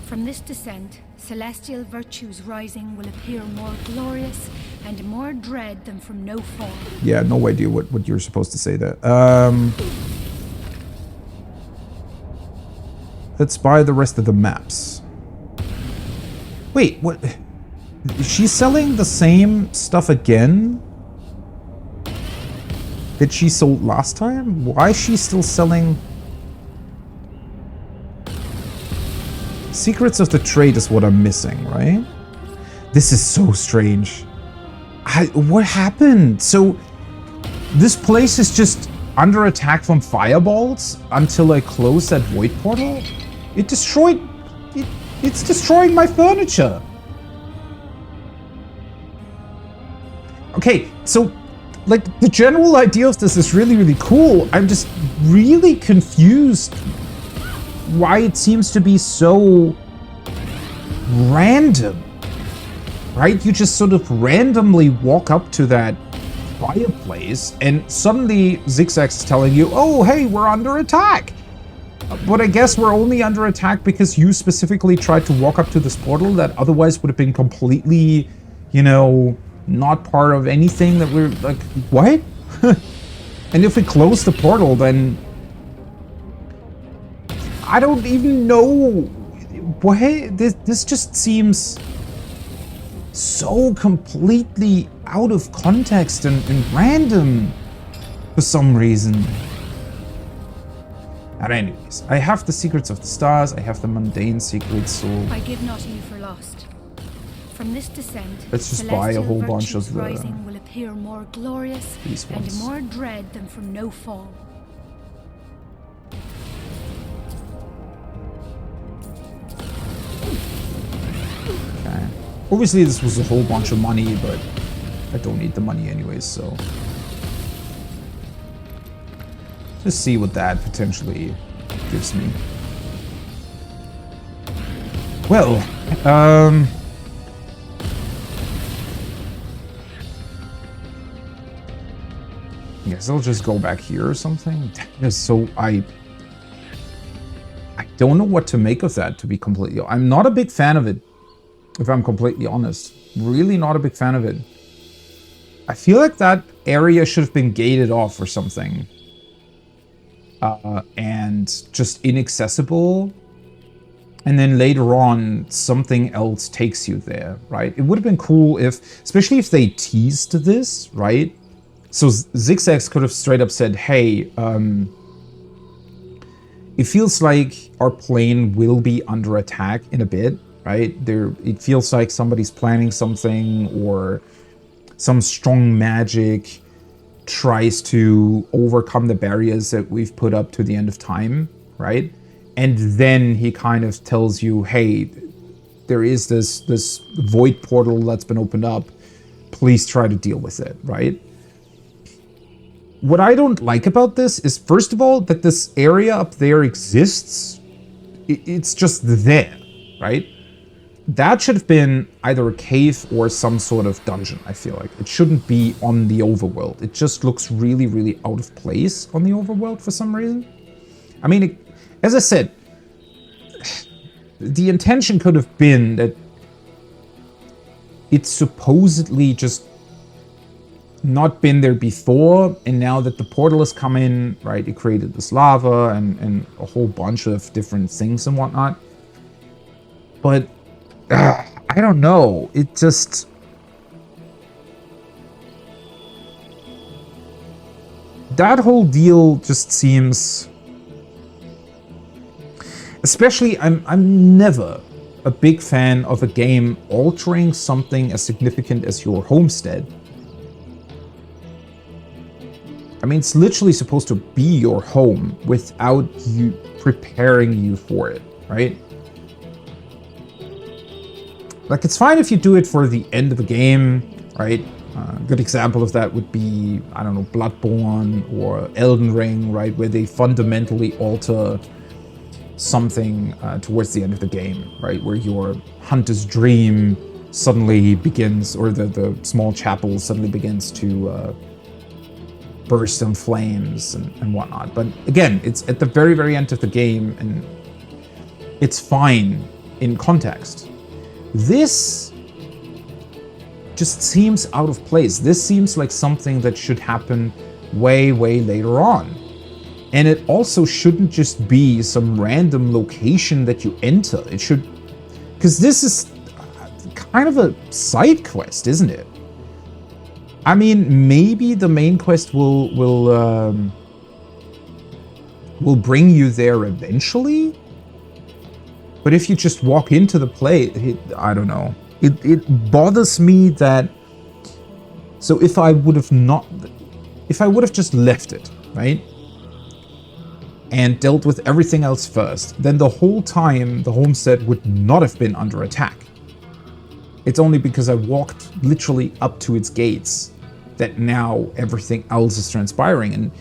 From this descent, celestial virtues rising will appear more glorious and more dread than from no form.
Yeah, no idea what you're supposed to say there. Let's buy the rest of the maps. Wait, what? She's selling the same stuff again that she sold last time? Why is she still selling... Secrets of the Trade is what I'm missing, right? This is so strange. What happened? So, this place is just under attack from fireballs until I close that void portal? It destroyed... It's destroying my furniture. Okay, so, like, the general idea of this is really, really cool. I'm just really confused why it seems to be so random, right? You just sort of randomly walk up to that fireplace and suddenly Zigzags is telling you, oh, hey, we're under attack. But I guess we're only under attack because you specifically tried to walk up to this portal that otherwise would have been completely, you know, not part of anything that we're like, what? And if we close the portal, then I don't even know. What? This just seems so completely out of context and random for some reason. And anyways, I have the secrets of the stars, I have the mundane secrets, so...
I give not you for lost. From this descent,
let's just buy a whole bunch of the...
rising will appear more glorious and more dread than from no fall.
Okay. Obviously this was a whole bunch of money, but I don't need the money anyways, so... Let's see what that potentially gives me. Well, I guess I'll just go back here or something. So I don't know what to make of that, to be completely... I'm not a big fan of it, if I'm completely honest. Really not a big fan of it. I feel like that area should have been gated off or something. And just inaccessible. And then later on, something else takes you there, right? It would have been cool if, especially if they teased this, right? So Zigzags could have straight up said, hey, it feels like our plane will be under attack in a bit, right? It feels like somebody's planning something, or some strong magic tries to overcome the barriers that we've put up to the end of time, right? And then he kind of tells you, hey, there is this void portal that's been opened up. Please try to deal with it, right? What I don't like about this is, first of all, that this area up there exists. It's just there, right? That should have been either a cave or some sort of dungeon, I feel like. It shouldn't be on the overworld. It just looks really, really out of place on the overworld for some reason. I mean, as I said, the intention could have been that it's supposedly just not been there before, and now that the portal has come in, right, it created this lava and a whole bunch of different things and whatnot. But I don't know, it just... that whole deal just seems... Especially, I'm never a big fan of a game altering something as significant as your homestead. I mean, it's literally supposed to be your home without you preparing you for it, right? Like, it's fine if you do it for the end of a game, right? A good example of that would be, I don't know, Bloodborne or Elden Ring, right? Where they fundamentally alter something towards the end of the game, right? Where your hunter's dream suddenly begins, or the small chapel suddenly begins to burst in flames and whatnot. But again, it's at the very, very end of the game, and it's fine in context. This just seems out of place. This seems like something that should happen way, way later on. And it also shouldn't just be some random location that you enter. It should... because this is kind of a side quest, isn't it? I mean, maybe the main quest will bring you there eventually. But if you just walk into the place, I don't know. It bothers me that... so if I would have just left it, right? And dealt with everything else first, then the whole time the homestead would not have been under attack. It's only because I walked literally up to its gates that now everything else is transpiring. And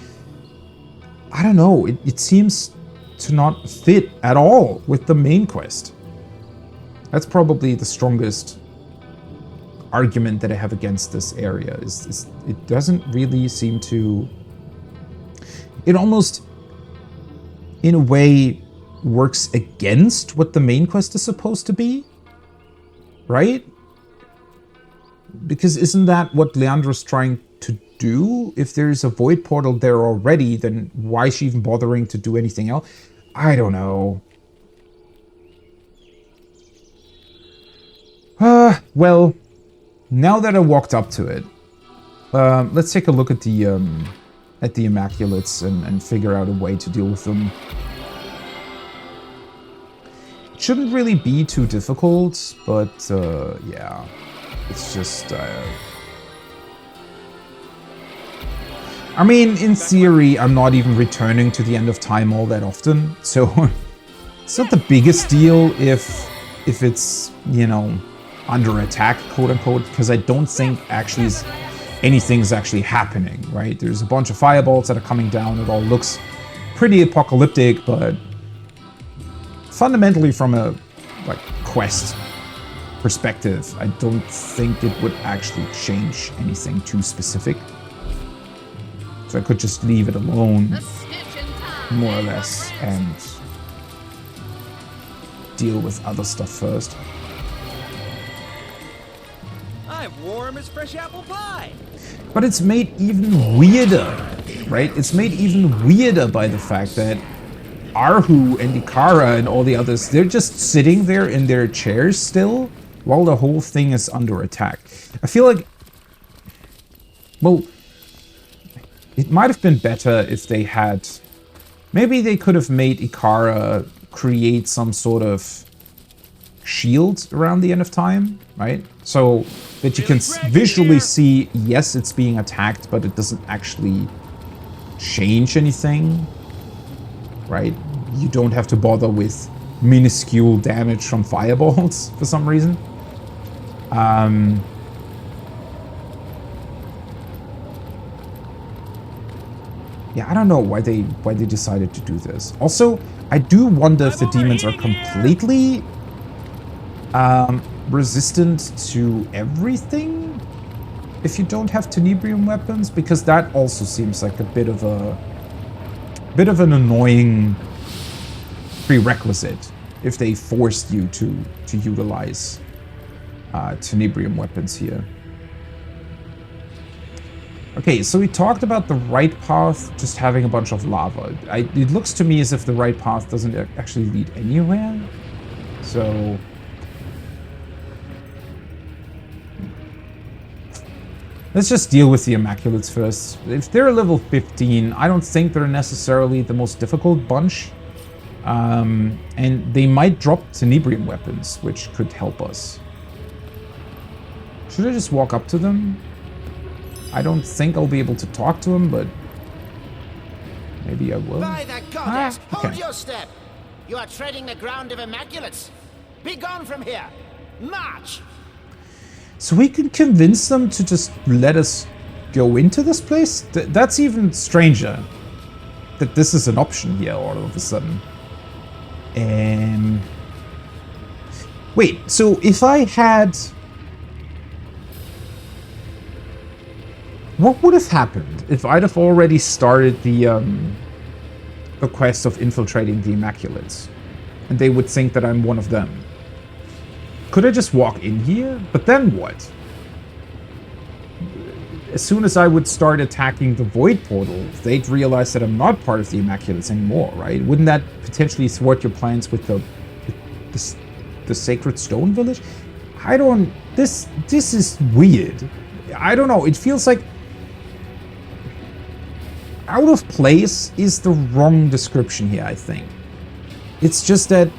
I don't know, it seems to not fit at all with the main quest. That's probably the strongest argument that I have against this area, is it doesn't really seem to... it almost, in a way, works against what the main quest is supposed to be, right? Because isn't that what Leandra's trying to do? If there's a void portal there already, then why is she even bothering to do anything else? I don't know. Well, now that I walked up to it, let's take a look at the Immaculates and figure out a way to deal with them. shouldn't really be too difficult, but yeah, it's just... I mean, in theory, I'm not even returning to the end of time all that often, so it's not the biggest deal if it's, you know, under attack, quote-unquote, because I don't think actually anything's actually happening, right? There's a bunch of fireballs that are coming down. It all looks pretty apocalyptic, but fundamentally from a like quest perspective, I don't think it would actually change anything too specific. So I could just leave it alone, more or less, and deal with other stuff first.
I'm warm as fresh apple pie.
But it's made even weirder, right? It's made even weirder by the fact that Arhu and Ikara and all the others, they're just sitting there in their chairs still, while the whole thing is under attack. I feel like, well, it might have been better if they had... Maybe they could have made Ikara create some sort of shield around the end of time, right? So that you can visually see, yes, it's being attacked, but it doesn't actually change anything, right? You don't have to bother with minuscule damage from fireballs for some reason. Yeah, I don't know why they decided to do this. Also, I do wonder if the demons are completely resistant to everything if you don't have tenebrium weapons, because that also seems like a bit of an annoying prerequisite if they forced you to utilize tenebrium weapons here. Okay, so we talked about the right path just having a bunch of lava. It looks to me as if the right path doesn't actually lead anywhere. So... let's just deal with the Immaculates first. If they're level 15, I don't think they're necessarily the most difficult bunch. And they might drop tenebrium weapons, which could help us. Should I just walk up to them? I don't think I'll be able to talk to him, but maybe I will.
By the goddess,
okay.
hold your step! You are treading the ground of Immaculates. Be gone from here! March!
So we can convince them to just let us go into this place? That's even stranger. That this is an option here all of a sudden. Wait, so if I had... what would have happened if I'd have already started the quest of infiltrating the Immaculates? And they would think that I'm one of them. Could I just walk in here? But then what? As soon as I would start attacking the Void Portal, they'd realize that I'm not part of the Immaculates anymore, right? Wouldn't that potentially thwart your plans with the Sacred Stone Village? I don't... This is weird. I don't know. It feels like... out of place is the wrong description here, I think. It's just that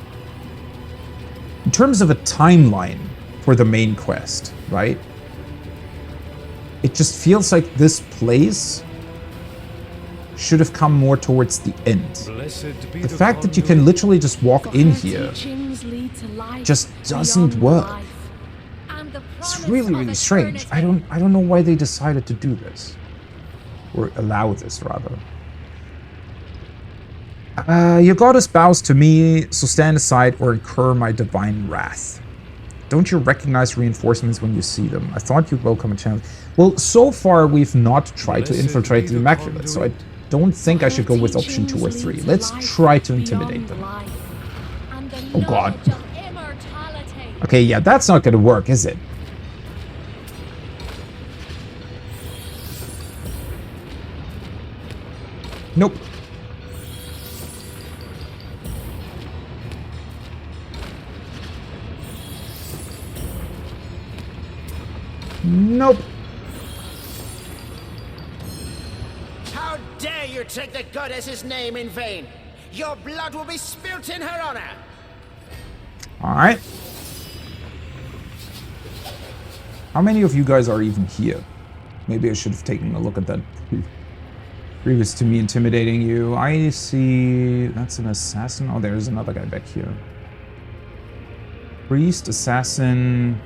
in terms of a timeline for the main quest, right? It just feels like this place should have come more towards the end. The fact that you can literally just walk in here just doesn't work. It's really, really strange. I don't know why they decided to do this. Or allow this, rather. Your goddess bows to me, so stand aside or incur my divine wrath. Don't you recognize reinforcements when you see them? I thought you'd welcome a challenge. Well, so far we've not tried to infiltrate the Immaculate, so I don't think I should go with option 2 or 3. Let's try to intimidate them. Oh god. Okay, yeah, that's not gonna work, is it? Nope. Nope.
How dare you take the goddess's name in vain? Your blood will be spilt in her honor.
Alright. How many of you guys are even here? Maybe I should have taken a look at that previous to me intimidating you. I see... That's an assassin. Oh, there's another guy back here. Priest, assassin...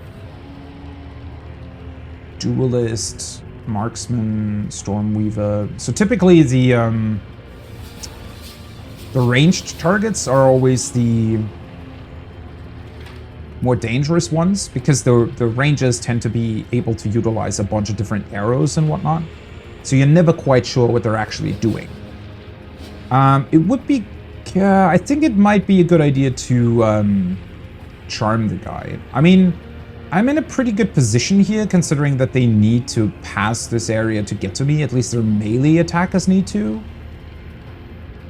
Duelist, marksman, stormweaver. So typically the ranged targets are always the more dangerous ones, because the rangers tend to be able to utilize a bunch of different arrows and whatnot. So you're never quite sure what they're actually doing. It would be... I think it might be a good idea to charm the guy. I mean, I'm in a pretty good position here, considering that they need to pass this area to get to me. At least their melee attackers need to.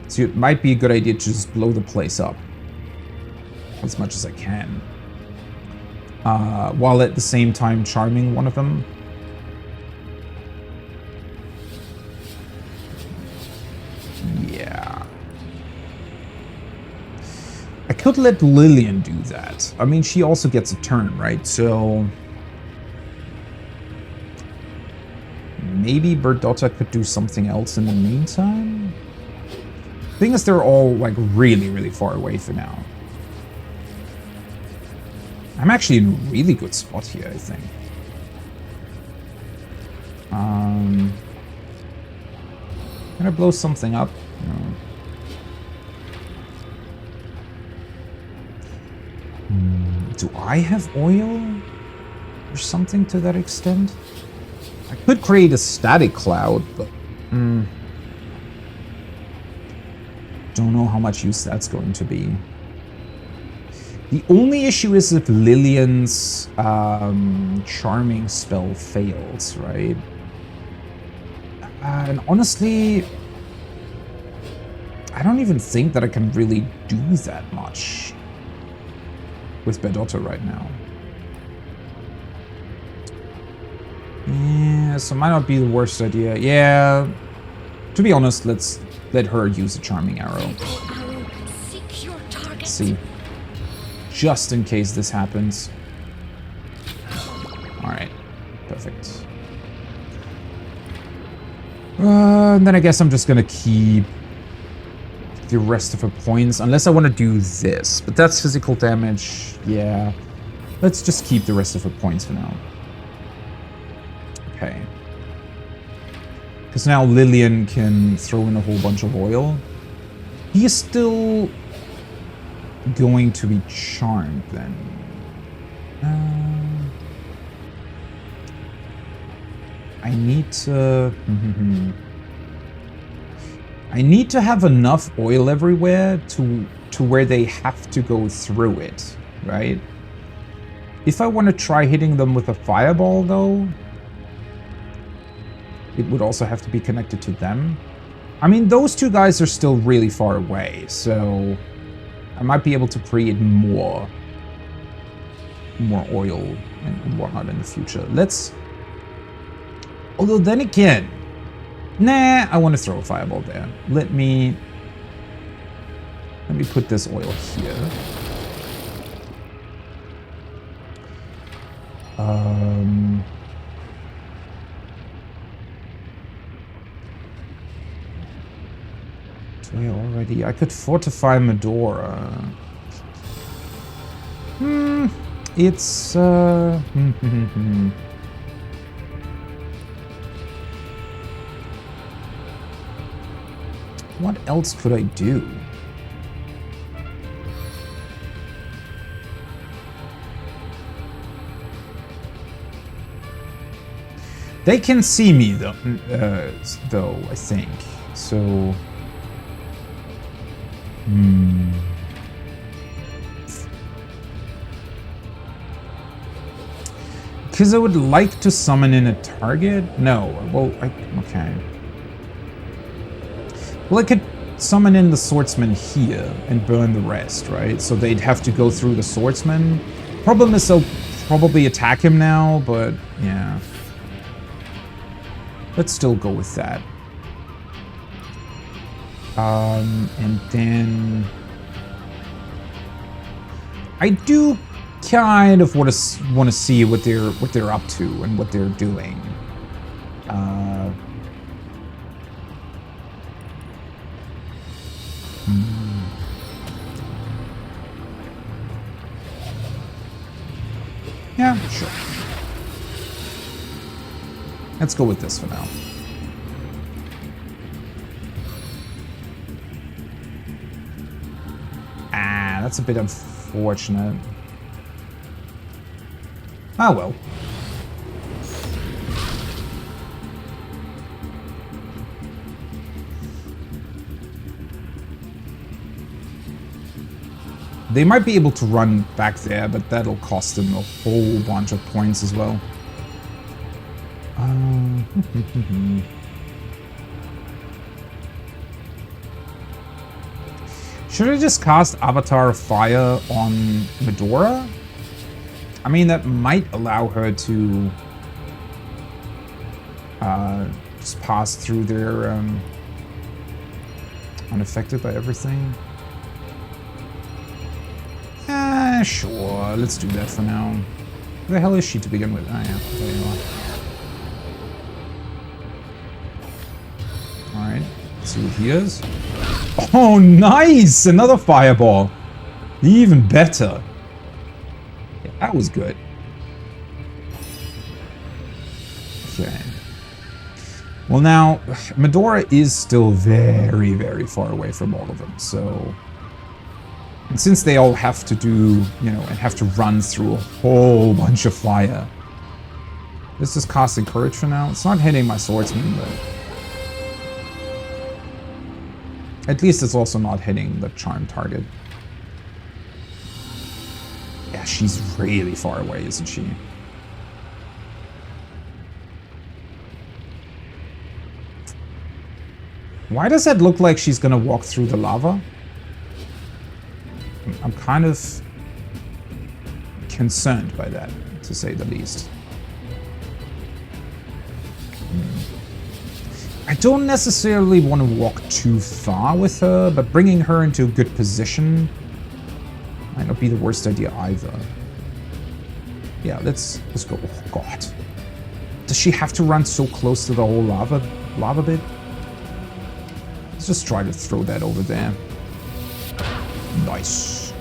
So it might be a good idea to just blow the place up as much as I can. While at the same time charming one of them. Yeah. I could let Lillian do that. I mean, she also gets a turn, right? So... maybe Berdotta could do something else in the meantime? Thing is, they're all, like, really, really far away for now. I'm actually in a really good spot here, I think. Can I blow something up? No. Do I have oil? Or something to that extent? I could create a static cloud, but... don't know how much use that's going to be. The only issue is if Lillian's charming spell fails, right? And honestly, I don't even think that I can really do that much with Berdotta right now. Yeah, so might not be the worst idea. Yeah, to be honest, let's let her use a charming arrow. Let's see. Just in case this happens. Alright, perfect. And then I guess I'm just gonna keep the rest of her points, unless I want to do this. But that's physical damage, yeah. Let's just keep the rest of her points for now. Okay. Because now Lillian can throw in a whole bunch of oil. He is still going to be charmed then. I need to... I need to have enough oil everywhere to where they have to go through it, right? If I want to try hitting them with a fireball, though, it would also have to be connected to them. I mean, those two guys are still really far away, so I might be able to create more oil and whatnot in the future. Let's... Although then again, nah, I want to throw a fireball there. Let me put this oil here. Do I already? I could fortify Medora. It's what else could I do? They can see me though, I think. So, because I would like to summon in a target. No, well, okay. Well, I could summon in the swordsman here and burn the rest, right? So they'd have to go through the swordsman. Problem is they'll probably attack him now, but yeah. Let's still go with that. And then... I do kind of want to see what they're up to and what they're doing. Yeah, sure. Let's go with this for now. Ah, that's a bit unfortunate. Ah, well. They might be able to run back there, but that'll cost them a whole bunch of points as well. Should I just cast Avatar of Fire on Medora? I mean, that might allow her to just pass through there unaffected by everything. Sure, let's do that for now. Who the hell is she to begin with? Oh, yeah, there you are. Alright, let's see what he is. Oh, nice! Another fireball! Even better. Yeah, that was good. Okay. Well, now, Medora is still very, very far away from all of them, so... And since they all have to do, you know, and have to run through a whole bunch of fire. This is casting Courage for now. It's not hitting my swordsman, but... At least it's also not hitting the charm target. Yeah, she's really far away, isn't she? Why does that look like she's gonna walk through the lava? I'm kind of concerned by that, to say the least. I don't necessarily want to walk too far with her, but bringing her into a good position might not be the worst idea either. Yeah, let's go. Oh, God. Does she have to run so close to the whole lava bit? Let's just try to throw that over there. Nice.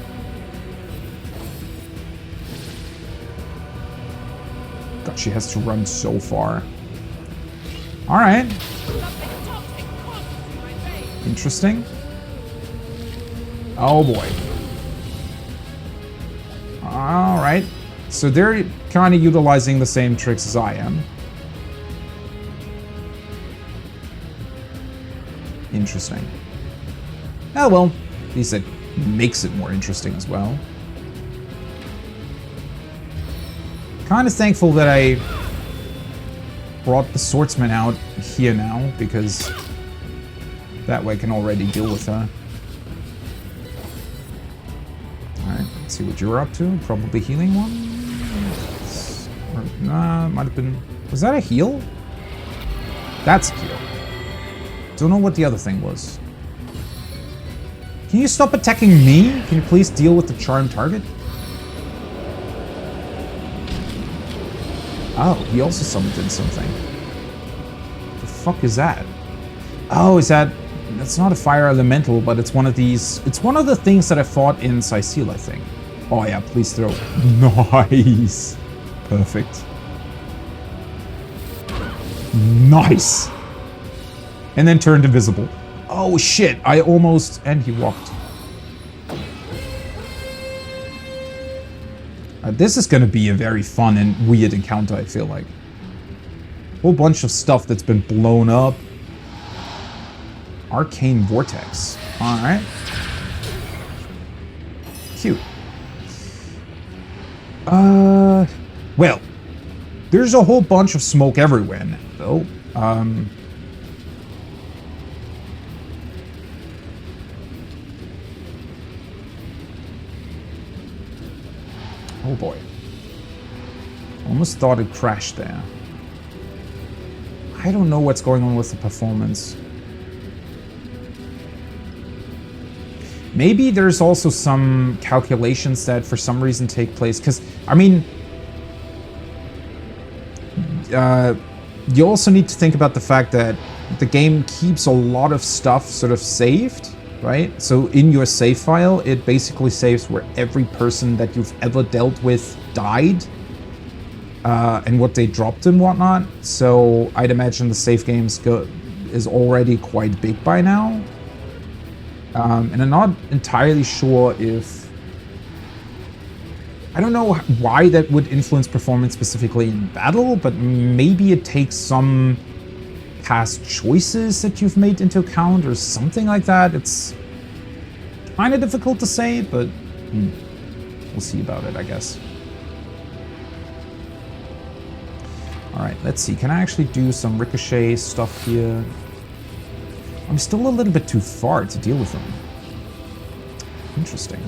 God, she has to run so far. Alright. Interesting. Oh boy. Alright. So they're kind of utilizing the same tricks as I am. Interesting. Oh well. At least it makes it more interesting as well. Kind of thankful that I brought the swordsman out here now, because that way I can already deal with her. Alright, let's see what you're up to. Probably healing one? Or, nah, might have been... Was that a heal? That's a heal. Don't know what the other thing was. Can you stop attacking me? Can you please deal with the charmed target? Oh, he also summoned in something. The fuck is that? Oh, is that... That's not a fire elemental, but it's one of these... It's one of the things that I fought in Cyseal, I think. Oh yeah, please throw. Nice. Perfect. Nice. And then turned invisible. Oh shit, I almost... And he walked. This is going to be a very fun and weird encounter, I feel like. Whole bunch of stuff that's been blown up. Arcane Vortex. Alright. Cute. Well. There's a whole bunch of smoke everywhere now, though. Oh boy. Almost thought it crashed there. I don't know what's going on with the performance. Maybe there's also some calculations that for some reason take place, because, I mean, you also need to think about the fact that the game keeps a lot of stuff sort of saved, right? So in your save file, it basically saves where every person that you've ever dealt with died, and what they dropped and whatnot. So I'd imagine the save games is already quite big by now. And I'm not entirely sure if... I don't know why that would influence performance specifically in battle, but maybe it takes some past choices that you've made into account or something like that. It's kind of difficult to say, but we'll see about it, I guess. Alright, let's see. Can I actually do some ricochet stuff here? I'm still a little bit too far to deal with them. Interesting.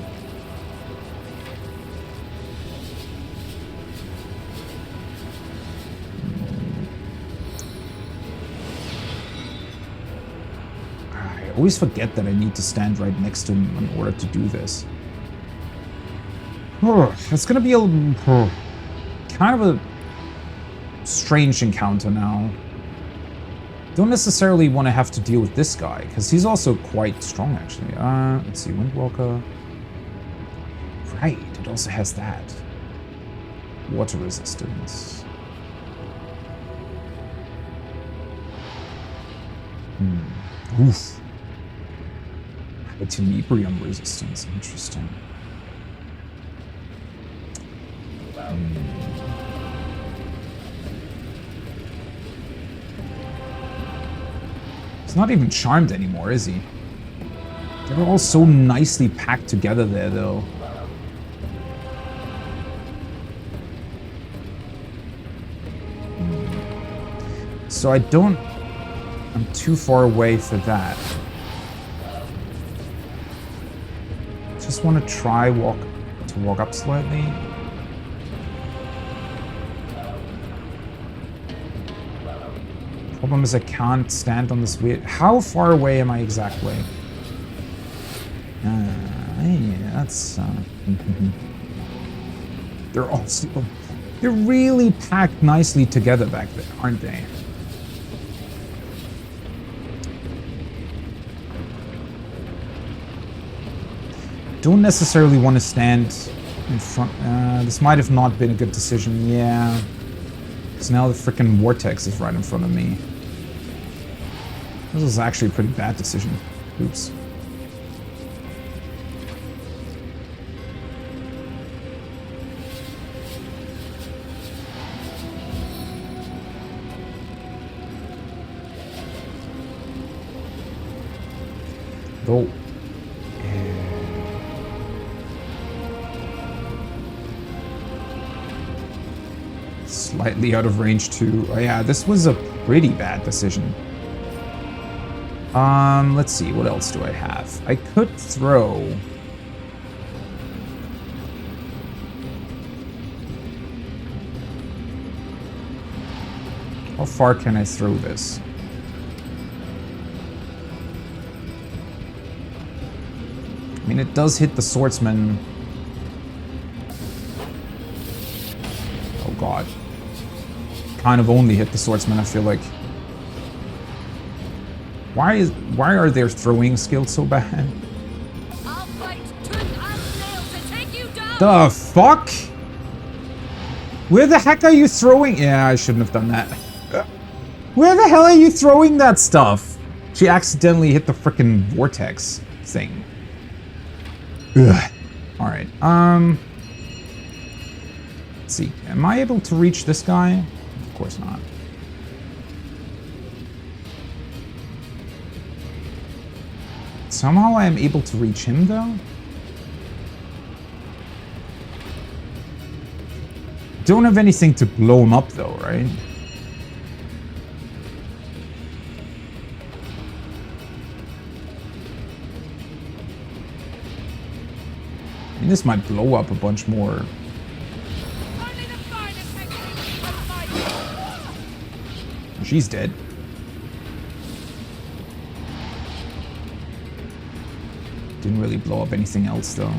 I always forget that I need to stand right next to him in order to do this. It's gonna be a kind of a strange encounter now. Don't necessarily want to have to deal with this guy, because he's also quite strong, actually. Let's see, Windwalker. Right, it also has that. Water resistance. Oof. Equilibrium resistance, interesting. He's not even charmed anymore, is he? They're all so nicely packed together there, though. So I don't... I'm too far away for that. Just want to try walk up slightly. Problem is I can't stand on this weird... How far away am I exactly? Yeah, that's... They're all... They're really packed nicely together back there, aren't they? Don't necessarily want to stand in front. This might have not been a good decision. Yeah. Because now the frickin' vortex is right in front of me. This was actually a pretty bad decision. Oops. Though. Slightly out of range too. Oh yeah, this was a pretty bad decision. Let's see, what else do I have? I could throw... How far can I throw this? I mean, it does hit the swordsman. Oh god. Kind of only hit the swordsman, I feel like. Why are their throwing skills so bad?
I'll fight tooth and nail to take you down.
The fuck? Where the heck are you throwing? Yeah, I shouldn't have done that. Where the hell are you throwing that stuff? She accidentally hit the frickin' vortex thing. Ugh. Alright, let's see. Am I able to reach this guy? Of course not. Somehow I am able to reach him, though? Don't have anything to blow him up, though, right? I mean, this might blow up a bunch more. She's dead. Didn't really blow up anything else, though.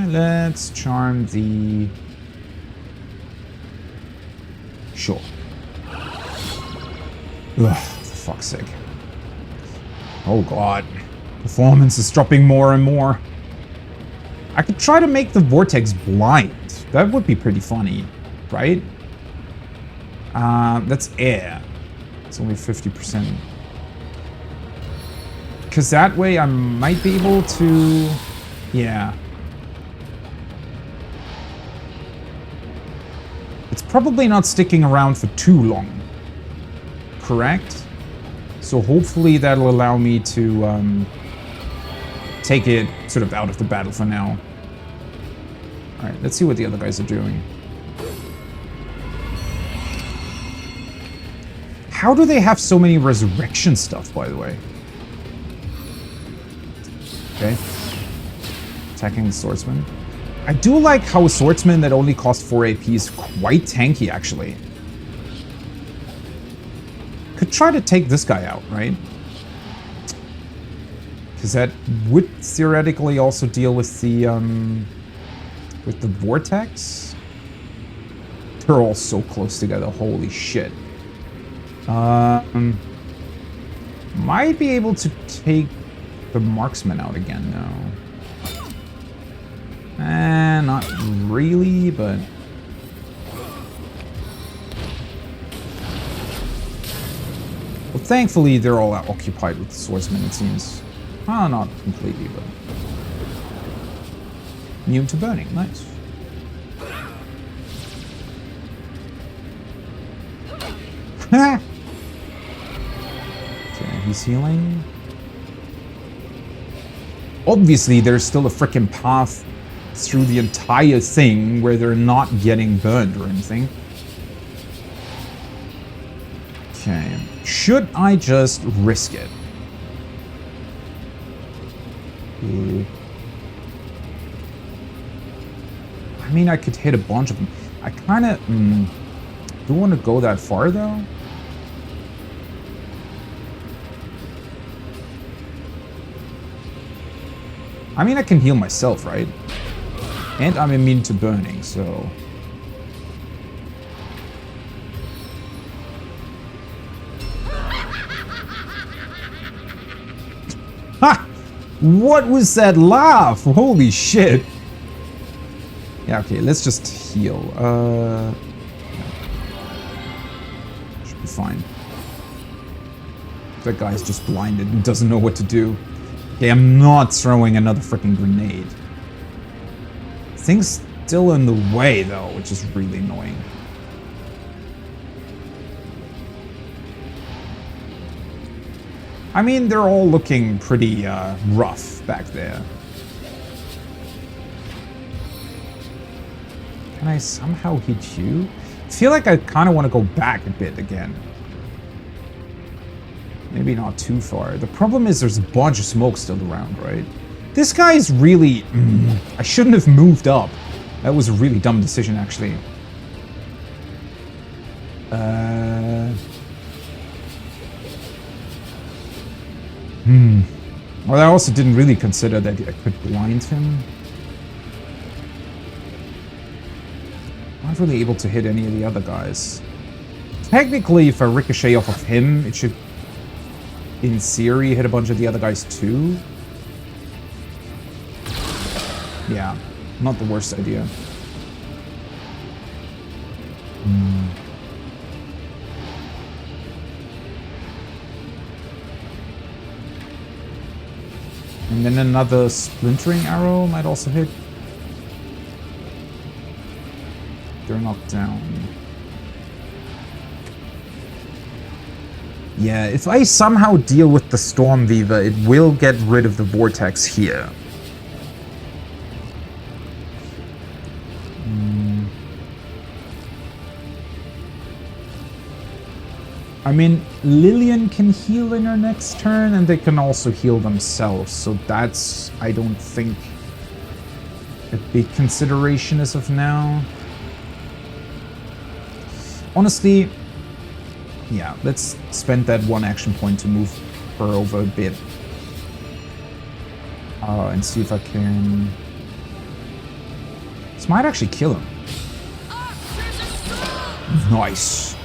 Let's charm the... Sure. Ugh, for fuck's sake. Oh god. Performance is dropping more and more. I could try to make the vortex blind. That would be pretty funny, right? That's air. It's only 50%. Because that way I might be able to... Yeah. It's probably not sticking around for too long. Correct? So hopefully that'll allow me to take it sort of out of the battle for now. Alright, let's see what the other guys are doing. How do they have so many resurrection stuff, by the way? Okay. Attacking the swordsman. I do like how a swordsman that only costs 4 AP is quite tanky, actually. Could try to take this guy out, right? Because that would theoretically also deal with the vortex. They're all so close together, holy shit. Might be able to take the marksman out again, though. Not really, but... Well, thankfully, they're all occupied with the swordsman, it seems. Oh, not completely, but... Immune to burning, nice. Okay, he's healing. Obviously, there's still a frickin' path through the entire thing where they're not getting burned or anything. Okay. Should I just risk it? I mean, I could hit a bunch of them. I kind of... do want to go that far, though? I mean, I can heal myself, right? And I'm immune to burning, so... Ha! What was that laugh? Holy shit! Yeah, okay, let's just heal. Should be fine. That guy's just blinded and doesn't know what to do. Okay, I'm not throwing another freaking grenade. Thing's still in the way, though, which is really annoying. I mean, they're all looking pretty rough back there. Can I somehow hit you? I feel like I kind of want to go back a bit again. Maybe not too far. The problem is there's a bunch of smoke still around, right? This guy is really... I shouldn't have moved up. That was a really dumb decision, actually. Well, I also didn't really consider that I could blind him. I'm not really able to hit any of the other guys. Technically, if I ricochet off of him, it should, in theory, hit a bunch of the other guys too. Yeah, not the worst idea. And then another splintering arrow might also hit. They're knocked down. Yeah, if I somehow deal with the Stormweaver, it will get rid of the vortex here. I mean, Lillian can heal in her next turn, and they can also heal themselves, so that's, I don't think, a big consideration as of now. Honestly, Yeah, let's spend that one action point to move her over a bit. And see if I can... This might actually kill him. Nice.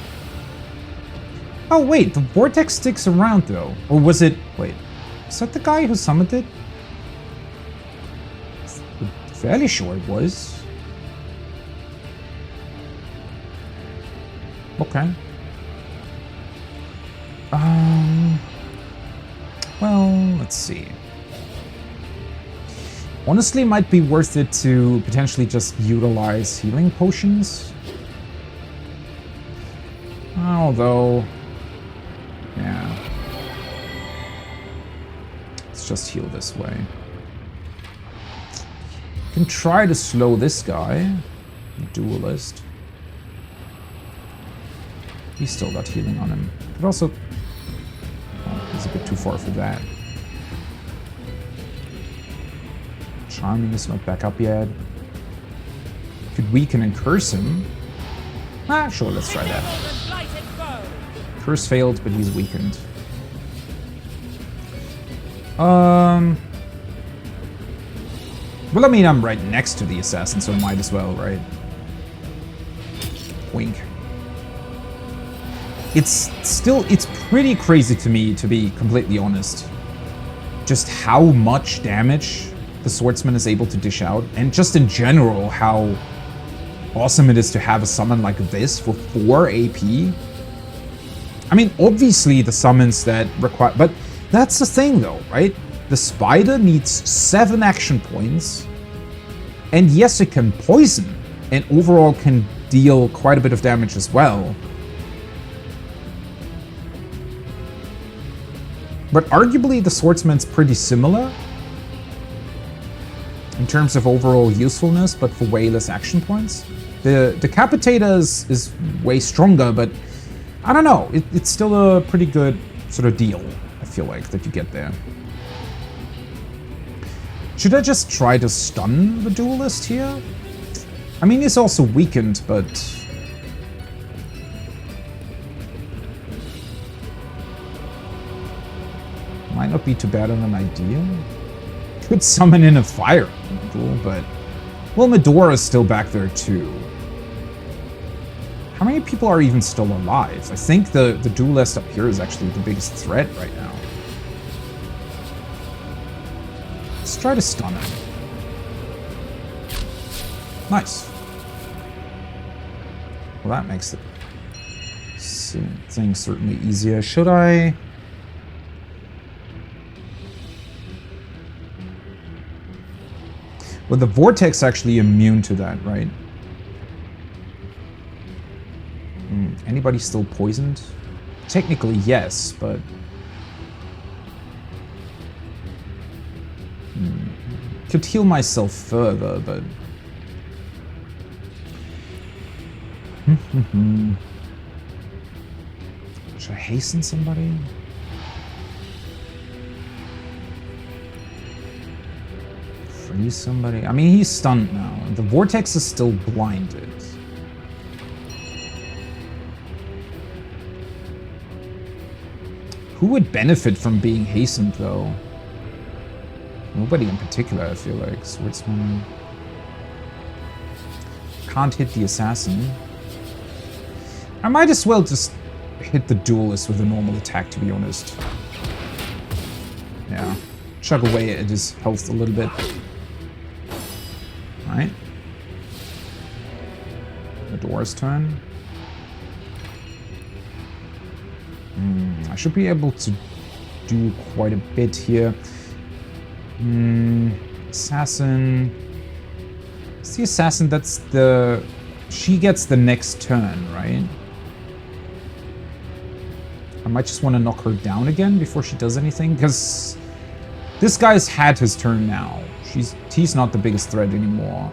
Oh wait, the vortex sticks around though. Or was it... Wait. Is that the guy who summoned it? Fairly sure it was. Okay. Well, let's see. Honestly, it might be worth it to potentially just utilize healing potions. Although, yeah. Let's just heal this way. Can try to slow this guy, the duelist. He's still got healing on him. But also, oh, he's a bit too far for that. Charming is not back up yet. Could weaken and curse him. Ah, sure, let's try that. Curse failed, but he's weakened. Well, I mean, I'm right next to the assassin, so might as well, right? Wink. It's pretty crazy to me, to be completely honest. Just how much damage the swordsman is able to dish out, and just in general, how awesome it is to have a summon like this for 4 AP. I mean, obviously the summons that require... But that's the thing, though, right? The spider needs 7 action points, and yes, it can poison, and overall can deal quite a bit of damage as well. But arguably, the swordsman's pretty similar in terms of overall usefulness, but for way less action points. The Decapitator is way stronger, but I don't know. It's still a pretty good sort of deal, I feel like, that you get there. Should I just try to stun the duelist here? I mean, he's also weakened, but... Might not be too bad of an idea. Could summon in a fire duel, but... Well, Medora's still back there, too. How many people are even still alive? I think the duelist up here is actually the biggest threat right now. Let's try to stun him. Nice. Well, that makes the thing certainly easier. Should I... Well, the Vortex actually immune to that, right? Anybody still poisoned? Technically, yes, but... Could heal myself further, but... Should I hasten somebody? Freeze somebody? I mean, he's stunned now. The Vortex is still blinded. Who would benefit from being hastened, though? Nobody in particular, I feel like. Swordsman. Can't hit the assassin. I might as well just hit the duelist with a normal attack, to be honest. Yeah. Chug away at his health a little bit. Alright. Medora's turn. I should be able to do quite a bit here. Assassin. It's the assassin that's the... She gets the next turn, right? I might just want to knock her down again before she does anything, because this guy's had his turn now. He's not the biggest threat anymore.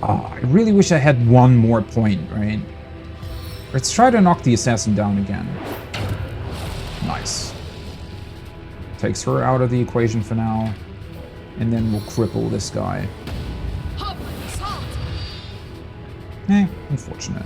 I really wish I had one more point, right? Let's try to knock the assassin down again. Nice. Takes her out of the equation for now. And then we'll cripple this guy. Unfortunate.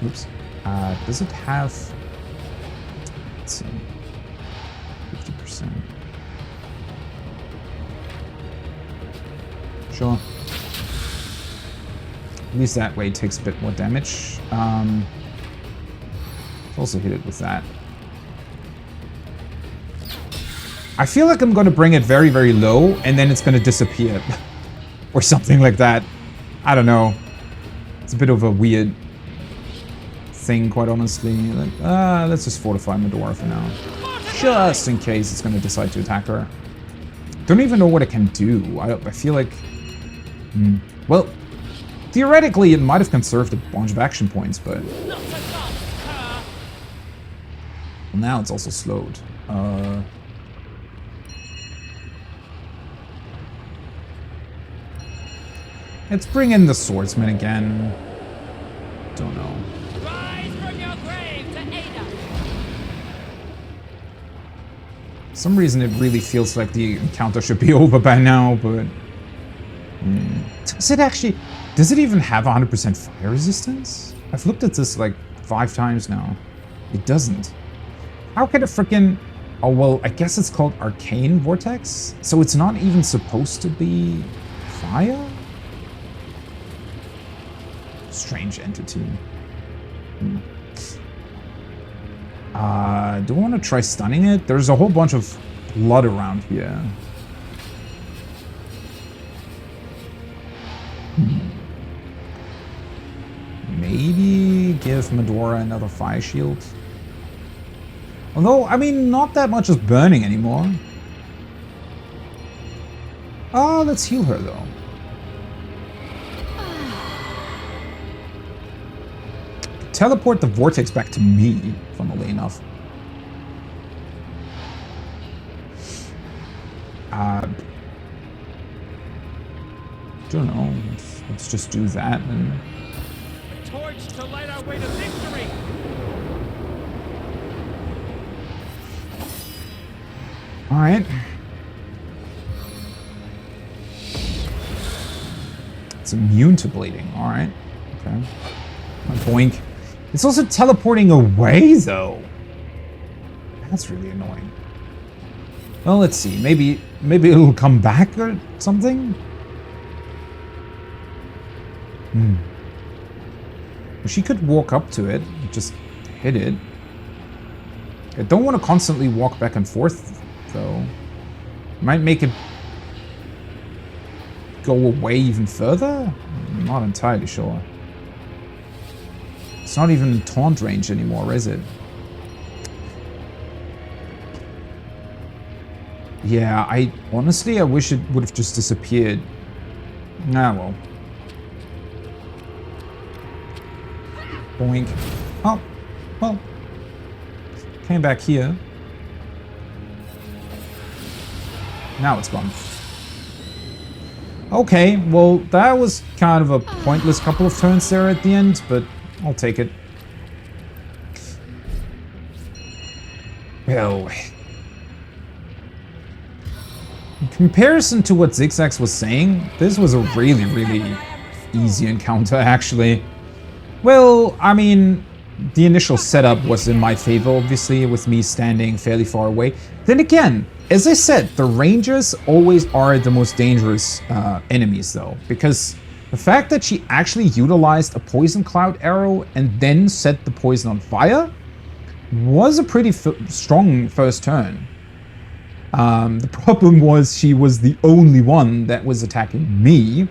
Oops. Does it have... Let's see. 50%. Sure. At least that way it takes a bit more damage. Let's also hit it with that. I feel like I'm going to bring it very, very low, and then it's going to disappear. Or something like that. I don't know. It's a bit of a weird thing, quite honestly. Like, let's just fortify Medora for now. Just in case it's going to decide to attack her. Don't even know what it can do. I feel like... Well, theoretically, it might have conserved a bunch of action points, but... Well, now it's also slowed. Let's bring in the swordsman again. Don't know.
Rise from your grave to aid us.
For some reason, it really feels like the encounter should be over by now, but... Does it actually... Does it even have 100% fire resistance? I've looked at this like 5 times now. It doesn't. How can it frickin'... Oh, well, I guess it's called Arcane Vortex? So it's not even supposed to be fire? Strange entity. Do I want to try stunning it? There's a whole bunch of blood around here. Maybe give Medora another fire shield. Although, I mean, not that much is burning anymore. Let's heal her though. Teleport the vortex back to me, funnily enough. Don't know. Let's just do that and...
A torch to light our way to victory!
Alright. It's immune to bleeding. Alright. Okay. Boink. It's also teleporting away, though. That's really annoying. Well, let's see. Maybe it'll come back or something? She could walk up to it, just hit it. I don't want to constantly walk back and forth, though. Might make it go away even further? I'm not entirely sure. It's not even taunt range anymore, is it? Yeah, I wish it would have just disappeared. Ah, well. Boink. Oh, well. Came back here. Now it's gone. Okay, well, that was kind of a pointless couple of turns there at the end, but I'll take it. Well, in comparison to what Zigzags was saying, this was a really, really easy encounter, actually. Well, I mean, the initial setup was in my favor, obviously, with me standing fairly far away. Then again, as I said, the Rangers always are the most dangerous enemies, though, because the fact that she actually utilized a poison cloud arrow and then set the poison on fire was a pretty strong first turn. The problem was she was the only one that was attacking me,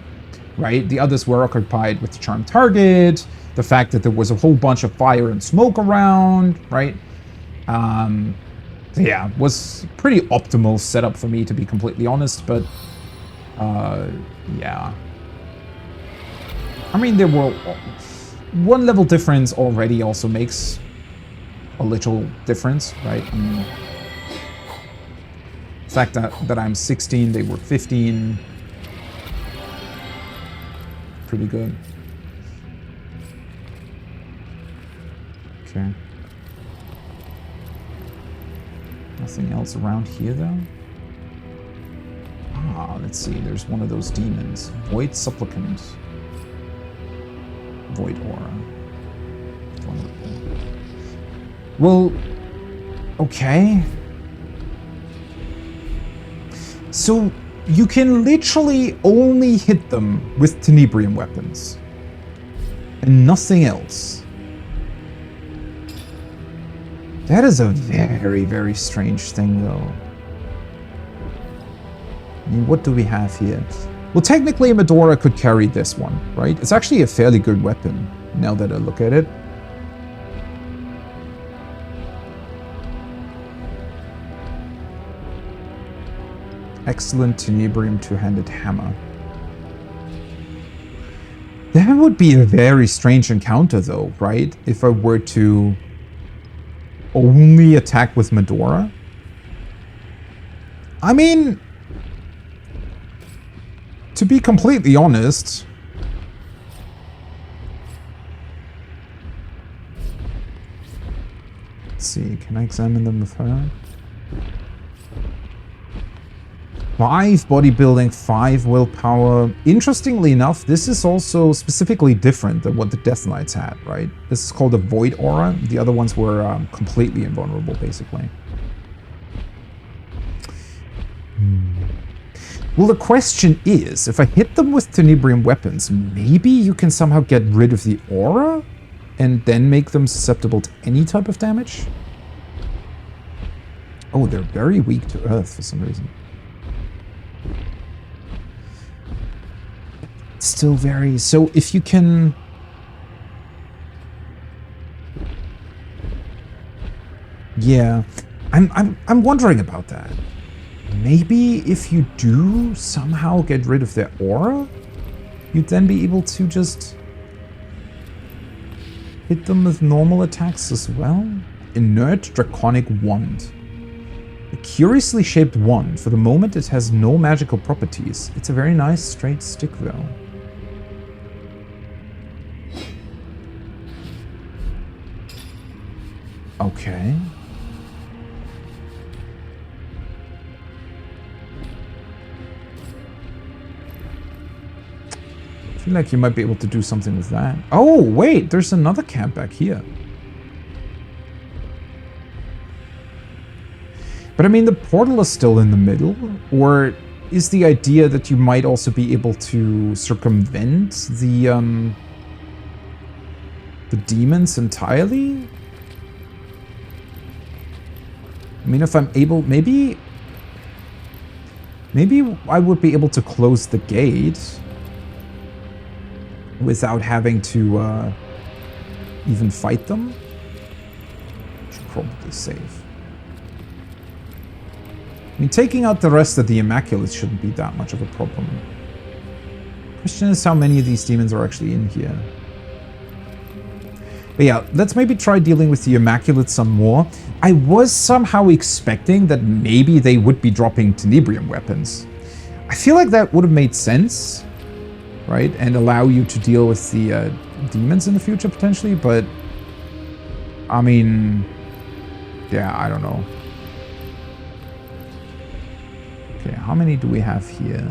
right? The others were occupied with the charmed target, the fact that there was a whole bunch of fire and smoke around, right? So yeah, was pretty optimal setup for me, to be completely honest, but yeah. I mean, there were... One level difference already also makes a little difference, right? I mean, the fact that I'm 16, they were 15. Pretty good. Okay. Nothing else around here, though? Ah, let's see. There's one of those demons. Void Supplicant. Void Aura. Well, okay. So you can literally only hit them with tenebrium weapons and nothing else. That is a very, very strange thing, though. I mean, what do we have here? Well, technically, Medora could carry this one, right? It's actually a fairly good weapon, now that I look at it. Excellent tenebrium two-handed hammer. That would be a very strange encounter, though, right? If I were to only attack with Medora. I mean, to be completely honest, let's see, can I examine them with her? 5 bodybuilding, 5 willpower. Interestingly enough, this is also specifically different than what the Death Knights had, right? This is called a Void Aura. The other ones were completely invulnerable, basically. Well, the question is, if I hit them with tenebrium weapons, maybe you can somehow get rid of the aura and then make them susceptible to any type of damage? Oh, they're very weak to earth for some reason. Still very... So if you can... Yeah, I'm wondering about that. Maybe if you do somehow get rid of their aura, you'd then be able to just hit them with normal attacks as well. Inert Draconic Wand. A curiously shaped wand. For the moment, it has no magical properties. It's a very nice straight stick, though. Okay. I feel like you might be able to do something with that. Oh, wait, there's another camp back here. But I mean, the portal is still in the middle, or is the idea that you might also be able to circumvent the demons entirely? I mean, if I'm able, maybe I would be able to close the gate without having to even fight them. Should probably save. I mean, taking out the rest of the Immaculates shouldn't be that much of a problem. Question is how many of these demons are actually in here. But yeah, let's maybe try dealing with the Immaculates some more. I was somehow expecting that maybe they would be dropping tenebrium weapons. I feel like that would have made sense, right? And allow you to deal with the demons in the future, potentially. But, I mean, yeah, I don't know. Okay, how many do we have here?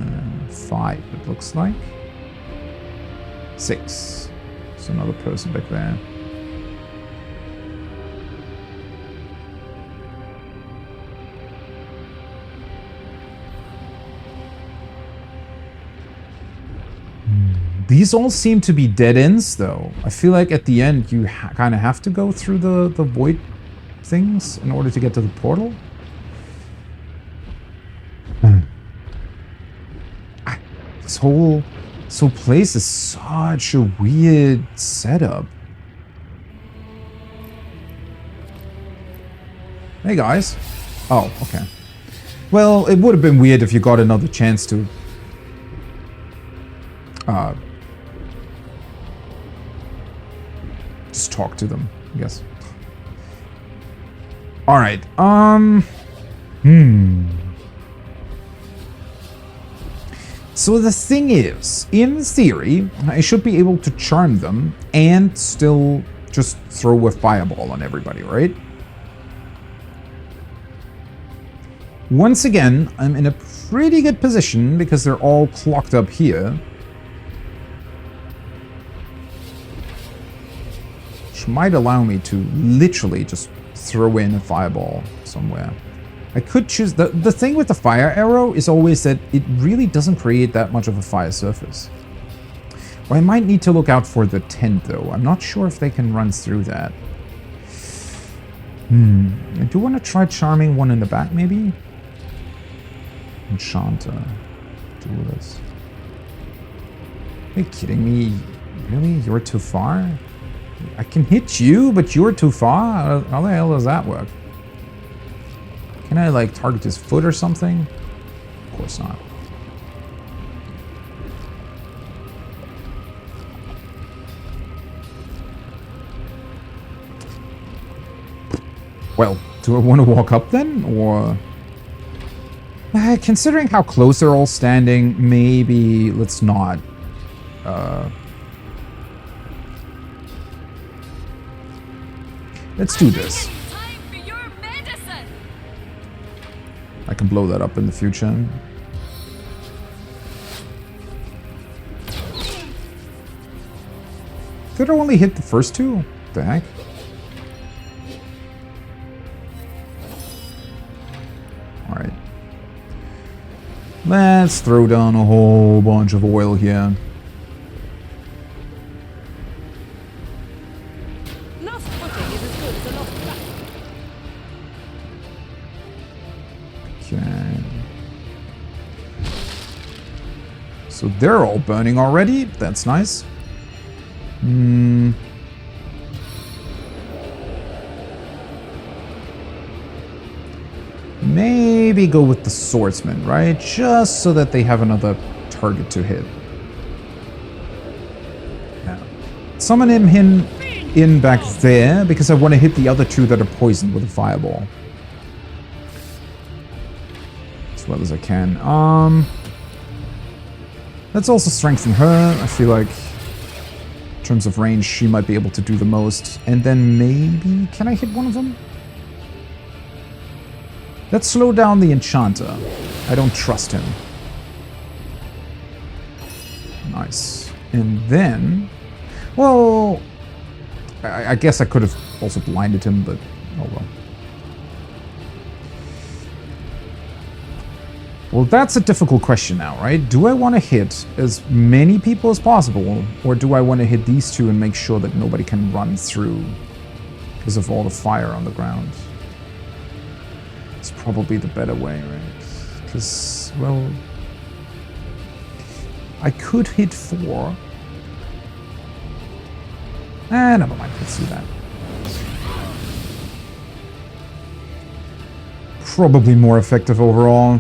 5, it looks like. 6. There's another person back there. These all seem to be dead ends, though. I feel like at the end you kind of have to go through the void things in order to get to the portal. This whole place is such a weird setup. Hey guys. Oh, okay. Well, it would have been weird if you got another chance to just talk to them, I guess. All right. So the thing is, in theory, I should be able to charm them and still just throw a fireball on everybody, right? Once again, I'm in a pretty good position because they're all clocked up here. Which might allow me to literally just throw in a fireball somewhere. I could choose... The thing with the fire arrow is always that it really doesn't create that much of a fire surface. Well, I might need to look out for the tent, though. I'm not sure if they can run through that. I do want to try charming one in the back, maybe? Enchanter. Duelist. Are you kidding me? Really? You're too far? I can hit you, but you're too far? How the hell does that work? Can I, like, target his foot or something? Of course not. Well, do I want to walk up then, or... considering how close they're all standing, maybe let's not. Let's do this. I can blow that up in the future. Could I only hit the first two? What the heck? Alright. Let's throw down a whole bunch of oil here. Okay. So they're all burning already. That's nice. Maybe go with the swordsman, right? Just so that they have another target to hit. Yeah. Summon him in back there, because I want to hit the other two that are poisoned with a fireball. As well as I can. Let's also strengthen her. I feel like in terms of range, she might be able to do the most. And then maybe... Can I hit one of them? Let's slow down the Enchanter. I don't trust him. Nice. And then... Well... I guess I could have also blinded him, but... Oh well. Well, that's a difficult question now, right? Do I want to hit as many people as possible? Or do I want to hit these two and make sure that nobody can run through because of all the fire on the ground? It's probably the better way, right? Because, well... I could hit 4. Never mind, let's do that. Probably more effective overall.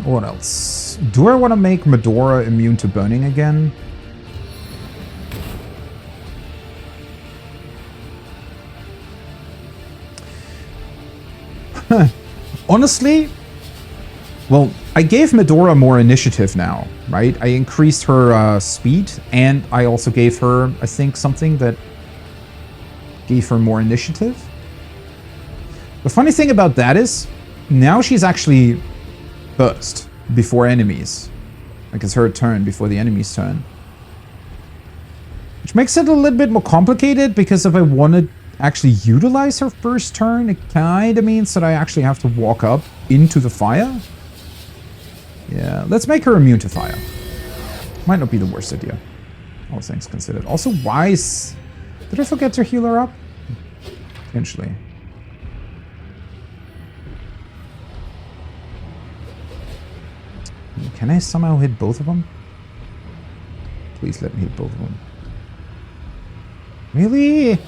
What else? Do I want to make Medora immune to burning again? Honestly, well, I gave Medora more initiative now, right? I increased her speed, and I also gave her, I think, something that gave her more initiative. The funny thing about that is, now she's actually first before enemies. Like, it's her turn before the enemy's turn. Which makes it a little bit more complicated, because if I want to actually utilize her first turn, it kind of means that I actually have to walk up into the fire. Yeah, let's make her immune to fire. Might not be the worst idea, all things considered. Also, why is... Did I forget to heal her up? Potentially. Can I somehow hit both of them? Please let me hit both of them. Really?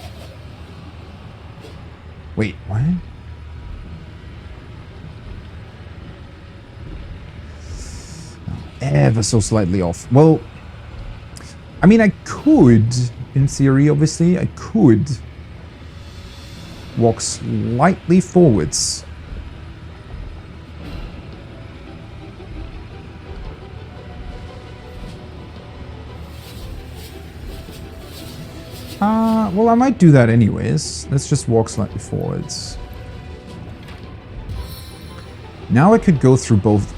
Wait, what? Ever so slightly off. Well, I mean, I could, in theory, obviously, I could walk slightly forwards. Well, I might do that anyways. Let's just walk slightly forwards. Now I could go through both?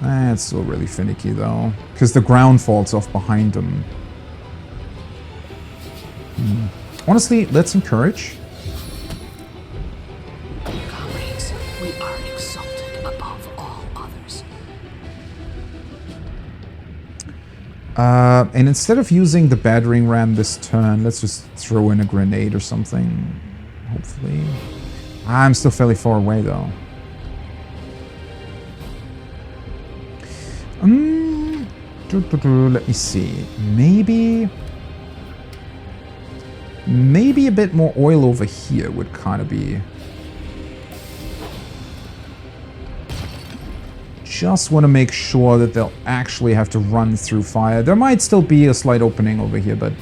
It's still really finicky though, because the ground falls off behind them. Honestly, let's encourage.
Comrades, we are exalted above all others.
And instead of using the battering ram this turn, let's just throw in a grenade or something. Hopefully. I'm still fairly far away, though. Let me see. Maybe a bit more oil over here would kind of be... Just want to make sure that they'll actually have to run through fire. There might still be a slight opening over here, but...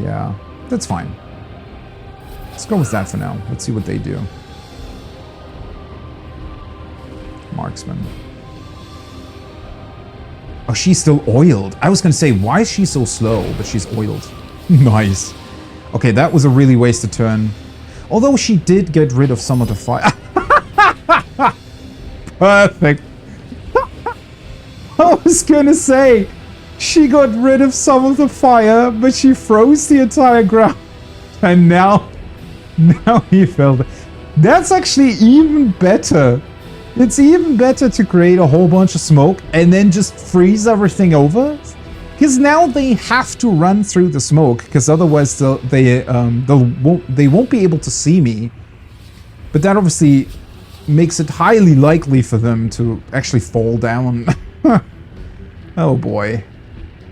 Yeah, that's fine. Let's go with that for now. Let's see what they do. Marksman. Oh, she's still oiled. I was going to say, why is she so slow? But she's oiled. Nice. Okay, that was a really wasted turn. Although she did get rid of some of the fire. Perfect. I was going to say, she got rid of some of the fire, but she froze the entire ground. And now he fell. That's actually even better. It's even better to create a whole bunch of smoke and then just freeze everything over. Because now they have to run through the smoke, because otherwise they won't be able to see me. But that obviously makes it highly likely for them to actually fall down. Oh boy.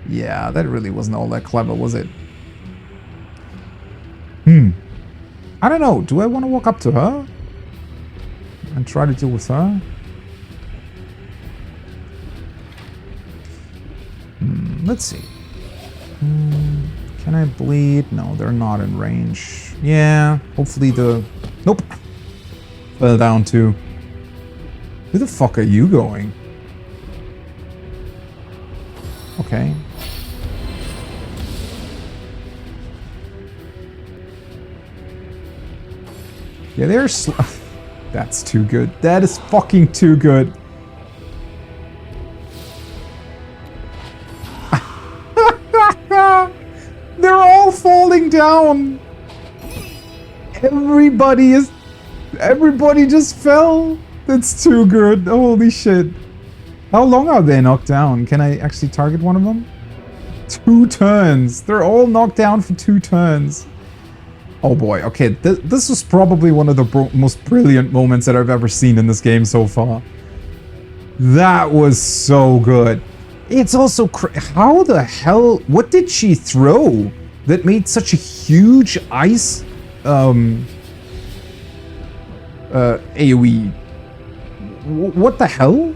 Yeah, that really wasn't all that clever, was it? I don't know. Do I want to walk up to her and try to deal with her? Let's see. Can I bleed? No, they're not in range. Yeah, hopefully the... Nope. Fell down too. Where the fuck are you going? Okay. Yeah, they're That's too good. That is fucking too good. They're all falling down. Everybody just fell. That's too good. Holy shit. How long are they knocked down? Can I actually target one of them? 2 turns. They're all knocked down for 2 turns. Oh boy, okay, this was probably one of the most brilliant moments that I've ever seen in this game so far. That was so good. It's also how the hell, what did she throw that made such a huge ice AoE? What the hell?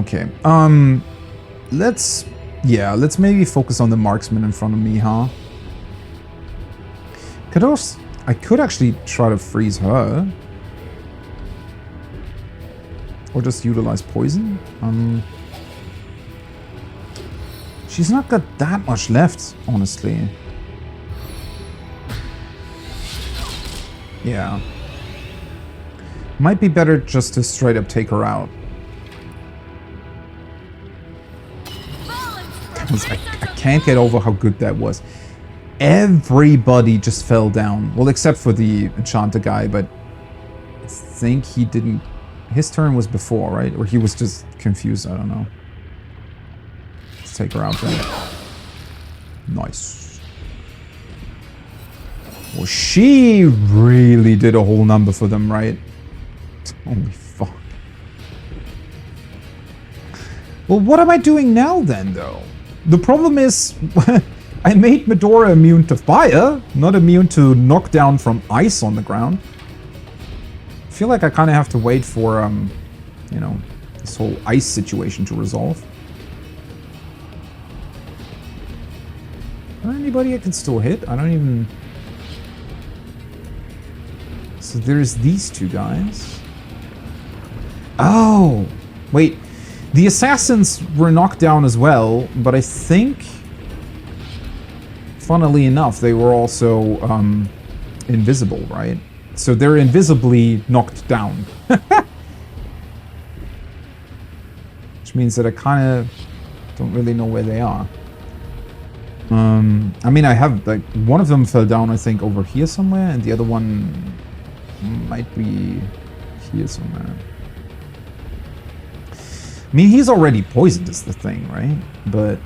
Okay, let's maybe focus on the marksman in front of me, huh? I could actually try to freeze her. Or just utilize poison. She's not got that much left, honestly. Yeah. Might be better just to straight up take her out. I can't get over how good that was. Everybody just fell down. Well, except for the enchanter guy, but I think he didn't... His turn was before, right? Or he was just confused, I don't know. Let's take her out then. Nice. Well, she really did a whole number for them, right? Holy fuck. Well, what am I doing now then, though? The problem is, I made Medora immune to fire, not immune to knockdown from ice on the ground. I feel like I kind of have to wait for, you know, this whole ice situation to resolve. Is there anybody I can still hit? I don't even... So there's these 2 guys. Oh! Wait. The assassins were knocked down as well, but I think, funnily enough, they were also invisible, right? So they're invisibly knocked down. Which means that I kind of Don't really know where they are. I mean, I have, like, one of them fell down, I think, over here somewhere, and the other one might be here somewhere. I mean, he's already poisoned is the thing, right? But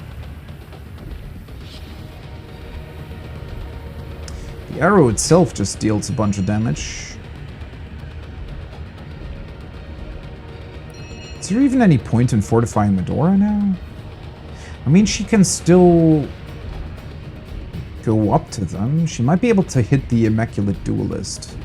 the arrow itself just deals a bunch of damage. Is there even any point in fortifying Medora now? I mean, she can still go up to them. She might be able to hit the Immaculate Duelist.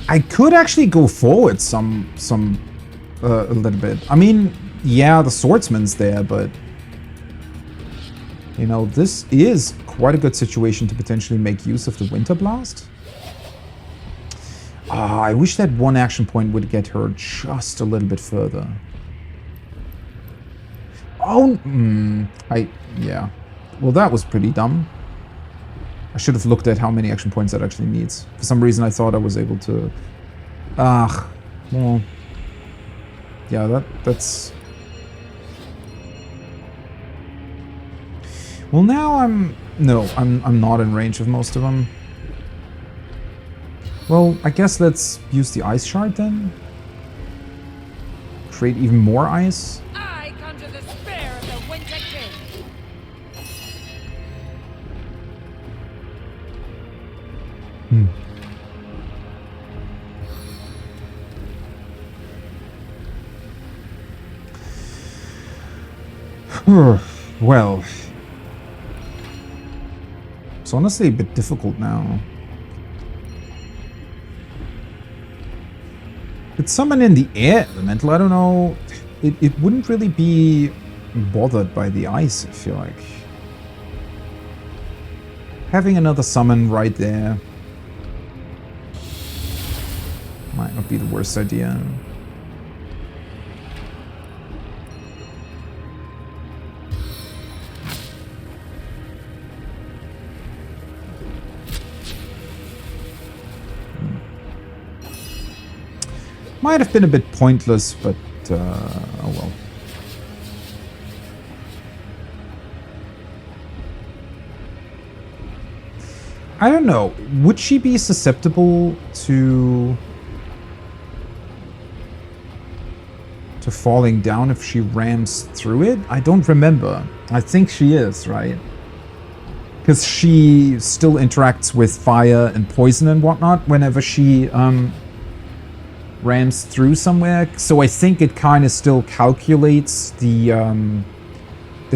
I could actually go forward a little bit. I mean, yeah, the swordsman's there, but you know, this is quite a good situation to potentially make use of the Winter Blast. I wish that one action point would get her just a little bit further. Oh, yeah. Well, that was pretty dumb. I should have looked at how many action points that actually needs. For some reason, I thought I was able to... well... Yeah, that's... Well, now I'm not in range of most of them. Well, I guess let's use the ice shard then. Create even more ice.
I conjure the spear of the Winter
King. Well, it's honestly a bit difficult now. Could summon in the air elemental, I don't know. It wouldn't really be bothered by the ice, I feel like. Having another summon right there might not be the worst idea. Might have been a bit pointless, but oh well. I don't know. Would she be susceptible to falling down if she rams through it? I don't remember. I think she is, right? Because she still interacts with fire and poison and whatnot whenever she rams through somewhere, so I think it kind of still calculates the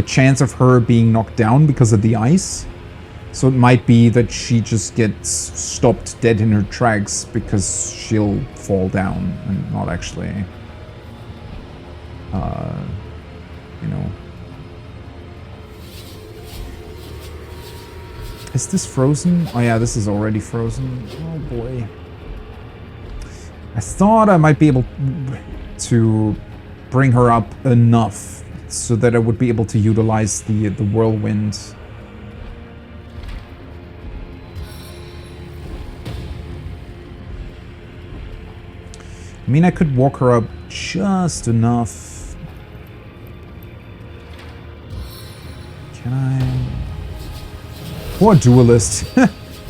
chance of her being knocked down because of the ice. So it might be that she just gets stopped dead in her tracks because she'll fall down and not actually, you know. Is this frozen? Oh yeah, this is already frozen. Oh boy. I thought I might be able to bring her up enough so that I would be able to utilize the whirlwind. I mean, I could walk her up just enough. Can I? Poor duelist.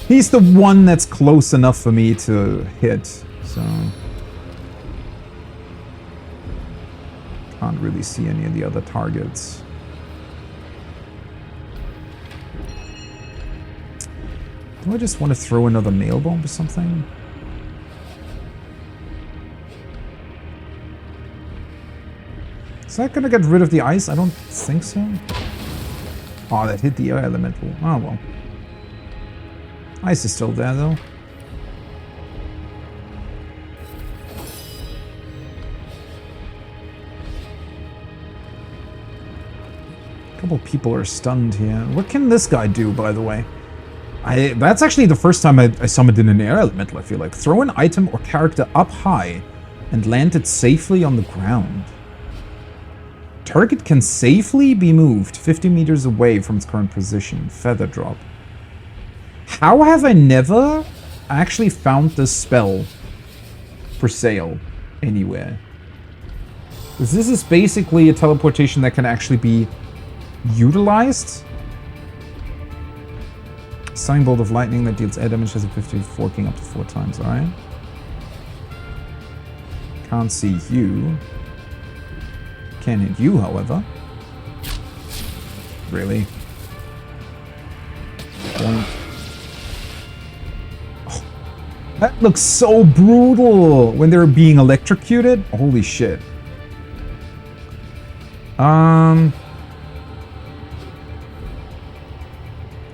He's the one that's close enough for me to hit. So can't really see any of the other targets. Do I just want to throw another nail bomb or something? Is that gonna get rid of the ice? I don't think so. Oh, that hit the air elemental. Oh well. Ice is still there though. A couple people are stunned here. What can this guy do, by the way? That's actually the first time I summoned in an air elemental, I feel like. Throw an item or character up high and land it safely on the ground. Target can safely be moved 50 meters away from its current position. Feather drop. How have I never actually found this spell for sale anywhere? Because this is basically a teleportation that can actually be utilized. Stunning bolt of lightning that deals air damage has a 50 forking up to 4 times. Alright. Can't see you. Can hit you, however. Really? Point. Oh, that looks so brutal when they're being electrocuted. Holy shit. Well,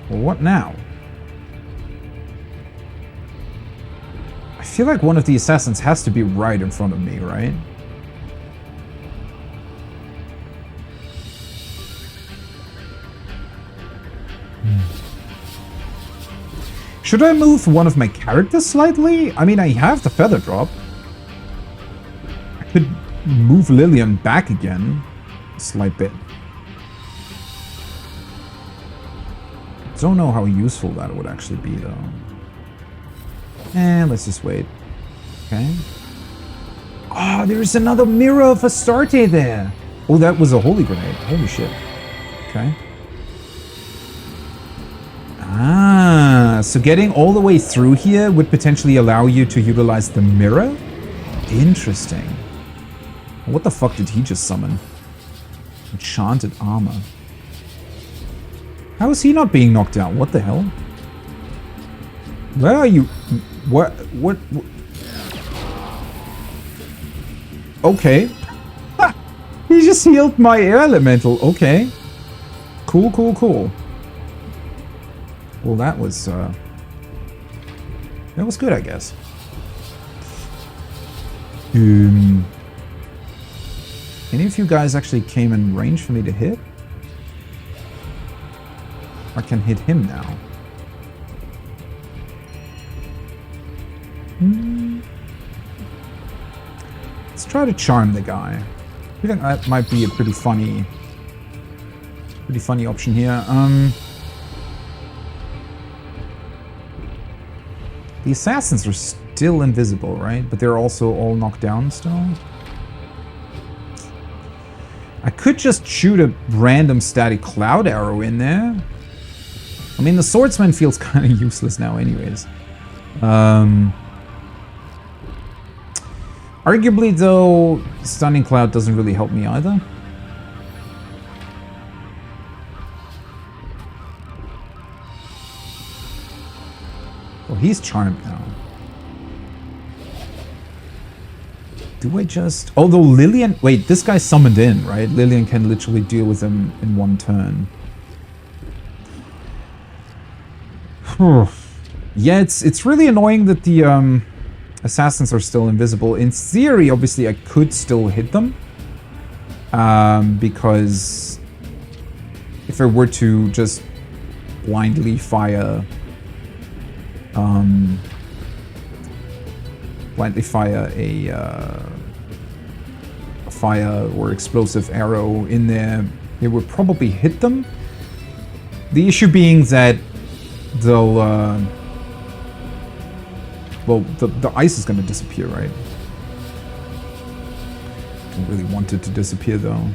what now? I feel like one of the assassins has to be right in front of me, right? Should I move one of my characters slightly? I mean, I have the feather drop. I could move Lillian back again a slight bit. Don't know how useful that would actually be, though. And let's just wait. Okay. Oh, there's another mirror of Astarte there. Oh, that was a holy grenade. Holy shit. Okay. Ah, so getting all the way through here would potentially allow you to utilize the mirror? Interesting. What the fuck did he just summon? Enchanted armor. How is he not being knocked out? What the hell? Where are you? What? Okay. Ha! He just healed my air elemental. Okay. Cool, cool, cool. Well, that was good, I guess. Any of you guys actually came in range for me to hit? I can hit him now. Let's try to charm the guy. I think that might be a pretty funny option here. The assassins are still invisible, right? But they're also all knocked down still. I could just shoot a random static cloud arrow in there. I mean, the swordsman feels kind of useless now anyways. Arguably, though, stunning cloud doesn't really help me either. Well, he's charmed now. Do I just... Although Lillian... Wait, this guy's summoned in, right? Lillian can literally deal with him in one turn. Yeah, it's really annoying that the assassins are still invisible. In theory, obviously, I could still hit them. Because if I were to just blindly fire... a fire or explosive arrow in there, it would probably hit them. The issue being that they'll well, the ice is going to disappear, right? I don't really want it to disappear though.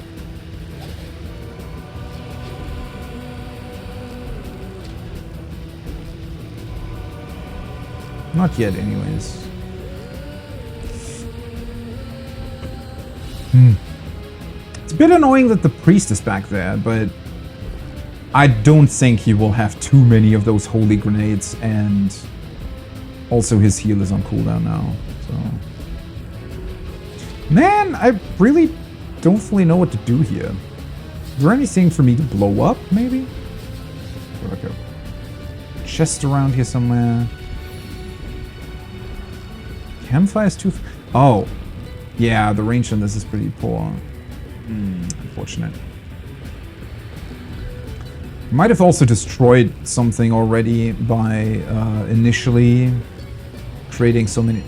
Not yet, anyways. It's a bit annoying that the priest is back there, but I don't think he will have too many of those holy grenades, and also his heal is on cooldown now, so... Man, I really don't fully know what to do here. Is there anything for me to blow up, maybe? Like a chest around here somewhere. Campfire's too... Oh. Yeah, the range on this is pretty poor. Unfortunate. Might have also destroyed something already by initially creating so many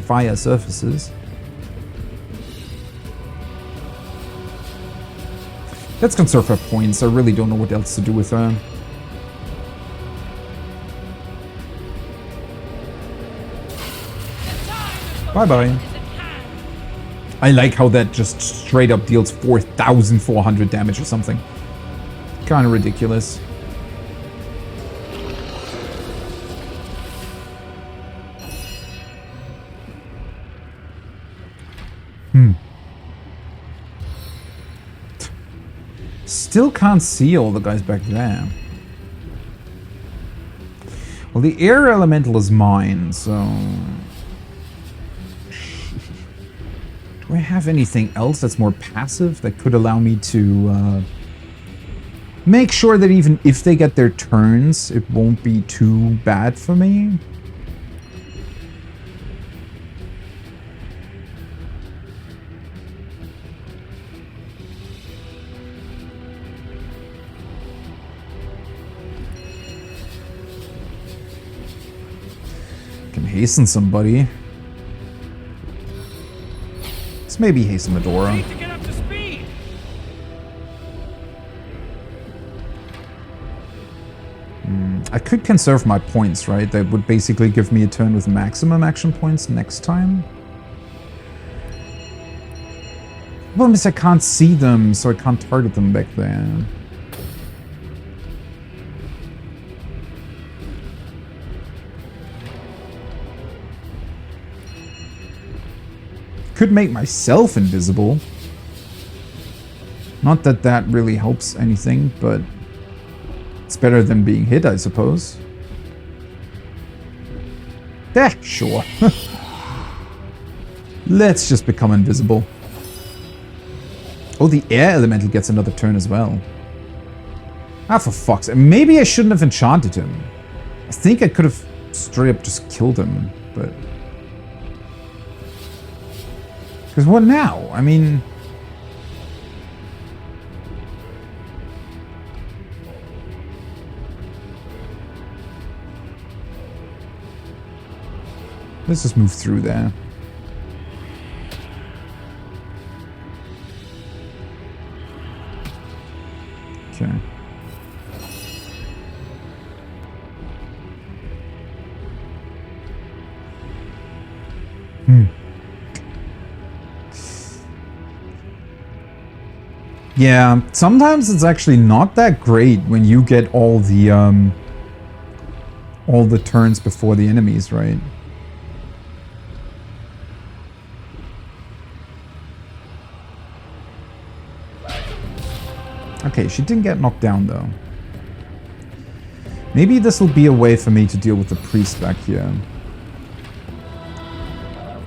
fire surfaces. Let's conserve her points. I really don't know what else to do with her. Bye-bye. I like how that just straight up deals 4,400 damage or something. Kind of ridiculous. Still can't see all the guys back there. Well, the air elemental is mine, so... Do I have anything else that's more passive that could allow me to make sure that even if they get their turns, it won't be too bad for me? Can hasten somebody. Let's maybe hasten Medora. I could conserve my points, right? That would basically give me a turn with maximum action points next time. The problem is I can't see them, so I can't target them back there. Could make myself invisible. Not that that really helps anything, but it's better than being hit, I suppose. Sure. Let's just become invisible. Oh, the air elemental gets another turn as well. Ah, for fuck's sake. Maybe I shouldn't have enchanted him. I think I could have straight up just killed him, but... Because what now? I mean... Let's just move through there. Okay. Yeah, sometimes it's actually not that great when you get all the turns before the enemies, right? Okay, she didn't get knocked down though. Maybe this will be a way for me to deal with the priest back here.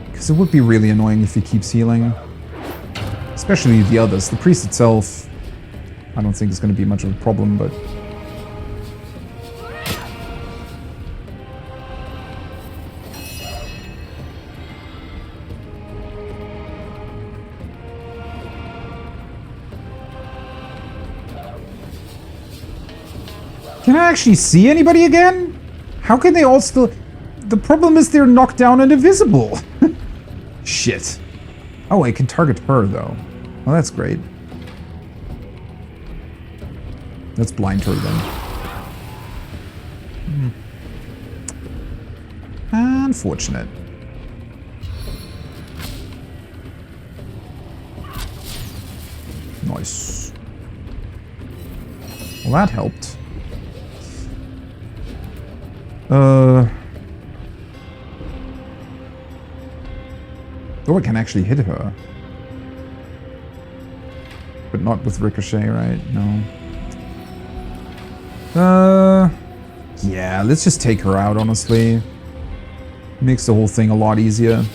Because it would be really annoying if he keeps healing. Especially the others. The priest itself, I don't think it's going to be much of a problem, but... Can I actually see anybody again? How can they all still... The problem is they're knocked down and invisible. Shit. Oh, I can target her, though. Well, that's great. Let's blind her, then. Unfortunate. Nice. Well, that helped. Oh, I can actually hit her. But not with Ricochet, right? No. Yeah, let's just take her out, honestly. Makes the whole thing a lot easier.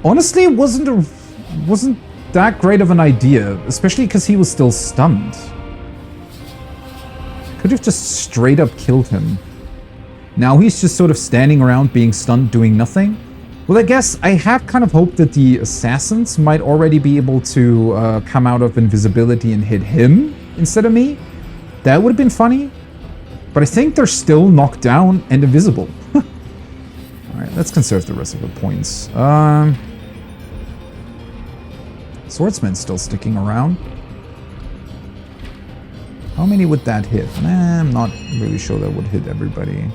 Honestly, it wasn't that great of an idea, especially because he was still stunned. Could have just straight up killed him. Now he's just sort of standing around being stunned, doing nothing. Well, I guess I have kind of hoped that the assassins might already be able to come out of invisibility and hit him instead of me. That would have been funny. But I think they're still knocked down and invisible. Alright, let's conserve the rest of the points. Swordsman's still sticking around. How many would that hit? Nah, I'm not really sure that would hit everybody.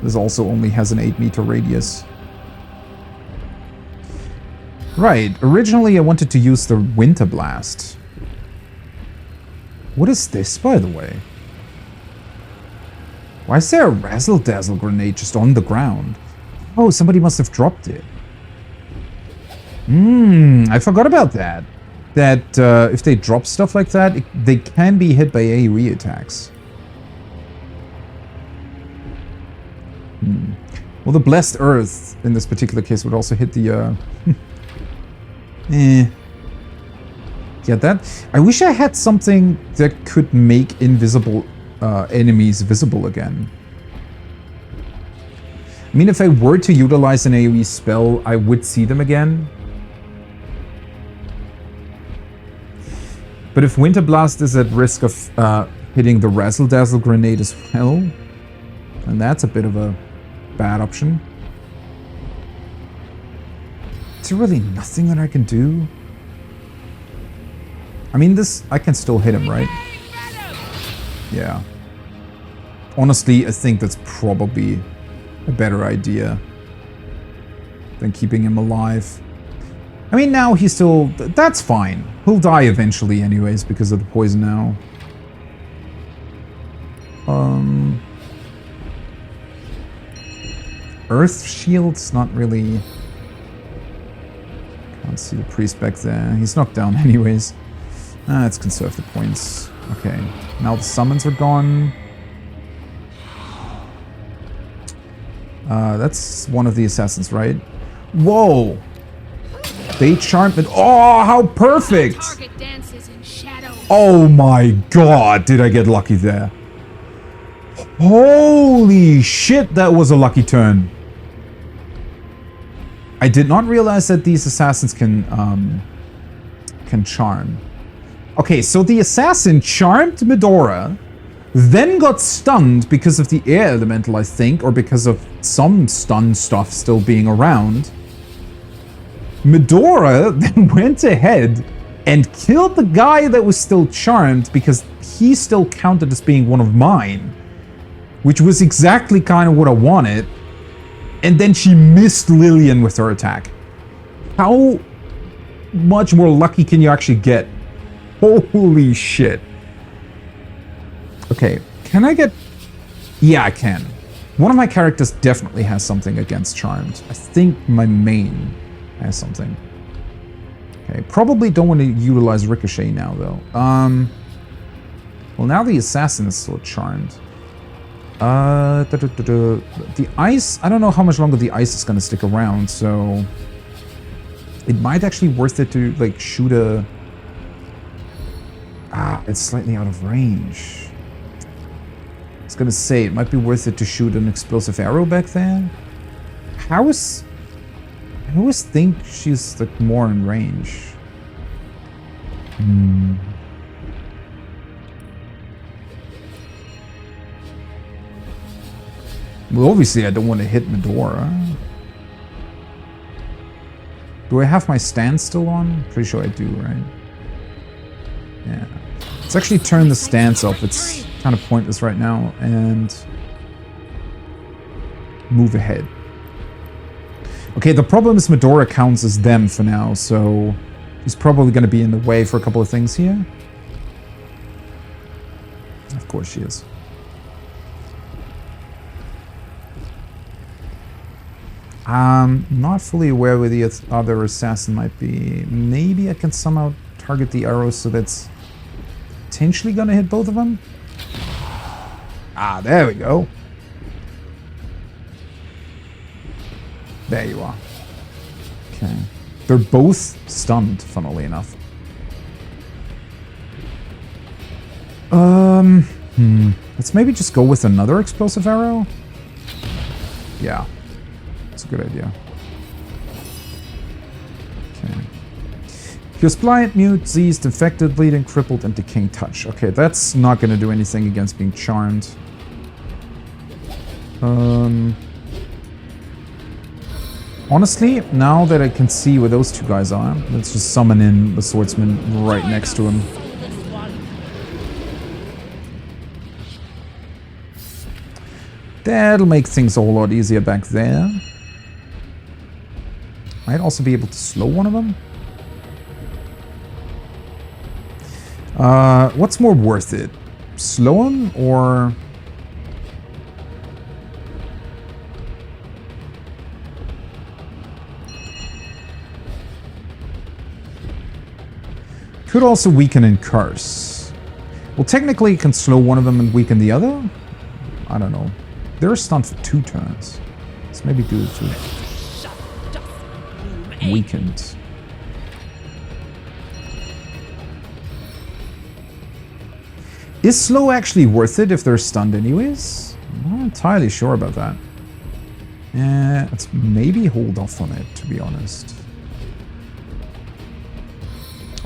This also only has an 8-meter radius. Right, originally I wanted to use the Winter Blast. What is this, by the way? Why is there a Razzle-Dazzle grenade just on the ground? Oh, somebody must have dropped it. I forgot about that. That if they drop stuff like that, they can be hit by AoE attacks. Well, the Blessed Earth, in this particular case, would also hit the... Yeah, that... I wish I had something that could make invisible enemies visible again. I mean, if I were to utilize an AoE spell, I would see them again. But if Winter Blast is at risk of hitting the Razzle-Dazzle grenade as well, then that's a bit of a bad option. Is there really nothing that I can do? I mean, this... I can still hit him, right? Yeah. Honestly, I think that's probably a better idea than keeping him alive. I mean, now he's still... That's fine. He'll die eventually anyways because of the poison now. Earth Shield's not really... Can't see the priest back there. He's knocked down anyways. Let's conserve the points. Okay. Now the summons are gone. That's one of the assassins, right? Whoa! They charmed it. Oh, how perfect! Oh my god, did I get lucky there. Holy shit, that was a lucky turn. I did not realize that these assassins can charm. Okay, so the assassin charmed Medora, then got stunned because of the air elemental, I think, or because of some stun stuff still being around. Medora then went ahead and killed the guy that was still charmed because he still counted as being one of mine, which was exactly kind of what I wanted. And then she missed Lillian with her attack. How much more lucky can you actually get? Holy shit. Okay, can I get... Yeah, I can. One of my characters definitely has something against Charmed. I think my main has something. Okay, probably don't want to utilize Ricochet now, though. Well, now the Assassin is still Charmed. The ice, I don't know how much longer the ice is going to stick around, so... It might actually be worth it to, like, shoot a... it's slightly out of range. I was gonna say, it might be worth it to shoot an explosive arrow back there. I always think she's, like, more in range. Well, obviously I don't want to hit Medora. Do I have my stand still on? Pretty sure I do, right? Yeah. Let's actually turn the stance off. It's kind of pointless right now. And move ahead. Okay, the problem is Medora counts as them for now, so he's probably going to be in the way for a couple of things here. Of course she is. Not fully aware where the other assassin might be. Maybe I can somehow target the arrows so that's potentially gonna hit both of them. There we go. There you are. Okay. They're both stunned, funnily enough. Let's maybe just go with another explosive arrow. Yeah. That's a good idea. Okay. He was blind, mute, diseased, infected, bleeding, crippled, and decaying touch. Okay, that's not going to do anything against being charmed. Honestly, now that I can see where those two guys are, let's just summon in the swordsman right next to him. That'll make things a whole lot easier back there. Might also be able to slow one of them. What's more worth it? Slow him or... Could also weaken and curse. Well, technically it can slow one of them and weaken the other. I don't know. They're stunned for 2 turns. Let's maybe do it too. Weakened. Is slow actually worth it if they're stunned anyways? I'm not entirely sure about that. Let's maybe hold off on it, to be honest.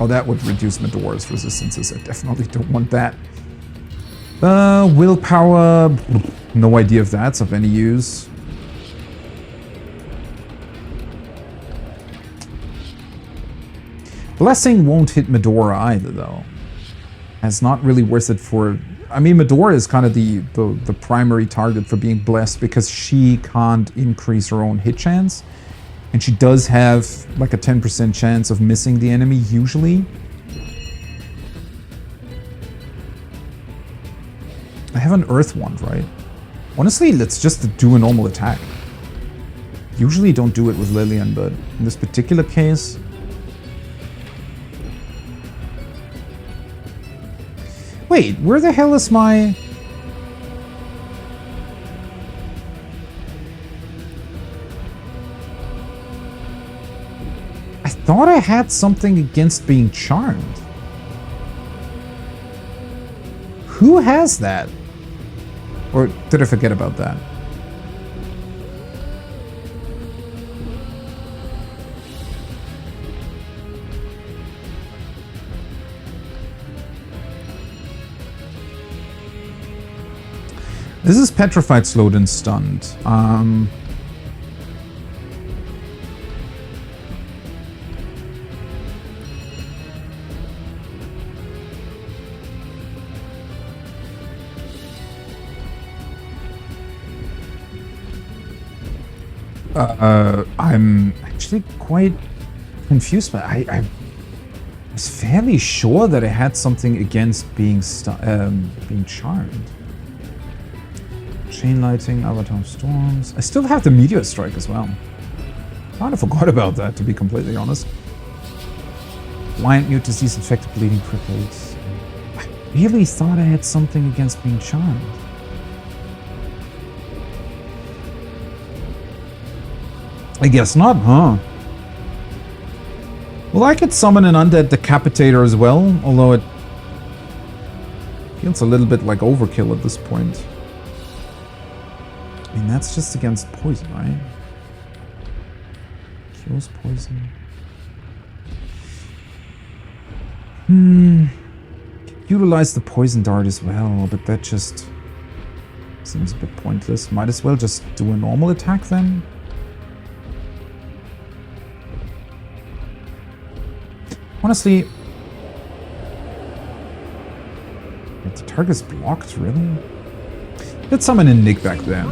Oh, that would reduce Medora's resistances. I definitely don't want that. Willpower... No idea if that's of any use. Blessing won't hit Medora either, though. It's not really worth it for... I mean, Medora is kind of the primary target for being blessed because she can't increase her own hit chance. And she does have like a 10% chance of missing the enemy, usually. I have an Earth Wand, right? Honestly, let's just do a normal attack. Usually don't do it with Lillian, but in this particular case... Wait, where the hell is my... I thought I had something against being charmed. Who has that? Or did I forget about that? This is petrified, slowed, and stunned. I'm actually quite confused, but I was fairly sure that I had something against being charmed. Chain lighting, avatar of storms. I still have the meteor strike as well. Kind of forgot about that, to be completely honest. Blind, mute, disease, infected, bleeding, crippled. I really thought I had something against being charmed. I guess not, huh? Well, I could summon an undead decapitator as well, although it feels a little bit like overkill at this point. I mean, that's just against poison, right? Kills poison. Utilize the poison dart as well, but that just seems a bit pointless. Might as well just do a normal attack then. Honestly, the target's blocked, really? Let's summon in Nick back there.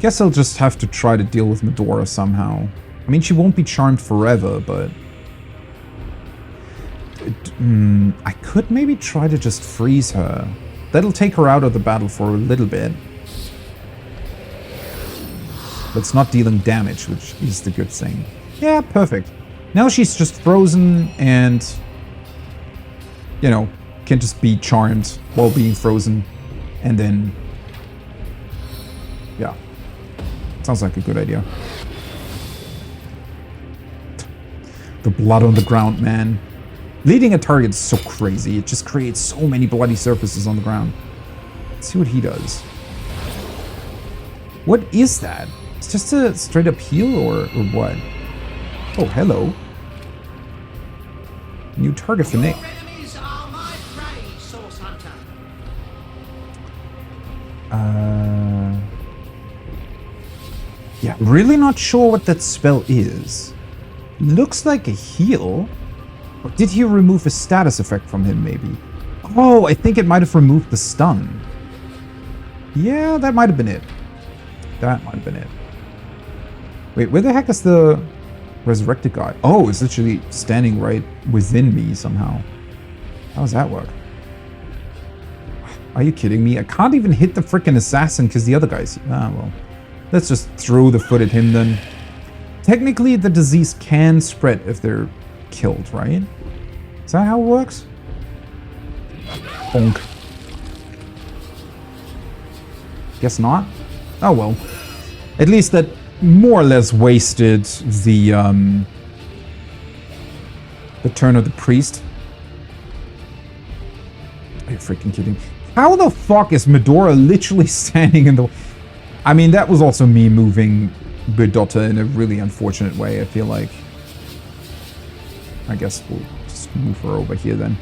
Guess I'll just have to try to deal with Medora somehow. I mean, she won't be charmed forever, but... I could maybe try to just freeze her. That'll take her out of the battle for a little bit. But it's not dealing damage, which is the good thing. Yeah, perfect. Now she's just frozen and, you know, can just be charmed while being frozen. And then, yeah. Sounds like a good idea. The blood on the ground, man. Leading a target is so crazy. It just creates so many bloody surfaces on the ground. Let's see what he does. What is that? It's just a straight up heal or what? Oh, hello. New target for Nick. Yeah, really not sure what that spell is. Looks like a heal. Or did he remove a status effect from him, maybe? Oh, I think it might have removed the stun. Yeah, that might have been it. That might have been it. Wait, where the heck is the resurrected guy? Oh, it's literally standing right within me somehow. How does that work? Are you kidding me? I can't even hit the freaking assassin because the other guy's... Ah, well. Let's just throw the foot at him then. Technically, the disease can spread if they're killed, right? Is that how it works? Bonk. Guess not. Oh well. At least that more or less wasted the turn of the priest. Are you freaking kidding? How the fuck is Medora literally standing in the... I mean, that was also me moving Berdotta in a really unfortunate way, I feel like. I guess we'll just move her over here then.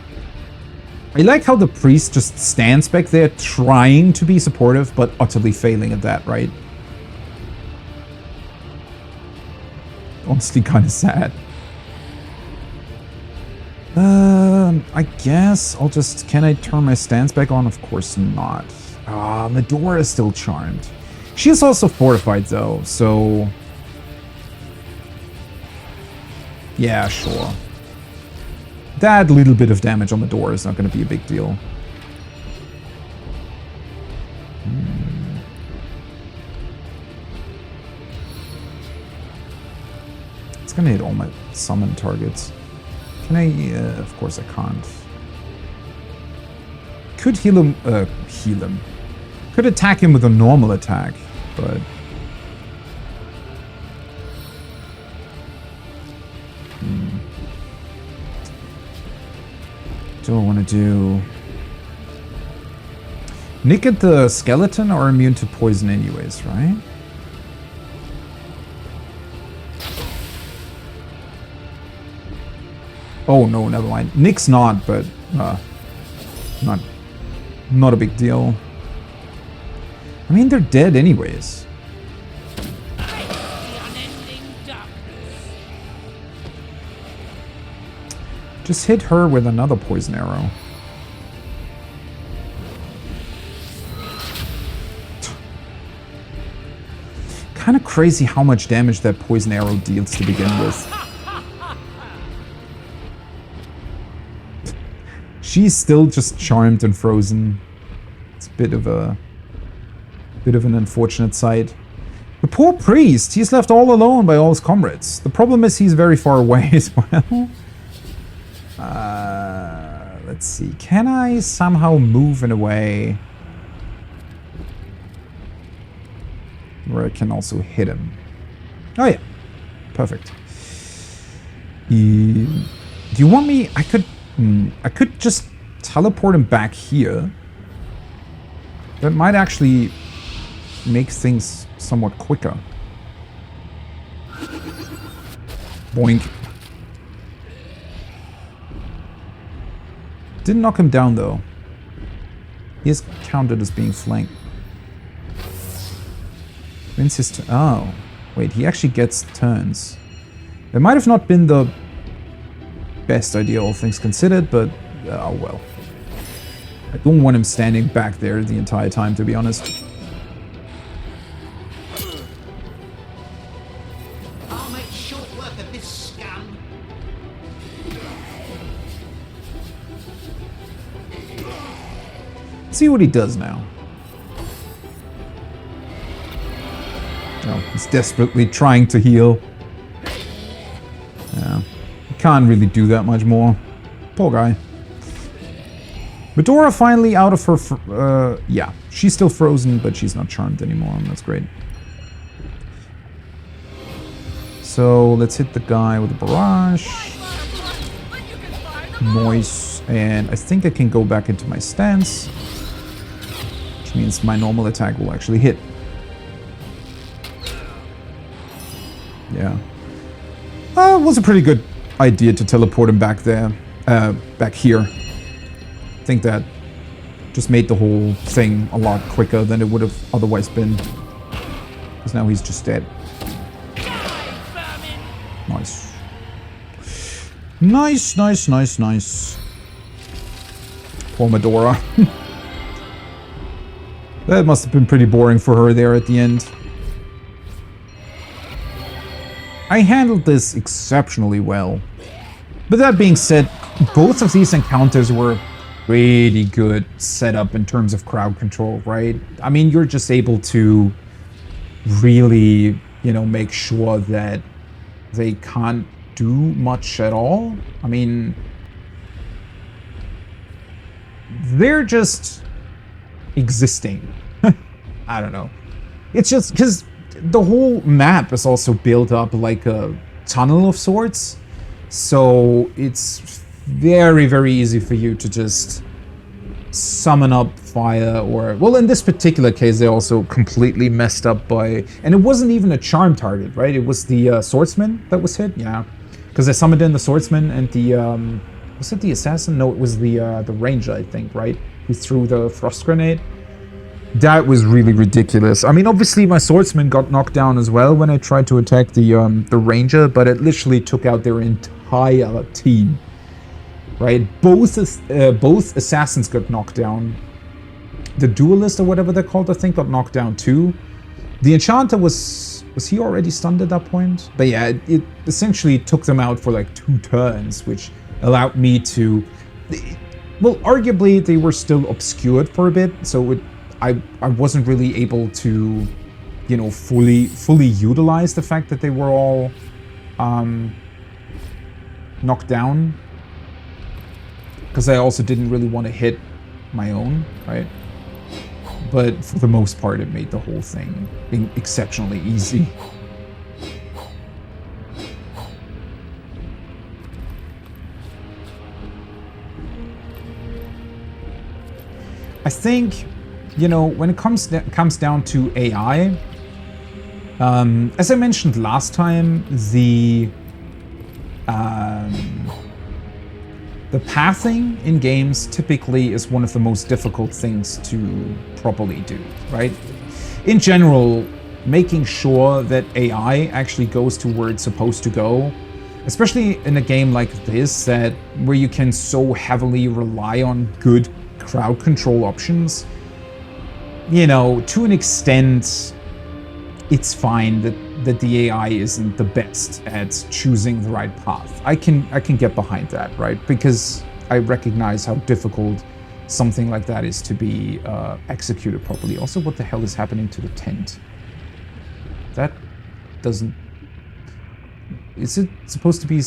I like how the priest just stands back there trying to be supportive, but utterly failing at that, right? Honestly, kind of sad. I guess I'll just... Can I turn my stance back on? Of course not. Ah, Medora is still charmed. She is also fortified, though, so... Yeah, sure. That little bit of damage on Medora is not going to be a big deal. It's going to hit all my summon targets. Can I? Of course I can't. Could heal him. Heal him. Could attack him with a normal attack, but... Do I want to do... Nick and the skeleton are immune to poison anyways, right? Oh no, never mind. Nick's not, but not a big deal. I mean, they're dead anyways. Just hit her with another poison arrow. Kind of crazy how much damage that poison arrow deals to begin with. She's still just charmed and frozen. It's a bit of an unfortunate sight. The poor priest, he's left all alone by all his comrades. The problem is he's very far away as well. Let's see. Can I somehow move in a way where I can also hit him? Oh yeah. Perfect. Do you want me... I could just teleport him back here. That might actually make things somewhat quicker. Boink. Didn't knock him down though. He is counted as being flanked. Wins his turn. Oh, wait, he actually gets turns. It might have not been the best idea, all things considered, but oh well. I don't want him standing back there the entire time, to be honest.
I'll make short work of this scam.
See what he does now. Oh, he's desperately trying to heal. Yeah, he can't really do that much more. Poor guy. Medora finally out of her... yeah, she's still frozen, but she's not charmed anymore, and that's great. So, let's hit the guy with the barrage. Noise. And I think I can go back into my stance. Which means my normal attack will actually hit. Yeah. It was a pretty good idea to teleport him back there. Back here. I think that Just made the whole thing a lot quicker than it would have otherwise been. Because now he's just dead. Nice. Nice, nice, nice, nice. Poor Medora. That must have been pretty boring for her there at the end. I handled this exceptionally well. But that being said, both of these encounters were pretty good setup in terms of crowd control, right? I mean, you're just able to really, you know, make sure that they can't do much at all. I mean, they're just existing. I don't know. It's just because the whole map is also built up like a tunnel of sorts. So it's very, very easy for you to just summon up fire, or, well, in this particular case, they also completely messed up by, and it wasn't even a charm target, right? It was the swordsman that was hit, yeah. Because I summoned in the swordsman and the, was it the assassin? No, it was the ranger, I think, right? Who threw the frost grenade. That was really ridiculous. I mean, obviously my swordsman got knocked down as well when I tried to attack the ranger, but it literally took out their entire team. Right? Both assassins got knocked down. The duelist or whatever they're called, I think, got knocked down too. The enchanter was he already stunned at that point? But yeah, it essentially took them out for like 2 turns, which allowed me to, well, arguably they were still obscured for a bit, so I wasn't really able to, you know, fully utilize the fact that they were all knocked down. Because I also didn't really want to hit my own, right? But for the most part, it made the whole thing exceptionally easy. I think, you know, when it comes down to AI, as I mentioned last time, the pathing in games typically is one of the most difficult things to properly do, right? In general, making sure that AI actually goes to where it's supposed to go, especially in a game like this, where you can so heavily rely on good crowd control options, you know, to an extent, it's fine that the AI isn't the best at choosing the right path. I can get behind that, right? Because I recognize how difficult something like that is to be executed properly. Also, what the hell is happening to the tent? That doesn't... Is it supposed to be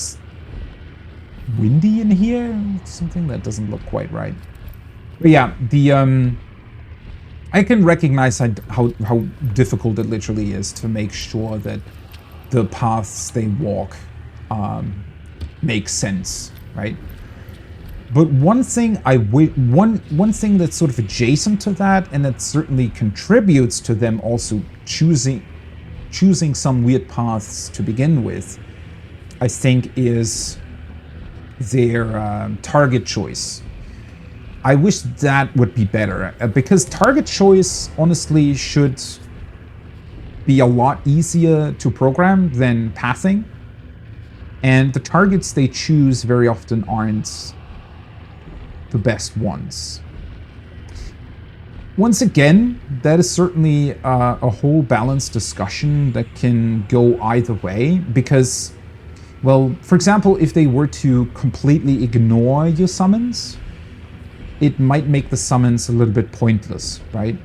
windy in here? Something that doesn't look quite right. But yeah, I can recognize how difficult it literally is to make sure that the paths they walk make sense, right? But one thing one thing that's sort of adjacent to that, and that certainly contributes to them also choosing some weird paths to begin with, I think, is their target choice. I wish that would be better, because target choice honestly should be a lot easier to program than pathing, and the targets they choose very often aren't the best ones. Once again, that is certainly a whole balanced discussion that can go either way, because, well, for example, if they were to completely ignore your summons, it might make the summons a little bit pointless, right?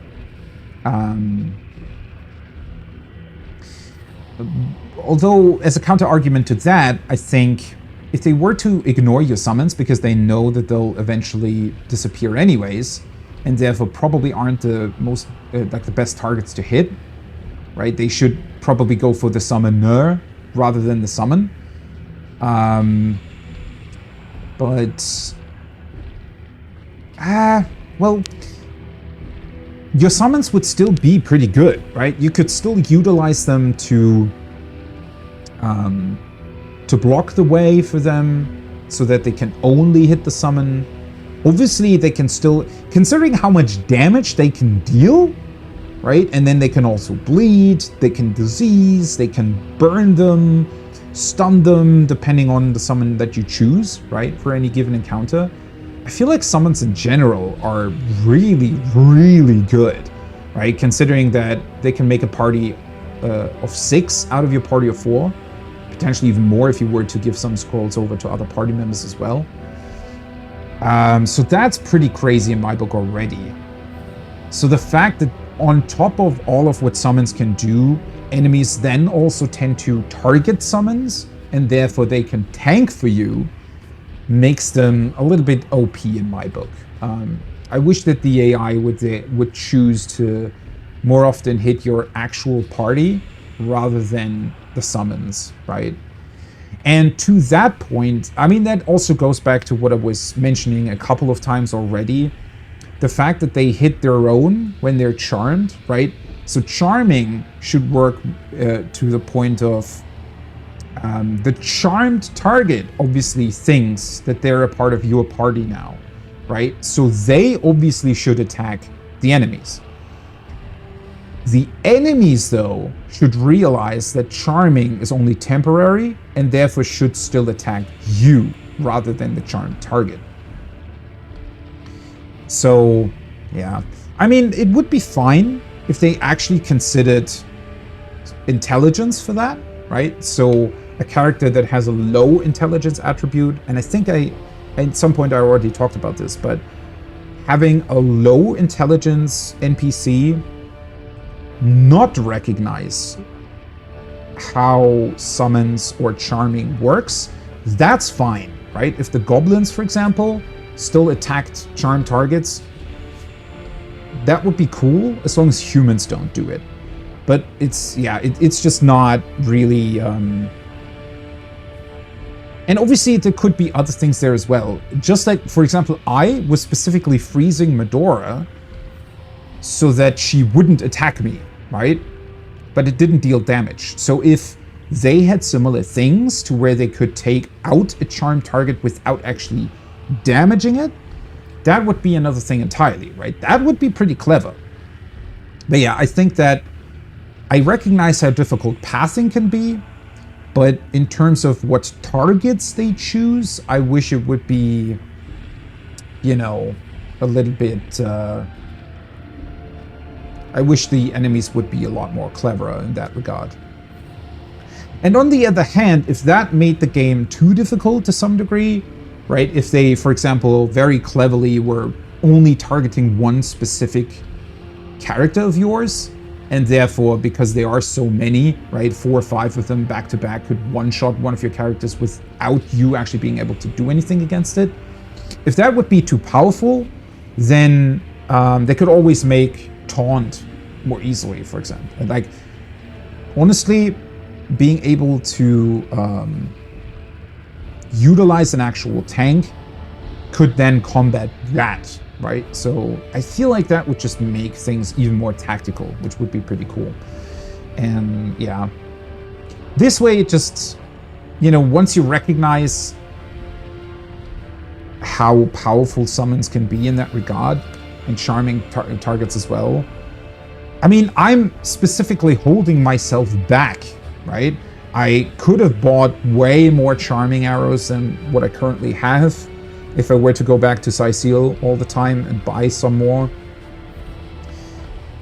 Although, as a counter-argument to that, I think if they were to ignore your summons because they know that they'll eventually disappear anyways, and therefore probably aren't the most, like the best targets to hit, right? They should probably go for the summoner rather than the summon. Well, your summons would still be pretty good, right? You could still utilize them to block the way for them so that they can only hit the summon. Obviously, they can still, considering how much damage they can deal, right? And then they can also bleed, they can disease, they can burn them, stun them, depending on the summon that you choose, right? For any given encounter. I feel like summons in general are really, really good, right? Considering that they can make a party of 6 out of your party of 4, potentially even more if you were to give some scrolls over to other party members as well. So that's pretty crazy in my book already. So the fact that on top of all of what summons can do, enemies then also tend to target summons, and therefore they can tank for you, makes them a little bit OP in my book. I wish that the AI would choose to more often hit your actual party rather than the summons, right? And to that point, I mean, that also goes back to what I was mentioning a couple of times already. The fact that they hit their own when they're charmed, right? So charming should work to the point of the charmed target obviously thinks that they're a part of your party now, right? So they obviously should attack the enemies. The enemies, though, should realize that charming is only temporary and therefore should still attack you rather than the charmed target. So, yeah. I mean, it would be fine if they actually considered intelligence for that, right? So a character that has a low intelligence attribute, and I think at some point I already talked about this, but having a low intelligence NPC not recognize how summons or charming works, that's fine, right? If the goblins, for example, still attacked charmed targets, that would be cool as long as humans don't do it. But it's, yeah, it's just not really... And obviously there could be other things there as well. Just like, for example, I was specifically freezing Medora so that she wouldn't attack me, right? But it didn't deal damage. So if they had similar things to where they could take out a charmed target without actually damaging it, that would be another thing entirely, right? That would be pretty clever. But yeah, I think that I recognize how difficult pathing can be, but in terms of what targets they choose, I wish it would be, you know, a little bit... I wish the enemies would be a lot more cleverer in that regard. And on the other hand, if that made the game too difficult to some degree, right? If they, for example, very cleverly were only targeting one specific character of yours, and therefore, because there are so many, right, 4 or 5 of them back to back could one-shot one of your characters without you actually being able to do anything against it. If that would be too powerful, then they could always make taunt more easily, for example. And like, honestly, being able to utilize an actual tank could then combat that, right? So I feel like that would just make things even more tactical, which would be pretty cool. And yeah, this way it just, you know, once you recognize how powerful summons can be in that regard, and charming targets as well. I mean, I'm specifically holding myself back, right? I could have bought way more charming arrows than what I currently have if I were to go back to Cyseal all the time and buy some more.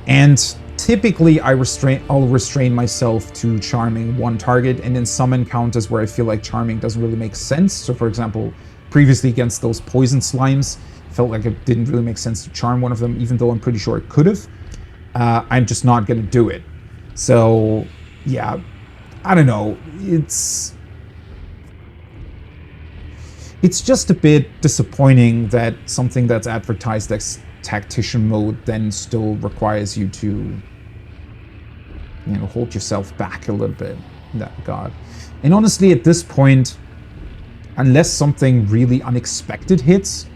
And typically I'll restrain myself to charming one target, and in some encounters where I feel like charming doesn't really make sense. So for example, previously against those poison slimes, felt like it didn't really make sense to charm one of them, even though I'm pretty sure it could have. I'm just not going to do it. So, yeah, I don't know. It's just a bit disappointing that something that's advertised as tactician mode then still requires you to, you know, hold yourself back a little bit in that regard. And honestly, at this point, unless something really unexpected hits,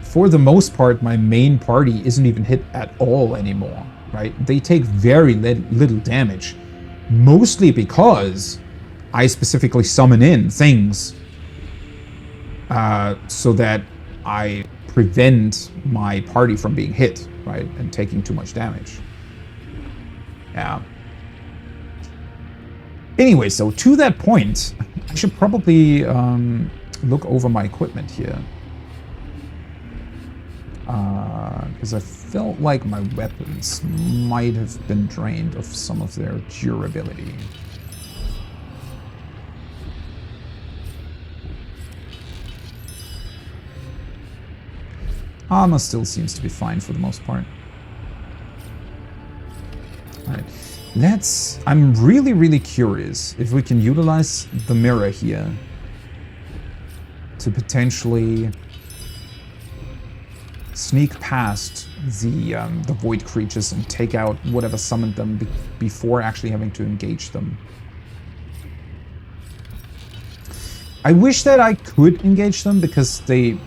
for the most part, my main party isn't even hit at all anymore, right? They take very little damage, mostly because I specifically summon in things so that I prevent my party from being hit, right, and taking too much damage. Yeah. Anyway, so to that point, I should probably look over my equipment here. Because I felt like my weapons might have been drained of some of their durability. Armor still seems to be fine for the most part. Alright, I'm really, really curious if we can utilize the mirror here to potentially sneak past the void creatures and take out whatever summoned them before actually having to engage them. I wish that I could engage them because they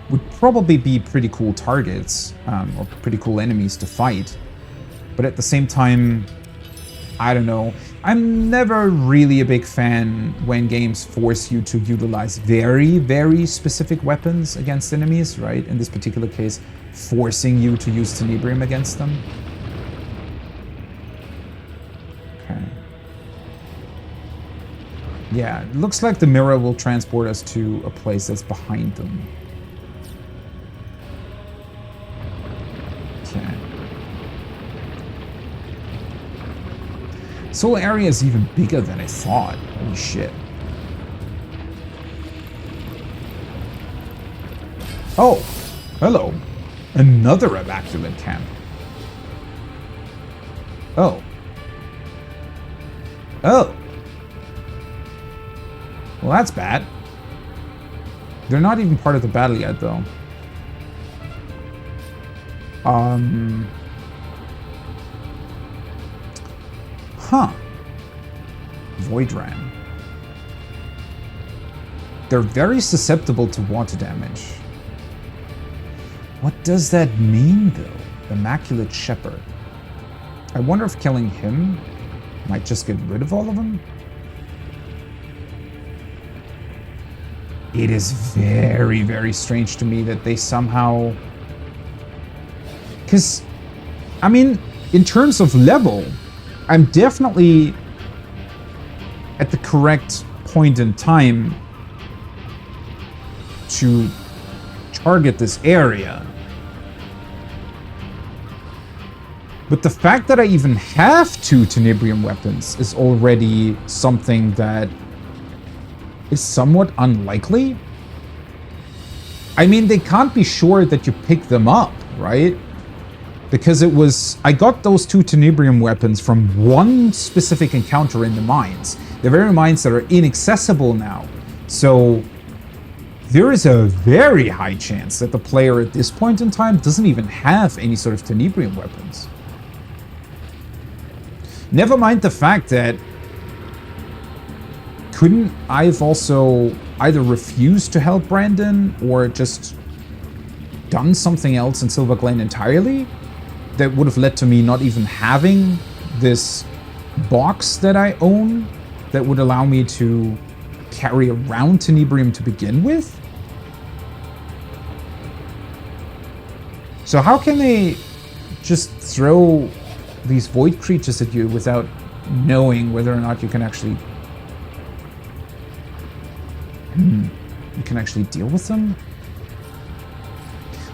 would probably be pretty cool targets or pretty cool enemies to fight. But at the same time, I don't know. I'm never really a big fan when games force you to utilize very, very specific weapons against enemies, right? In this particular case, forcing you to use Tenebrium against them. Okay. Yeah, it looks like the mirror will transport us to a place that's behind them. Okay. This whole area is even bigger than I thought. Holy shit. Oh, hello. Another immaculate camp. Oh. Oh. Well, that's bad. They're not even part of the battle yet, though. Huh. Void Ram. They're very susceptible to water damage. What does that mean, though? Immaculate Shepherd. I wonder if killing him might just get rid of all of them? It is very, very strange to me that they somehow... Because, I mean, in terms of level, I'm definitely at the correct point in time to target this area. But the fact that I even have 2 Tenebrium weapons is already something that is somewhat unlikely. I mean, they can't be sure that you pick them up, right? Because I got those 2 Tenebrium weapons from one specific encounter in the mines. The very mines that are inaccessible now. So there is a very high chance that the player at this point in time doesn't even have any sort of Tenebrium weapons. Never mind the fact that couldn't I have also either refused to help Brandon or just done something else in Silver Glen entirely that would have led to me not even having this box that I own that would allow me to carry around Tenebrium to begin with? So how can they just throw these void creatures at you without knowing whether or not you can actually deal with them?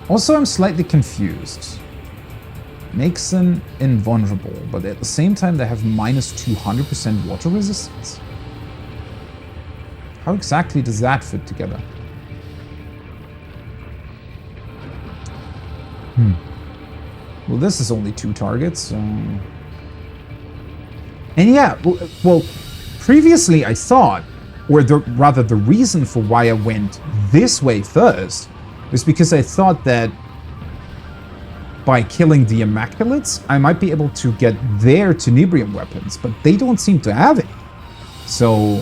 Also, I'm slightly confused. Makes them invulnerable, but at the same time they have minus 200% water resistance. How exactly does that fit together? Well, this is only 2 targets. And yeah, well, previously I thought, or rather the reason for why I went this way first was because I thought that by killing the Immaculates, I might be able to get their Tenebrium weapons, but they don't seem to have any. So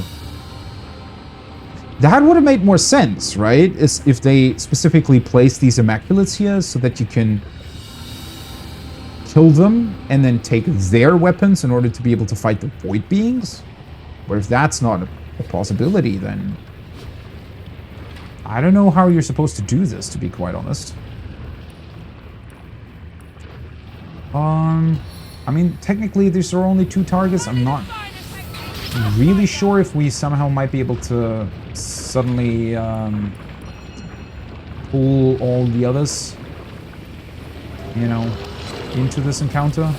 that would have made more sense, right? Is if they specifically place these Immaculates here so that you can kill them and then take their weapons in order to be able to fight the Void Beings. But if that's not a possibility, then I don't know how you're supposed to do this, to be quite honest. I mean, technically these are only 2 targets. I'm not really sure if we somehow might be able to suddenly pull all the others, you know, into this encounter.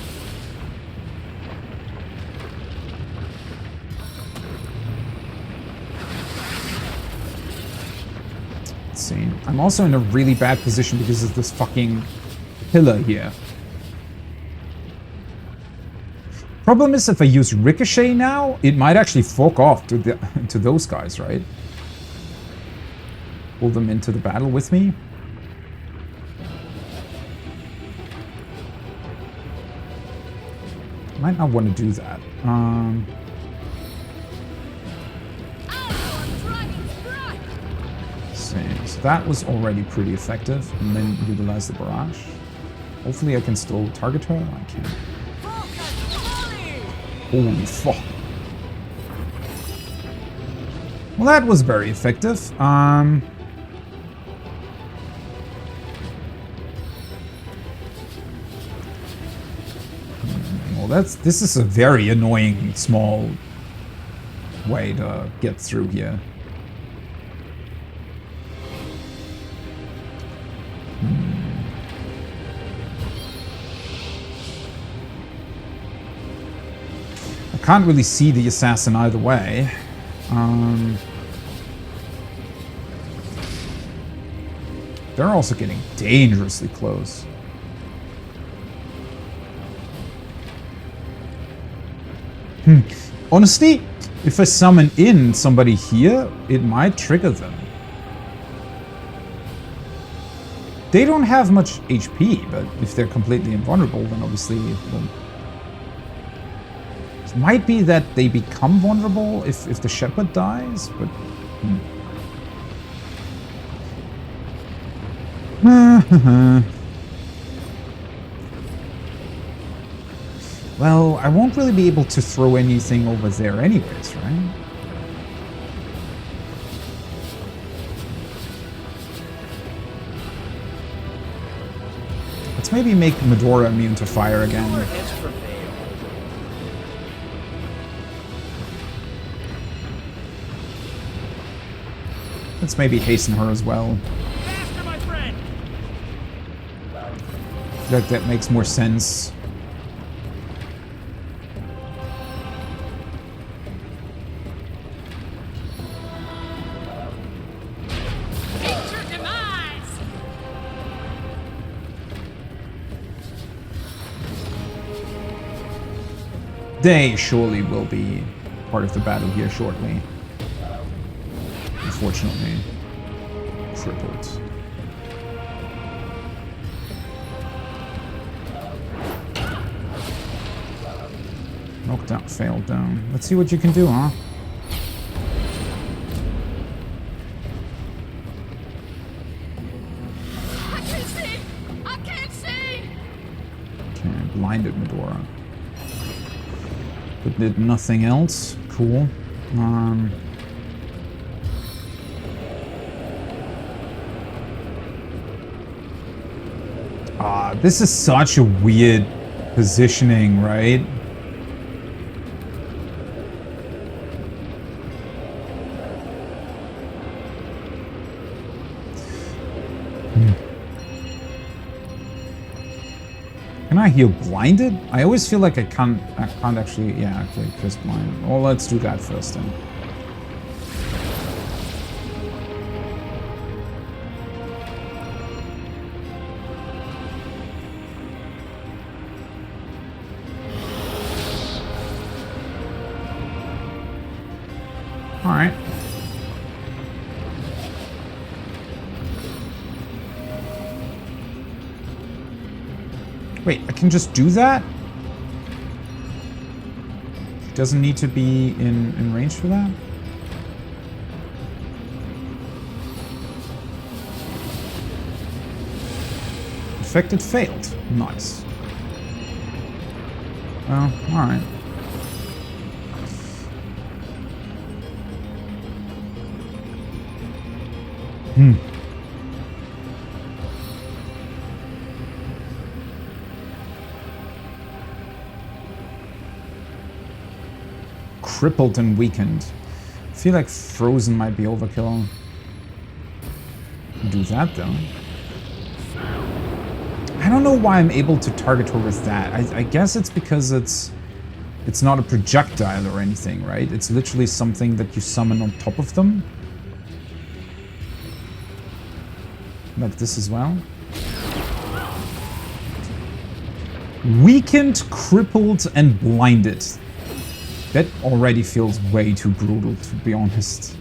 Let's see. I'm also in a really bad position because of this fucking pillar here. Problem is, if I use Ricochet now, it might actually fork off to those guys, right? Pull them into the battle with me. Might not want to do that. So that was already pretty effective, and then utilize the barrage. Hopefully I can still target her. I can. Holy fuck. Well, that was very effective. Well, this is a very annoying small way to get through here. Can't really see the assassin either way. They're also getting dangerously close. Honestly, if I summon in somebody here, it might trigger them. They don't have much HP, but if they're completely invulnerable, then obviously it won't. It might be that they become vulnerable if the shepherd dies, but... Well, I won't really be able to throw anything over there anyways, right? Let's maybe make Medora immune to fire again. Let's maybe hasten her as well.
Faster, my friend.
I feel like that makes more sense. They surely will be part of the battle here shortly. Unfortunately, crippled. Knocked out, failed down. Let's see what you can do, huh?
I can't see! I can't see!
Okay, blinded Medora. But did nothing else. Cool. This is such a weird positioning, right? Can I heal blinded? I always feel like I can't actually, yeah, okay, just blind. Well, let's do that first then. All right. Wait, I can just do that? It doesn't need to be in range for that? Infected failed. Nice. Well, alright. Crippled and weakened. I feel like frozen might be overkill. Do that though. I don't know why I'm able to target her with that. I guess it's because it's not a projectile or anything, right? It's literally something that you summon on top of them. Like this as well. Weakened, crippled, and blinded. That already feels way too brutal, to be honest.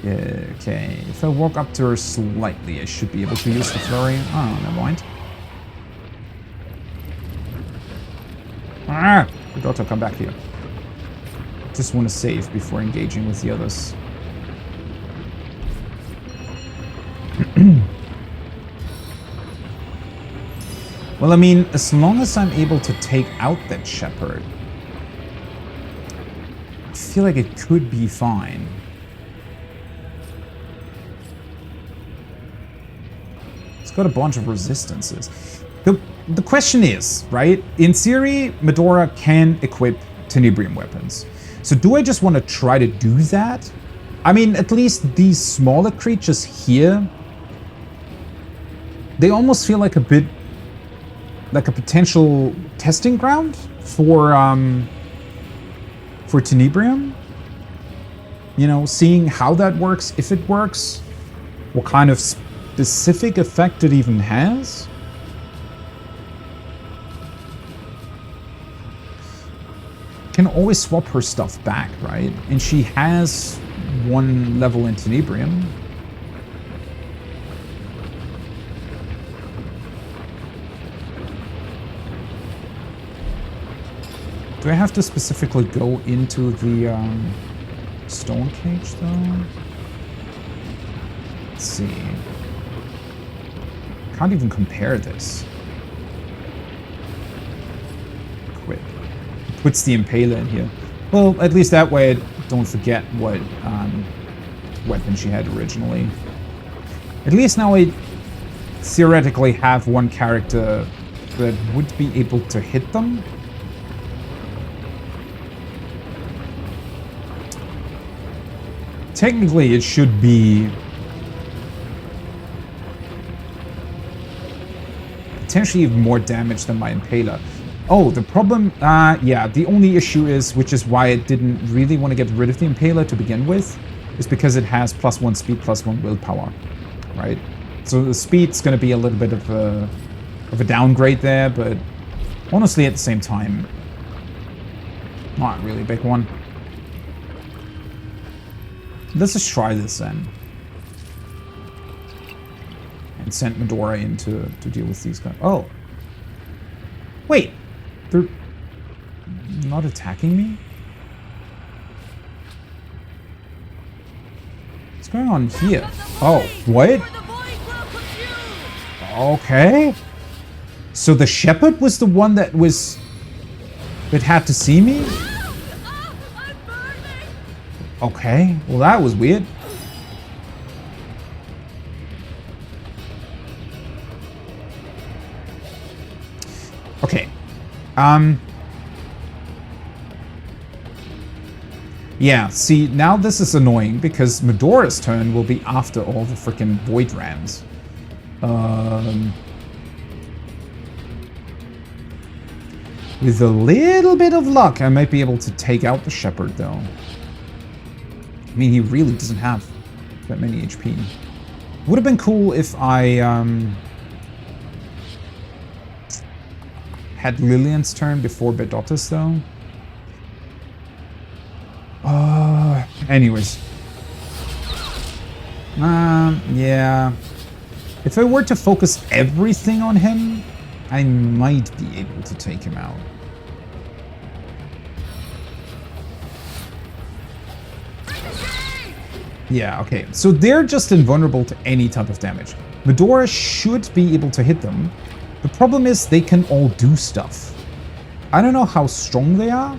Okay, if I walk up to her slightly, I should be able to use the flurry. Oh, never mind. Ah! The daughter, come back here. Just want to save before engaging with the others. Well, I mean, as long as I'm able to take out that shepherd, I feel like it could be fine. It's got a bunch of resistances. The question is, right? In theory, Medora can equip Tenebrium weapons. So do I just want to try to do that? I mean, at least these smaller creatures here, they almost feel like a bit like a potential testing ground for Tenebrium. You know, seeing how that works, if it works, what kind of specific effect it even has. Can always swap her stuff back, right? And she has one level in Tenebrium. Do I have to specifically go into the stone cage, though? Let's see. Can't even compare this. Quit. Puts the Impaler in here. Well, at least that way I don't forget what weapon she had originally. At least now I theoretically have one character that would be able to hit them. Technically, it should be potentially even more damage than my Impaler. Oh, the problem, yeah, the only issue is, which is why I didn't really want to get rid of the Impaler to begin with, is because it has +1 speed, +1 willpower, right? So the speed's going to be a little bit of a downgrade there, but honestly, at the same time, not really a big one. Let's just try this then. And send Medora in to deal with these guys. Oh. Wait. They're not attacking me? What's going on here? Oh, what? Okay. So the shepherd was the one that had to see me? Okay, well that was weird. Okay. Yeah, see, now this is annoying because Medora's turn will be after all the freaking Void Rams. With a little bit of luck, I might be able to take out the shepherd though. I mean, he really doesn't have that many HP. Would have been cool if I had Lillian's turn before Bedotta's, though. Anyways. Yeah. If I were to focus everything on him, I might be able to take him out. Yeah, okay. So they're just invulnerable to any type of damage. Medora should be able to hit them. The problem is they can all do stuff. I don't know how strong they are,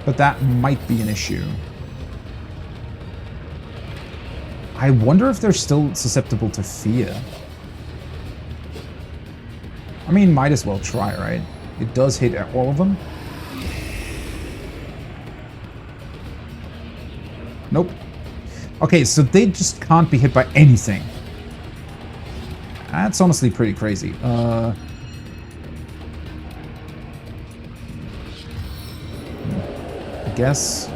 but that might be an issue. I wonder if they're still susceptible to fear. I mean, might as well try, right? It does hit all of them. Nope. Okay, so they just can't be hit by anything. That's honestly pretty crazy. I guess.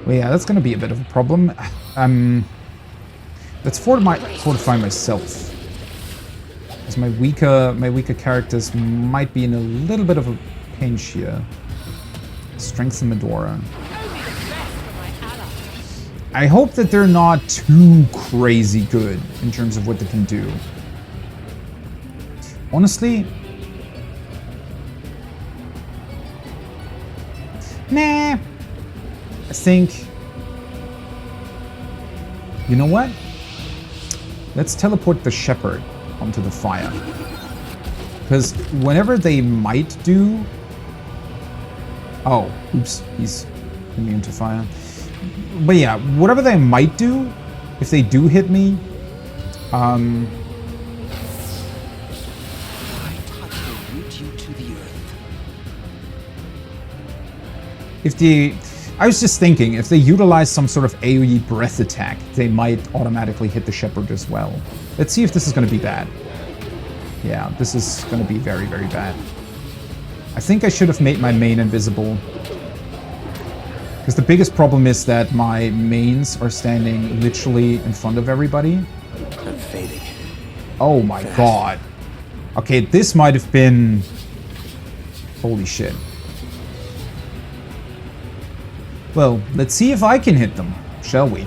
Well, yeah, that's going to be a bit of a problem. Let's fortify myself. Because my weaker characters might be in a little bit of a pinch here. Strengthen Medora. I hope that they're not too crazy good in terms of what they can do. Honestly, nah. I think, you know what? Let's teleport the Shepherd onto the fire. Because whenever they might do... Oh, oops, he's immune to fire. But yeah, whatever they might do, if they do hit me, I was just thinking, if they utilize some sort of AoE breath attack, they might automatically hit the Shepherd as well. Let's see if this is going to be bad. Yeah, this is going to be very, very bad. I think I should have made my main invisible. Because the biggest problem is that my mains are standing literally in front of everybody.
I'm fading.
Oh my god. Okay, this might have been... Holy shit. Well, let's see if I can hit them, shall we?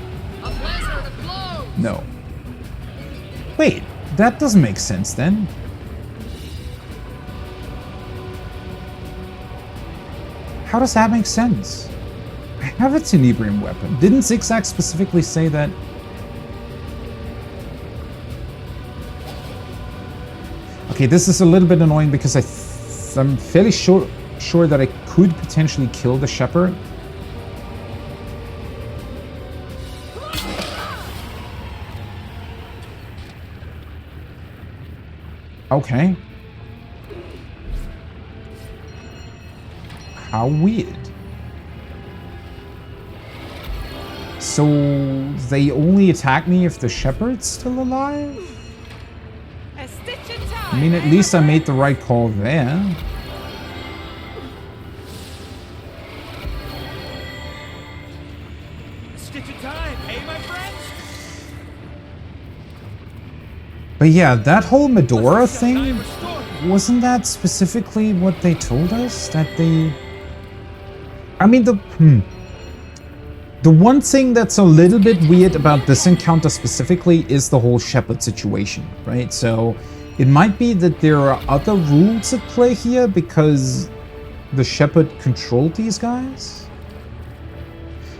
No. Wait, that doesn't make sense then. How does that make sense? I have a Tenebrium weapon. Didn't Zigzag specifically say that? Okay, this is a little bit annoying because I'm fairly sure that I could potentially kill the Shepherd. Okay. How weird. So they only attack me if the Shepherd's still alive? I mean, at least I made the right call there.
Stitch of time, hey my friends?
But yeah, that whole Medora thing, wasn't that specifically what they told us? That they... I mean, the one thing that's a little bit weird about this encounter specifically is the whole Shepherd situation, right? So it might be that there are other rules at play here because the Shepherd controlled these guys?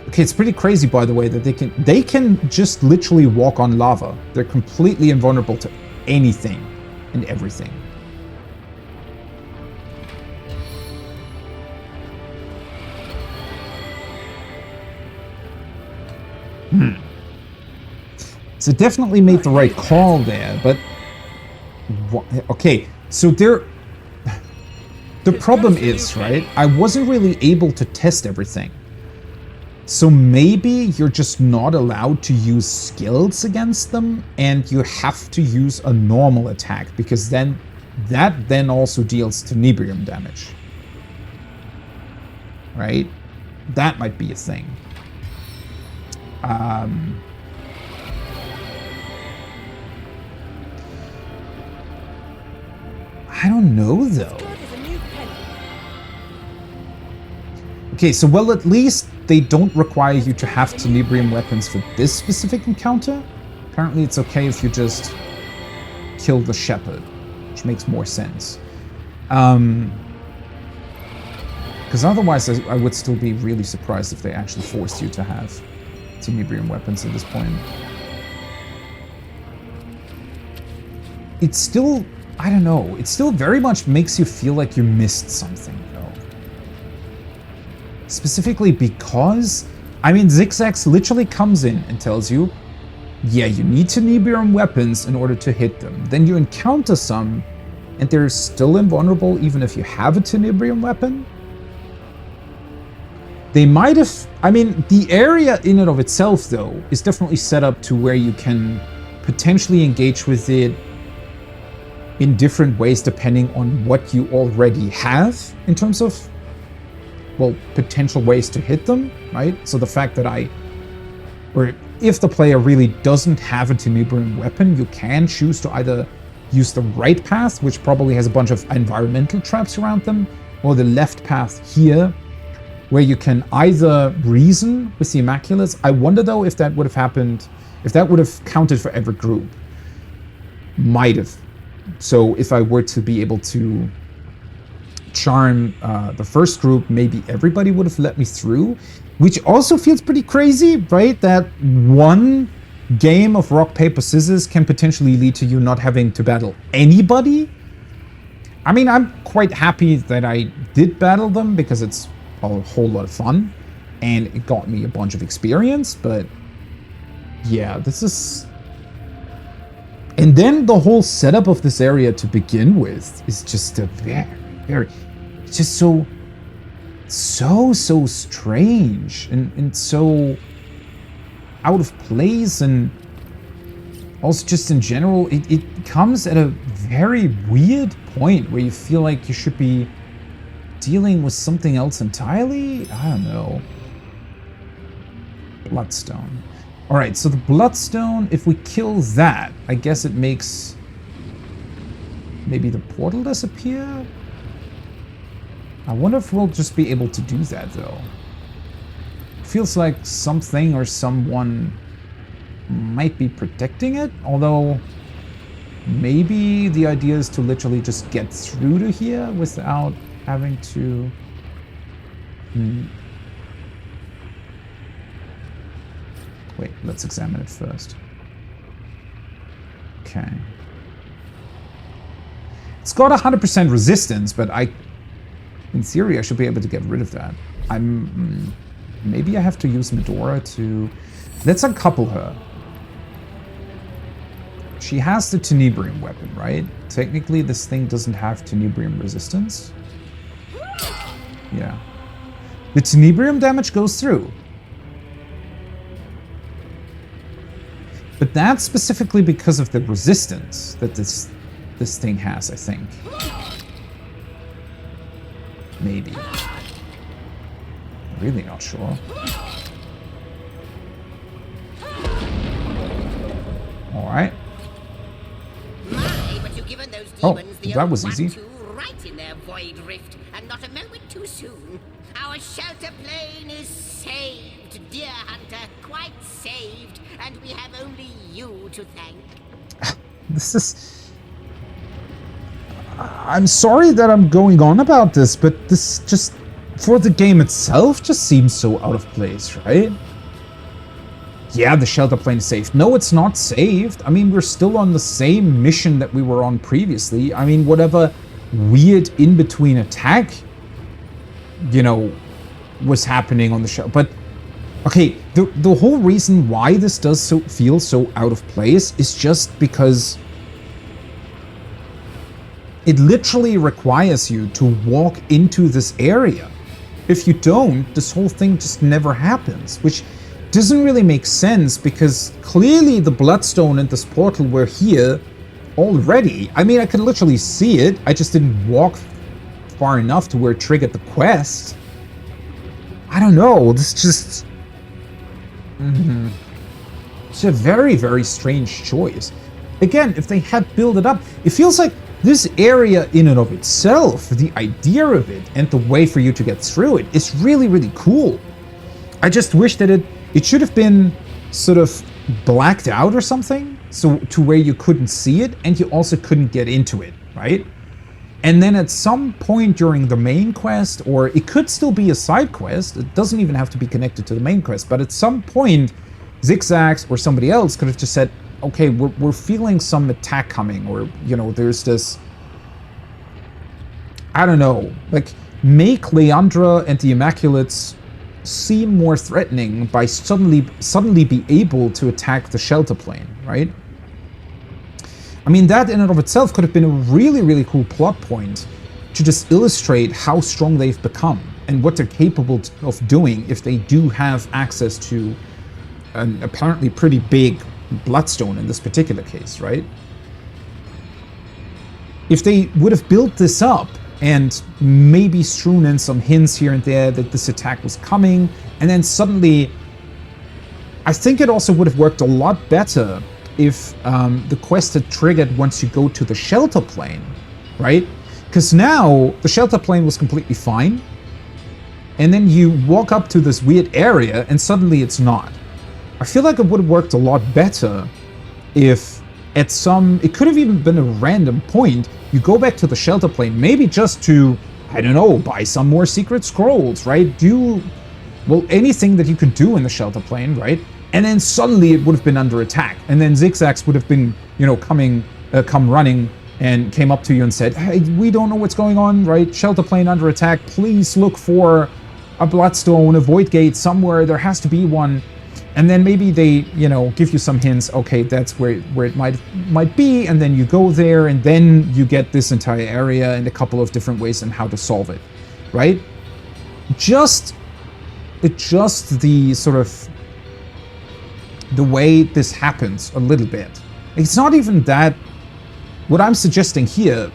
Okay, it's pretty crazy, by the way, that they can just literally walk on lava. They're completely invulnerable to anything and everything. So definitely made the right call there, but... Okay, so there... The problem is, right, I wasn't really able to test everything. So maybe you're just not allowed to use skills against them, and you have to use a normal attack, because then that then also deals tenebrium damage. Right? That might be a thing. I don't know, though. Okay, so well, at least they don't require you to have tenebrium weapons for this specific encounter. Apparently it's okay if you just kill the Shepherd, which makes more sense. Because otherwise I would still be really surprised if they actually forced you to have tenebrium weapons at this point. It's still, I don't know, it still very much makes you feel like you missed something, specifically because, I mean, Zigzags literally comes in and tells you, yeah, you need Tenebrium weapons in order to hit them. Then you encounter some, and they're still invulnerable even if you have a Tenebrium weapon. They might have, I mean, the area in and of itself, though, is definitely set up to where you can potentially engage with it in different ways depending on what you already have in terms of, well, potential ways to hit them, right? So the fact that or if the player really doesn't have a Tenebrium weapon, you can choose to either use the right path, which probably has a bunch of environmental traps around them, or the left path here, where you can either reason with the Immaculates. I wonder, though, if that would have happened, if that would have counted for every group. Might have. So if I were to be able to charm the first group, maybe everybody would have let me through, which also feels pretty crazy, right? That one game of rock, paper, scissors can potentially lead to you not having to battle anybody. I mean, I'm quite happy that I did battle them because it's a whole lot of fun and it got me a bunch of experience, but yeah, this is... And then the whole setup of this area to begin with is just a very, it's just so strange and so out of place, and also just in general, it comes at a very weird point where you feel like you should be dealing with something else entirely? I don't know. Bloodstone. Alright, so the Bloodstone, if we kill that, I guess it makes maybe the portal disappear? I wonder if we'll just be able to do that, though. Feels like something or someone might be protecting it, although maybe the idea is to literally just get through to here without having to... Wait, let's examine it first. Okay. It's got 100% resistance, but in theory, I should be able to get rid of that. Maybe I have to use Medora to... Let's uncouple her. She has the Tenebrium weapon, right? Technically, this thing doesn't have Tenebrium resistance. Yeah. The Tenebrium damage goes through. But that's specifically because of the resistance that this thing has, I think. Maybe. Really not sure. Alright. Oh, that was easy.
Right in their void rift, and not a moment too soon. Our shelter plane is saved, dear hunter, quite saved, and we have only you to thank.
This is... I'm sorry that I'm going on about this, but this just, for the game itself, just seems so out of place, right? Yeah, the shelter plane is saved. No, it's not saved. I mean, we're still on the same mission that we were on previously. I mean, whatever weird in-between attack, you know, was happening on the show. But, okay, the whole reason why this does feel so out of place is just because it literally requires you to walk into this area. If you don't, this whole thing just never happens, which doesn't really make sense because clearly the Bloodstone and this portal were here already. I mean, I could literally see it. I just didn't walk far enough to where it triggered the quest. I don't know. This just... It's a very, very strange choice. Again, if they had built it up, it feels like this area in and of itself, the idea of it and the way for you to get through it is really, really cool. I just wish that it should have been sort of blacked out or something, so to where you couldn't see it and you also couldn't get into it, right? And then at some point during the main quest, or it could still be a side quest, it doesn't even have to be connected to the main quest, but at some point, Zigzags or somebody else could have just said, okay, we're feeling some attack coming, or, you know, there's this, I don't know, like, make Leandra and the Immaculates seem more threatening by suddenly be able to attack the shelter plane, right? I mean, that in and of itself could have been a really, really cool plot point to just illustrate how strong they've become and what they're capable of doing if they do have access to an apparently pretty big bloodstone in this particular case, right? If they would have built this up and maybe strewn in some hints here and there that this attack was coming, and then suddenly, I think it also would have worked a lot better if the quest had triggered once you go to the shelter plane, right? Because now the shelter plane was completely fine, and then you walk up to this weird area and suddenly it's not. I feel like it would have worked a lot better if at some, it could have even been a random point, you go back to the shelter plane, maybe just to, I don't know, buy some more secret scrolls, right? Do, well, anything that you could do in the shelter plane, right? And then suddenly it would have been under attack. And then Zigzags would have been, you know, come running and came up to you and said, hey, we don't know what's going on, right? Shelter plane under attack. Please look for a bloodstone, a void gate somewhere. There has to be one. And then maybe they, you know, give you some hints. Okay, that's where it might be. And then you go there and then you get this entire area and a couple of different ways on how to solve it, right? Just the sort of the way this happens a little bit. It's not even that. What I'm suggesting here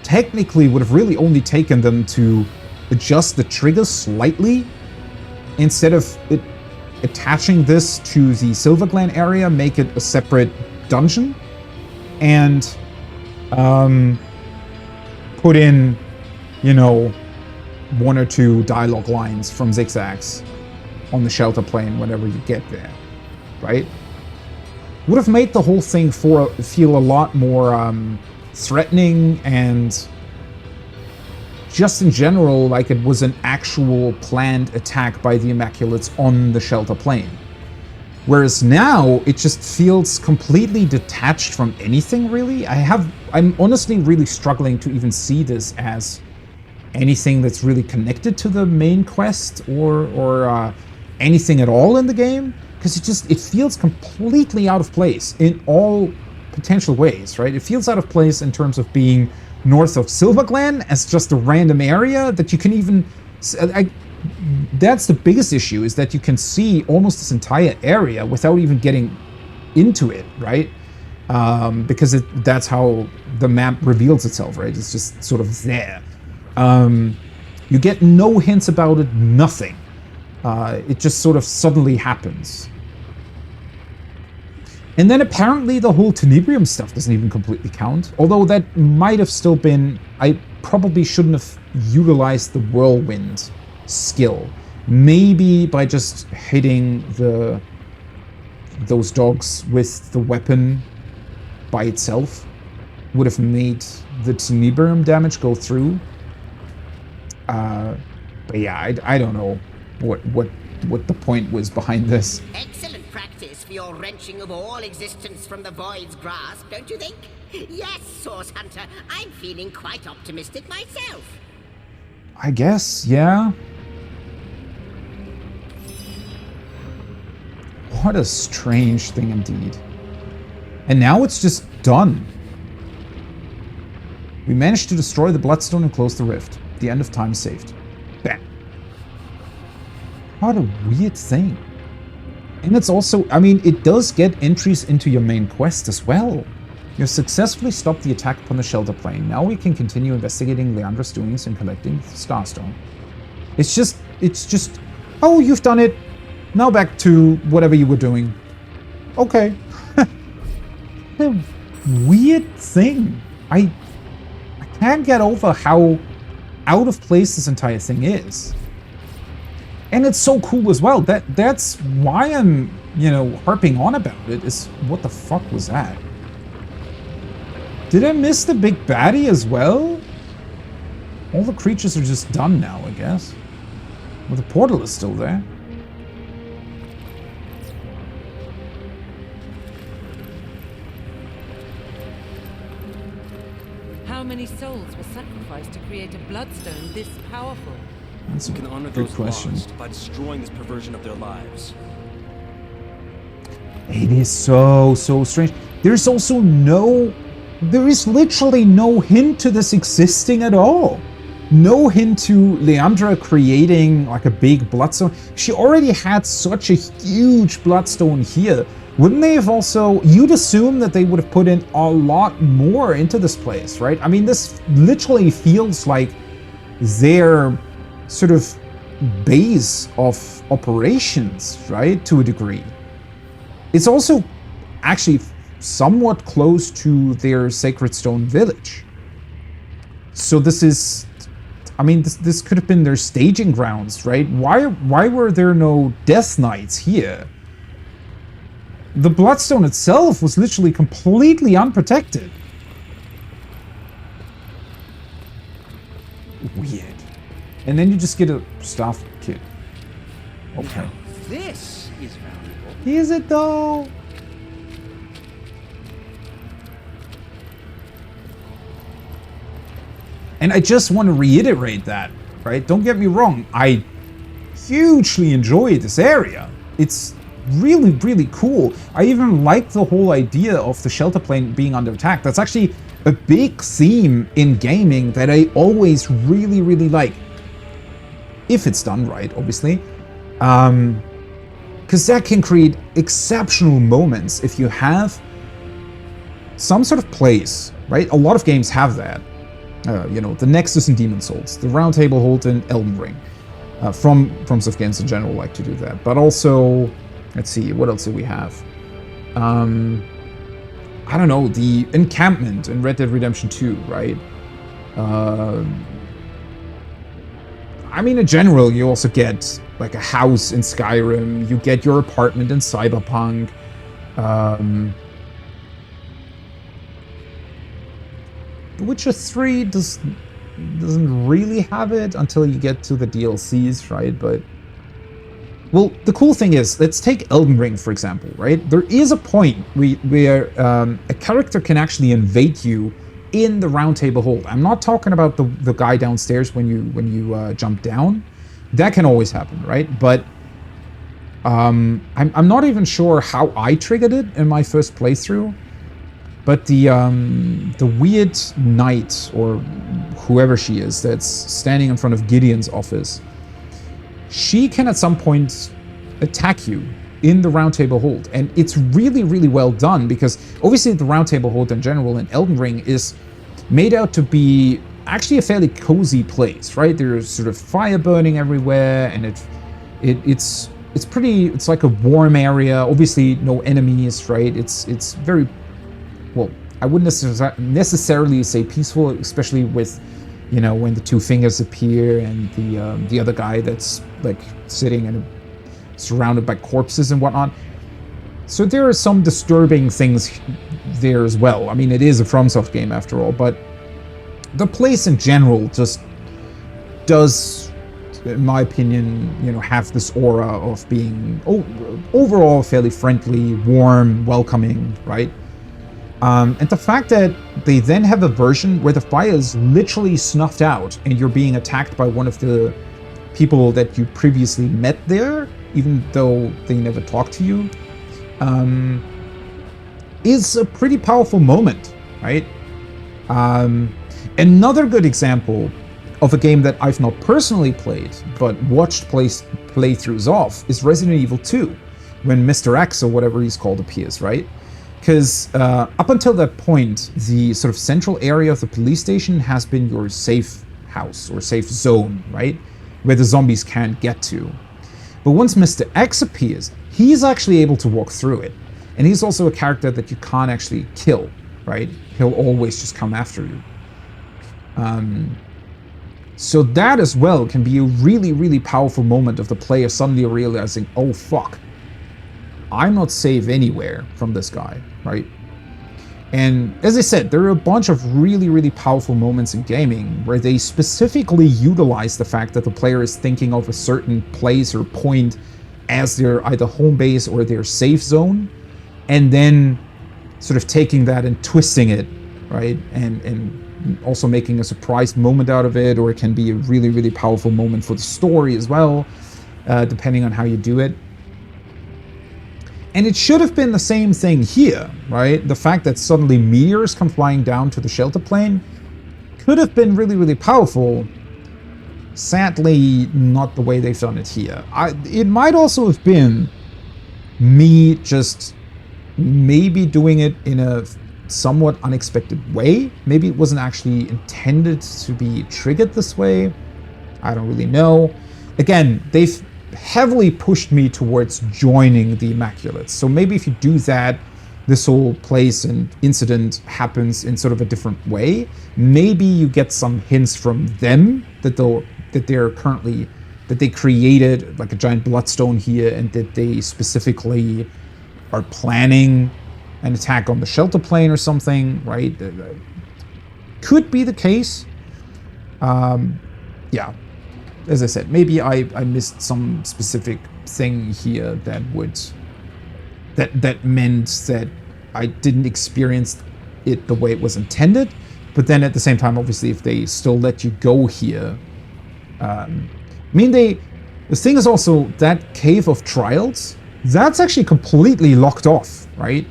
technically would have really only taken them to adjust the triggers slightly instead of it attaching this to the Silverglen area, make it a separate dungeon, and put in, you know, 1 or 2 dialogue lines from Zigzags on the shelter plane whenever you get there, right? Would have made the whole thing feel a lot more threatening and just in general like it was an actual planned attack by the Immaculates on the shelter plane. Whereas now it just feels completely detached from anything, really. I'm honestly really struggling to even see this as anything that's really connected to the main quest or anything at all in the game. Because it feels completely out of place in all potential ways, right? It feels out of place in terms of being north of Silverglen as just a random area that you can even... that's the biggest issue, is that you can see almost this entire area without even getting into it, right? Because that's how the map reveals itself, right? It's just sort of there. You get no hints about it, nothing. It just sort of suddenly happens. And then apparently the whole Tenebrium stuff doesn't even completely count. Although that might have still been... I probably shouldn't have utilized the Whirlwind skill. Maybe by just hitting those dogs with the weapon by itself would have made the Tenebrium damage go through. But yeah, I don't know what the point was behind this.
Excellent practice for your wrenching of all existence from the void's grasp, don't you think? Yes, Source Hunter, I'm feeling quite optimistic myself.
I guess, yeah. What a strange thing indeed. And now it's just done. We managed to destroy the Bloodstone and close the rift. The end of time saved. Bam. What a weird thing. And it's also, I mean, it does get entries into your main quest as well. You have successfully stopped the attack upon the shelter plane. Now we can continue investigating Leandra's doings and collecting the Starstone. It's just, oh, you've done it. Now back to whatever you were doing. Okay. A weird thing. I can't get over how out of place this entire thing is. And it's so cool as well. That's why I'm, you know, harping on about it, is what the fuck was that? Did I miss the big baddie as well? All the creatures are just done now, I guess. Well, the portal is still there.
How many souls were sacrificed to create a bloodstone this powerful?
That's a
You can honor
good
those
question.
lost by destroying this perversion of their lives.
It is so strange. There's also there is literally no hint to this existing at all. No hint to Leandra creating like a big bloodstone. She already had such a huge bloodstone here. Wouldn't they have also, you'd assume that they would have put in a lot more into this place, right? I mean, this literally feels like their sort of base of operations, right? To a degree. It's also actually somewhat close to their Sacred Stone village. So this is, I mean, this could have been their staging grounds, right? Why were there no Death Knights here? The Bloodstone itself was literally completely unprotected. Weird. And then you just get a staff kit. Okay.
Now, this is valuable.
Is it though? And I just want to reiterate that, right? Don't get me wrong. I hugely enjoy this area. It's really, really cool. I even like the whole idea of the shelter plane being under attack. That's actually a big theme in gaming that I always really, really like. If it's done right, obviously. Because that can create exceptional moments if you have some sort of place, right? A lot of games have that. You know, the Nexus in Demon's Souls, the Round Table Hold in Elden Ring. From games in general like to do that. But also, let's see, what else do we have? I don't know, the encampment in Red Dead Redemption 2, right? I mean, in general, you also get like a house in Skyrim. You get your apartment in Cyberpunk. The Witcher 3 doesn't really have it until you get to the DLCs, right? But, well, the cool thing is, let's take Elden Ring, for example, right? There is a point where a character can actually invade you in the Round Table Hold. I'm not talking about the guy downstairs when you jump down. That can always happen, right? But I'm not even sure how I triggered it in my first playthrough. But the weird knight, or whoever she is, that's standing in front of Gideon's office, she can at some point attack you in the Round Table Hold. And it's really, really well done, because obviously the Round Table Hold in general in Elden Ring is made out to be actually a fairly cozy place, right? There's sort of fire burning everywhere, and it's pretty, it's like a warm area. Obviously no enemies, right? It's very, well, I wouldn't necessarily say peaceful, especially with, you know, when the two fingers appear and the other guy that's like sitting and surrounded by corpses and whatnot. So there are some disturbing things there as well. I mean, it is a FromSoft game after all, but the place in general just does, in my opinion, you know, have this aura of being overall fairly friendly, warm, welcoming, right? And the fact that they then have a version where the fire is literally snuffed out and you're being attacked by one of the people that you previously met there, even though they never talked to you, is a pretty powerful moment, right? Another good example of a game that I've not personally played, but watched playthroughs of, is Resident Evil 2, when Mr. X, or whatever he's called, appears, right? Because up until that point, the sort of central area of the police station has been your safe house, or safe zone, right? Where the zombies can't get to. But once Mr. X appears, he's actually able to walk through it. And he's also a character that you can't actually kill, right? He'll always just come after you. So that as well can be a really, really powerful moment of the player suddenly realizing, oh fuck, I'm not safe anywhere from this guy, right? And as I said, there are a bunch of really, really powerful moments in gaming where they specifically utilize the fact that the player is thinking of a certain place or point as their either home base or their safe zone, and then sort of taking that and twisting it, right? And also making a surprise moment out of it, or it can be a really, really powerful moment for the story as well, depending on how you do it. And it should have been the same thing here, right? The fact that suddenly meteors come flying down to the shelter plane could have been really, really powerful. Sadly, not the way they've done it here. It might also have been me just maybe doing it in a somewhat unexpected way. Maybe it wasn't actually intended to be triggered this way. I don't really know. Again, they've heavily pushed me towards joining the Immaculates. So maybe if you do that, this whole place and incident happens in sort of a different way. Maybe you get some hints from them that they created like a giant bloodstone here, and that they specifically are planning an attack on the shelter plane or something, right? Could be the case. Yeah. As I said, maybe I missed some specific thing here that meant that I didn't experience it the way it was intended. But then at the same time, obviously, if they still let you go here, the thing is also that Cave of Trials, that's actually completely locked off, right?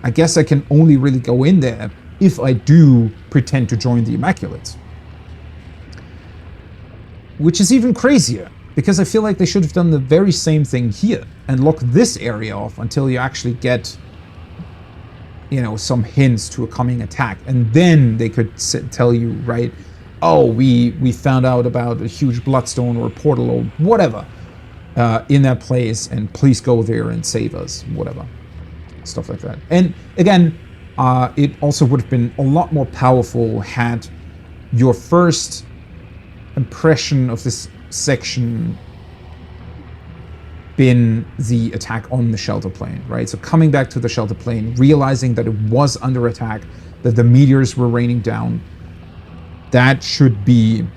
I guess I can only really go in there if I do pretend to join the Immaculates. Which is even crazier, because I feel like they should have done the very same thing here and lock this area off until you actually get, you know, some hints to a coming attack. And then they could tell you, right, oh, we found out about a huge bloodstone or a portal or whatever in that place, and please go there and save us, whatever. Stuff like that. And again, it also would have been a lot more powerful had your first impression of this section been the attack on the shelter plane, right? So coming back to the shelter plane, realizing that it was under attack, that the meteors were raining down, that should be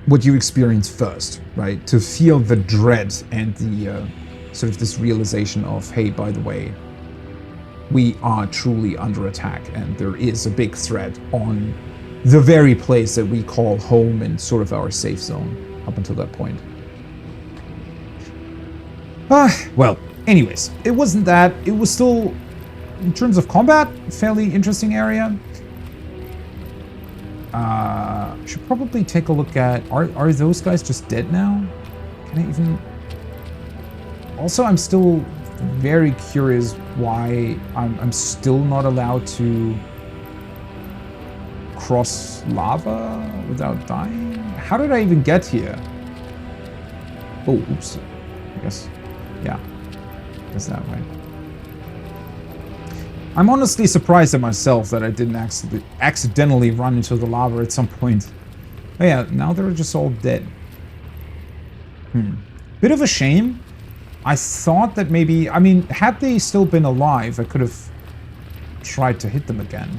what you experience first, right? To feel the dread and the sort of this realization of, hey, by the way, we are truly under attack, and there is a big threat on the very place that we call home and sort of our safe zone up until that point. Well, anyways, it wasn't that. It was still, in terms of combat, a fairly interesting area. Should probably take a look at, are those guys just dead now? Can I even... Also, I'm still very curious why I'm still not allowed to cross lava without dying? How did I even get here? Oh, oops. I guess, yeah. Guess that way. I'm honestly surprised at myself that I didn't accidentally run into the lava at some point. Oh yeah, now they're just all dead. Bit of a shame. I thought that maybe, I mean, had they still been alive, I could have tried to hit them again.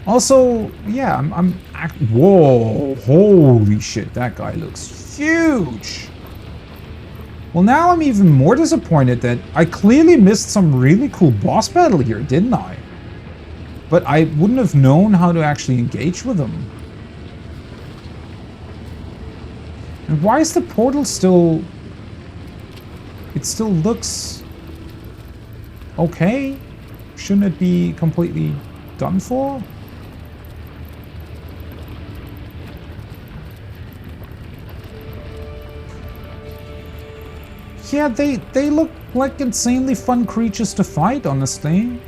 Also, yeah, whoa, holy shit, that guy looks huge. Well, now I'm even more disappointed that I clearly missed some really cool boss battle here, didn't I? But I wouldn't have known how to actually engage with them. And why is the portal still... It still looks... okay? Shouldn't it be completely done for? Yeah, they look like insanely fun creatures to fight, honestly.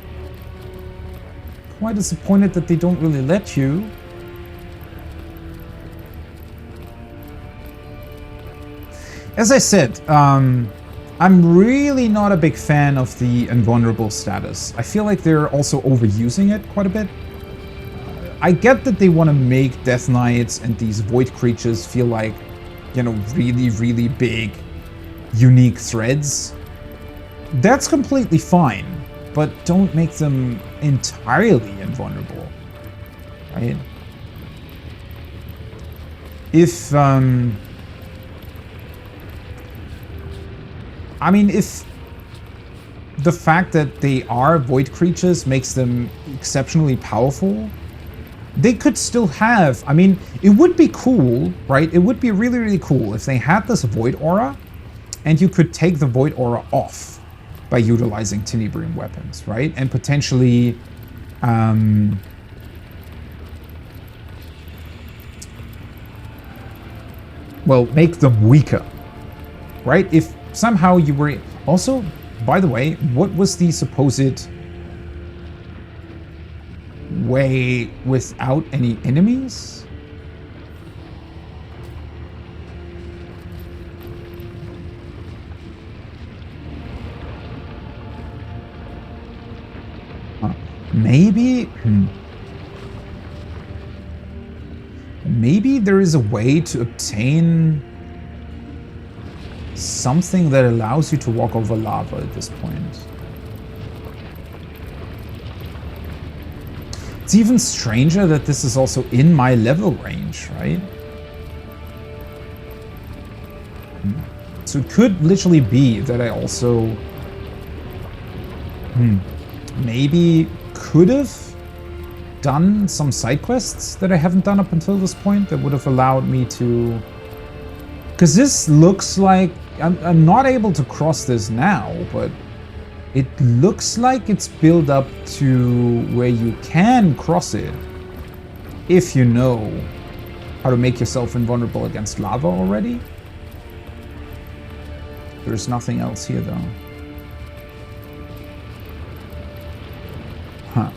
Quite disappointed that they don't really let you. As I said, I'm really not a big fan of the invulnerable status. I feel like they're also overusing it quite a bit. I get that they want to make Death Knights and these void creatures feel like, you know, really, really big, unique threads. That's completely fine, but don't make them entirely invulnerable, right? If, I mean, if the fact that they are void creatures makes them exceptionally powerful. They could still have, I mean, it would be cool, right? It would be really, really cool if they had this void aura and you could take the void aura off by utilizing Tenebrium weapons, right? And potentially, well, make them weaker, right? If somehow you were... Also, by the way, what was the supposed way without any enemies? Maybe... Maybe there is a way to obtain something that allows you to walk over lava at this point. It's even stranger that this is also in my level range, right? So it could literally be that I also maybe could have done some side quests that I haven't done up until this point that would have allowed me to... Because this looks like... I'm not able to cross this now, but it looks like it's built up to where you can cross it if you know how to make yourself invulnerable against lava already. There's nothing else here though. Huh.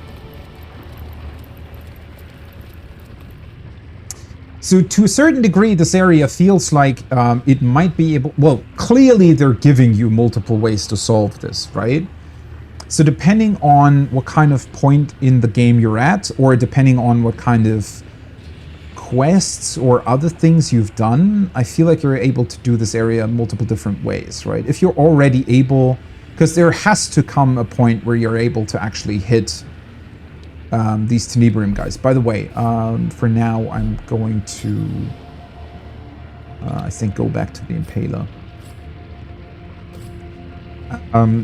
So to a certain degree, this area feels like it might be able... Well, clearly they're giving you multiple ways to solve this, right? So depending on what kind of point in the game you're at, or depending on what kind of quests or other things you've done, I feel like you're able to do this area multiple different ways, right? If you're already able... Because there has to come a point where you're able to actually hit... these Tenebrium guys. By the way, for now, I'm going to, I think, go back to the Impaler.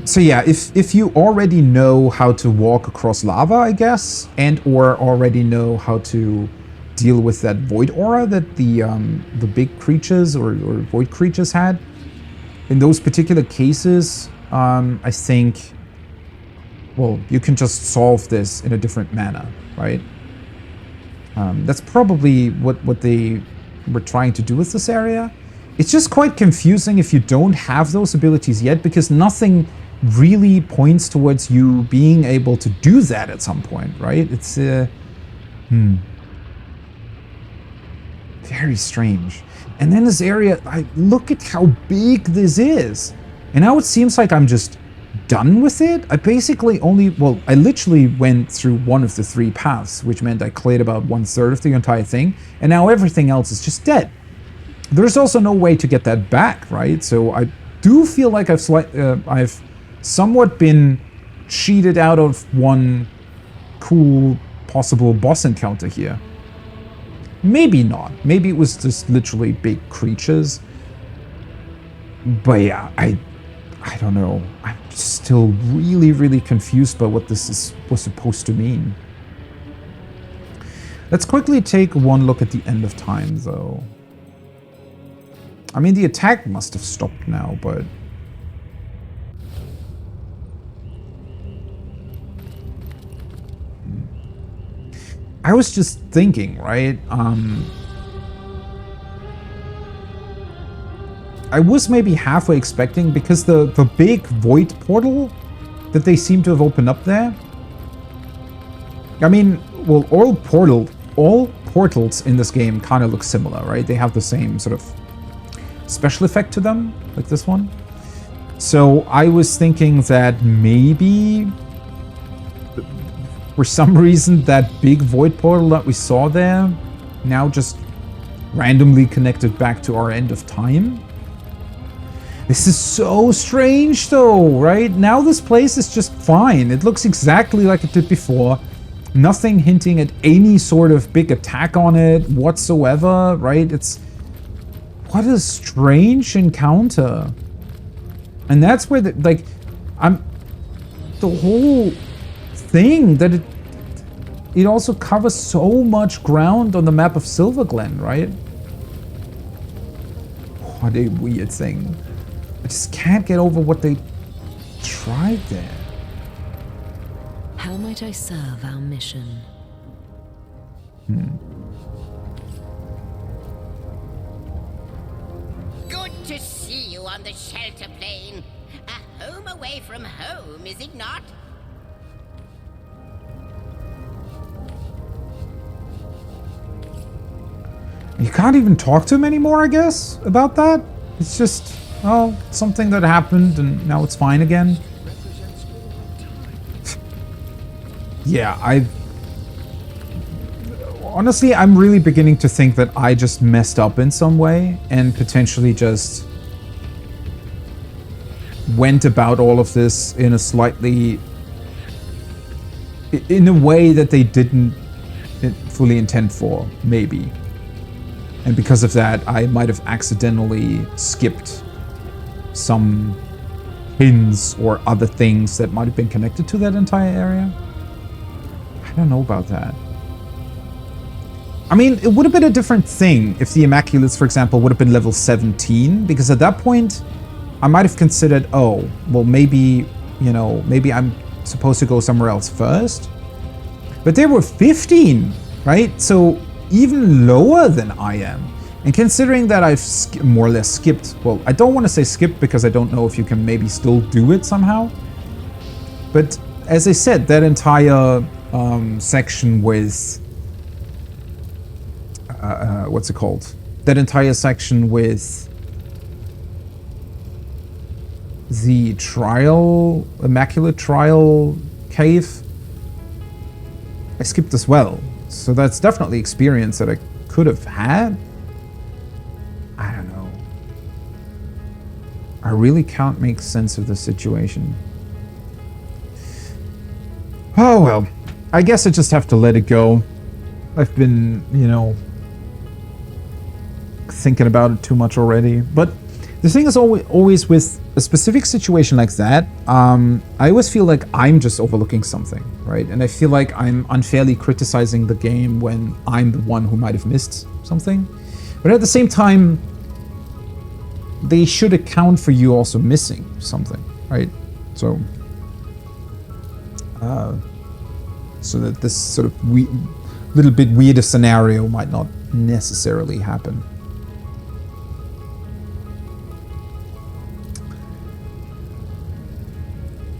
So yeah, if you already know how to walk across lava, I guess, and or already know how to deal with that void aura that the big creatures or void creatures had, in those particular cases, I think... Well, you can just solve this in a different manner, right? That's probably what they were trying to do with this area. It's just quite confusing if you don't have those abilities yet, because nothing really points towards you being able to do that at some point, right? It's very strange. And then this area, look at how big this is. And now it seems like I'm just done with it. I basically only, well, I literally went through one of the 3 paths, which meant I cleared about 1/3 of the entire thing, and now everything else is just dead. There's also no way to get that back, right? So I do feel like I've somewhat been cheated out of one cool possible boss encounter here. Maybe not. Maybe it was just literally big creatures. But yeah, I don't know. I'm still really, really confused by what this was supposed to mean. Let's quickly take one look at the end of time, though. I mean, the attack must have stopped now, but... I was just thinking, right? I was maybe halfway expecting, because the big void portal that they seem to have opened up there... I mean, well, all portals in this game kind of look similar, right? They have the same sort of special effect to them, like this one. So I was thinking that maybe, for some reason, that big void portal that we saw there now just randomly connected back to our end of time. This is so strange though, right? Now this place is just fine. It looks exactly like it did before. Nothing hinting at any sort of big attack on it whatsoever, right? It's... What a strange encounter. And that's where, like, the whole thing that it also covers so much ground on the map of Silver Glen, right? What a weird thing. I just can't get over what they tried there.
How might I serve our mission?
Good to see you on the shelter plane. A home away from home, is it not?
You can't even talk to him anymore, I guess, about that? It's just, oh, something that happened and now it's fine again. Yeah, honestly, I'm really beginning to think that I just messed up in some way and potentially just went about all of this in a slightly... in a way that they didn't fully intend for, maybe. And because of that, I might have accidentally skipped some hints or other things that might have been connected to that entire area. I don't know about that. I mean, it would have been a different thing if the Immaculates, for example, would have been level 17, because at that point, I might have considered, oh, well, maybe, you know, maybe I'm supposed to go somewhere else first. But they were 15, right? So even lower than I am. And considering that I've more or less skipped, well, I don't want to say skipped because I don't know if you can maybe still do it somehow. But as I said, that entire section with... what's it called? That entire section with the trial, Immaculate Trial cave, I skipped as well. So that's definitely experience that I could have had. I don't know. I really can't make sense of the situation. Oh well. I guess I just have to let it go. I've been, you know, thinking about it too much already. But the thing is always with a specific situation like that, I always feel like I'm just overlooking something, right? And I feel like I'm unfairly criticizing the game when I'm the one who might have missed something. But at the same time, they should account for you also missing something, right? So, so that this sort of little bit weirder scenario might not necessarily happen.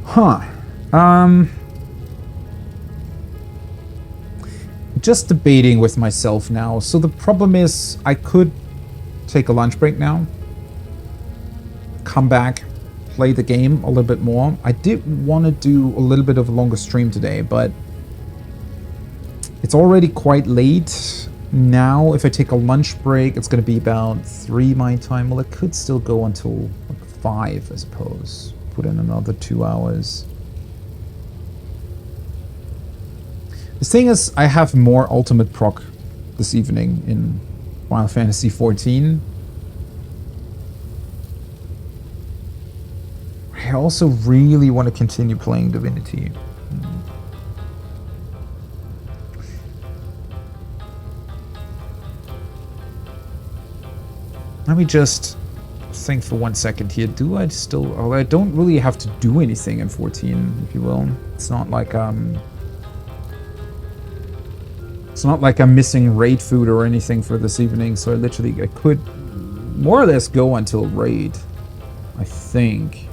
Huh. Just debating with myself now. So the problem is I could take a lunch break now, come back, play the game a little bit more. I did want to do a little bit of a longer stream today, but it's already quite late now. If I take a lunch break, it's going to be about 3 my time. Well, it could still go until like 5, I suppose. Put in another 2 hours. The thing is, I have more ultimate proc this evening in Final Fantasy XIV. I also really want to continue playing Divinity. Let me just think for 1 second here. Do I still... Oh, I don't really have to do anything in 14, if you will. It's not like it's not like I'm missing raid food or anything for this evening, so I could more or less go until raid, I think.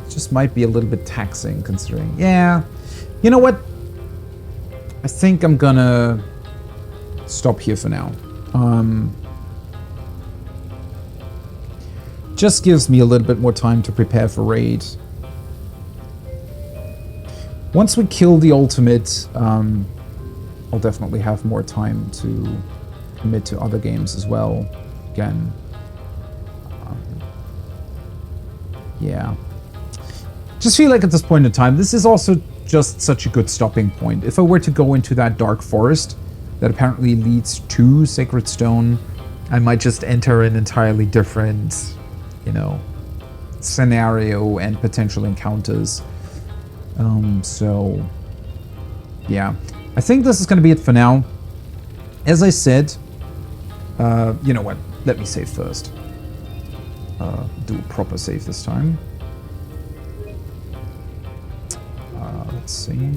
It just might be a little bit taxing considering... Yeah, you know what? I think I'm gonna stop here for now. Just gives me a little bit more time to prepare for raid. Once we kill the ultimate, I'll definitely have more time to commit to other games as well. Again, yeah. Just feel like at this point in time, this is also just such a good stopping point. If I were to go into that dark forest that apparently leads to Sacred Stone, I might just enter an entirely different, you know, scenario and potential encounters. So yeah, I think this is going to be it for now. As I said, you know what? Let me save first. Do a proper save this time. Let's see.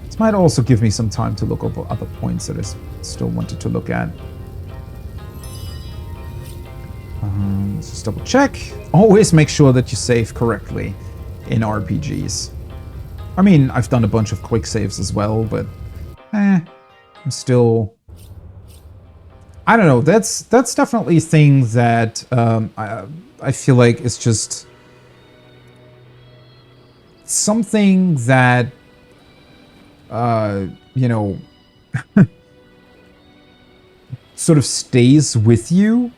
This might also give me some time to look over other points that I still wanted to look at. Let's just double check. Always make sure that you save correctly in RPGs. I mean, I've done a bunch of quick saves as well, but I'm still... I don't know, that's definitely a thing that I feel like is just something that, you know, sort of stays with you.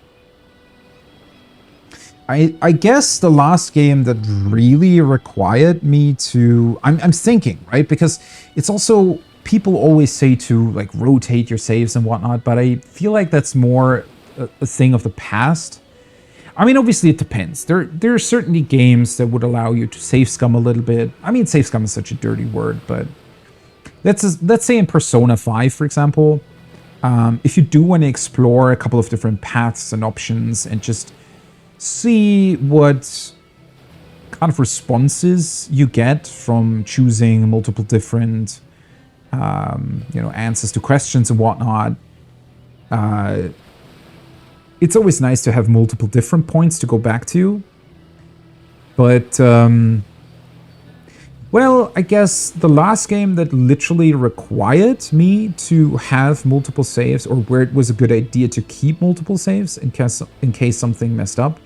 I guess the last game that really required me to... I'm thinking, right? Because it's also... People always say to, like, rotate your saves and whatnot, but I feel like that's more a thing of the past. I mean, obviously it depends. There are certainly games that would allow you to save scum a little bit. I mean, save scum is such a dirty word, but let's say in Persona 5, for example, if you do want to explore a couple of different paths and options and just see what kind of responses you get from choosing multiple different you know, answers to questions and whatnot. It's always nice to have multiple different points to go back to. But, well, I guess the last game that literally required me to have multiple saves, or where it was a good idea to keep multiple saves in case something messed up,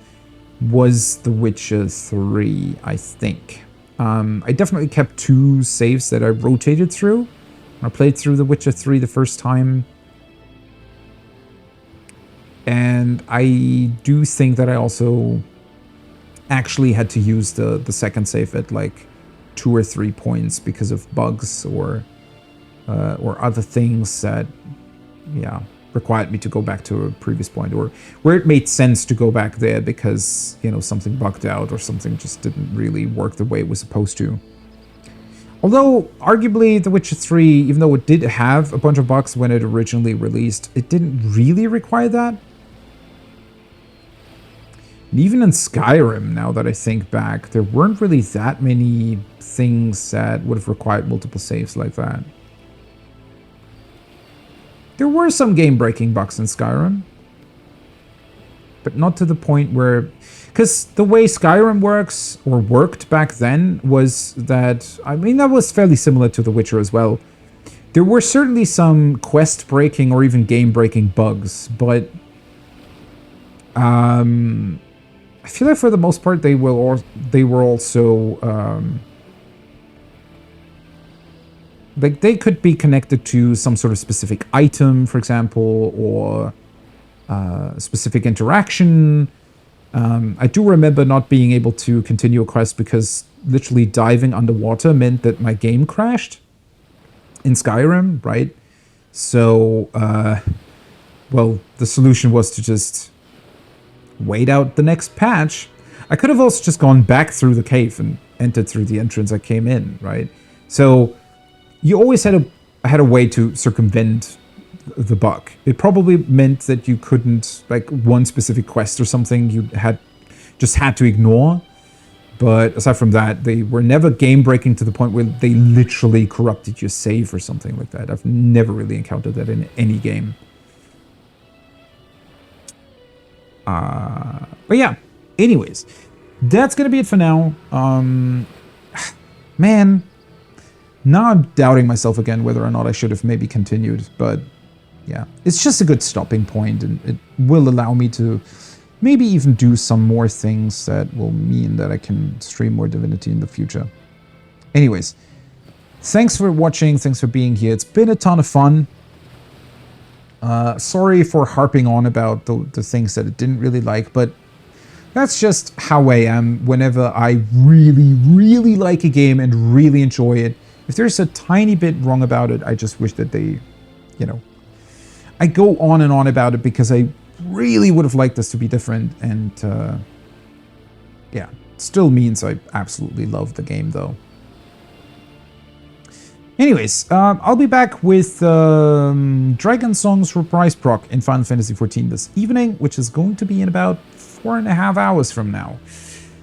was The Witcher 3, I think. I definitely kept 2 saves that I rotated through. I played through The Witcher 3 the first time. And I do think that I also actually had to use the second save at like 2 or 3 points because of bugs or other things that, yeah, required me to go back to a previous point, or where it made sense to go back there because, you know, something bugged out or something just didn't really work the way it was supposed to. Although, arguably, The Witcher 3, even though it did have a bunch of bugs when it originally released, it didn't really require that. And even in Skyrim, now that I think back, there weren't really that many things that would have required multiple saves like that. There were some game-breaking bugs in Skyrim, but not to the point where... Because the way Skyrim works, or worked back then, was that... I mean, that was fairly similar to The Witcher as well. There were certainly some quest-breaking or even game-breaking bugs, but... I feel like for the most part, they were also... like, they could be connected to some sort of specific item, for example, or specific interaction. I do remember not being able to continue a quest because literally diving underwater meant that my game crashed in Skyrim, right? So, well, the solution was to just wait out the next patch. I could have also just gone back through the cave and entered through the entrance I came in, right? So, you always had a way to circumvent the bug. It probably meant that you couldn't, like, one specific quest or something you just had to ignore. But aside from that, they were never game-breaking to the point where they literally corrupted your save or something like that. I've never really encountered that in any game. But yeah, anyways, that's gonna be it for now. Man, now I'm doubting myself again whether or not I should have maybe continued, but yeah, it's just a good stopping point, and it will allow me to maybe even do some more things that will mean that I can stream more Divinity in the future. Anyways, thanks for watching, thanks for being here. It's been a ton of fun. Sorry for harping on about the things that I didn't really like, but that's just how I am whenever I really, really like a game and really enjoy it. If there's a tiny bit wrong about it, I just wish that they, you know, I go on and on about it because I really would have liked this to be different, and yeah, still means I absolutely love the game though. Anyways, I'll be back with Dragon Song's Reprise proc in Final Fantasy XIV this evening, which is going to be in about 4.5 hours from now.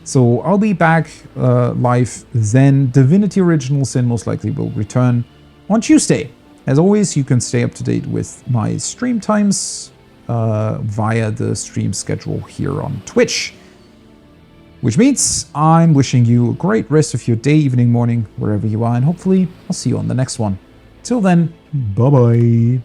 So I'll be back live then. Divinity Original Sin most likely will return on Tuesday. As always, you can stay up to date with my stream times via the stream schedule here on Twitch. Which means I'm wishing you a great rest of your day, evening, morning, wherever you are, and hopefully I'll see you on the next one. Till then, bye-bye.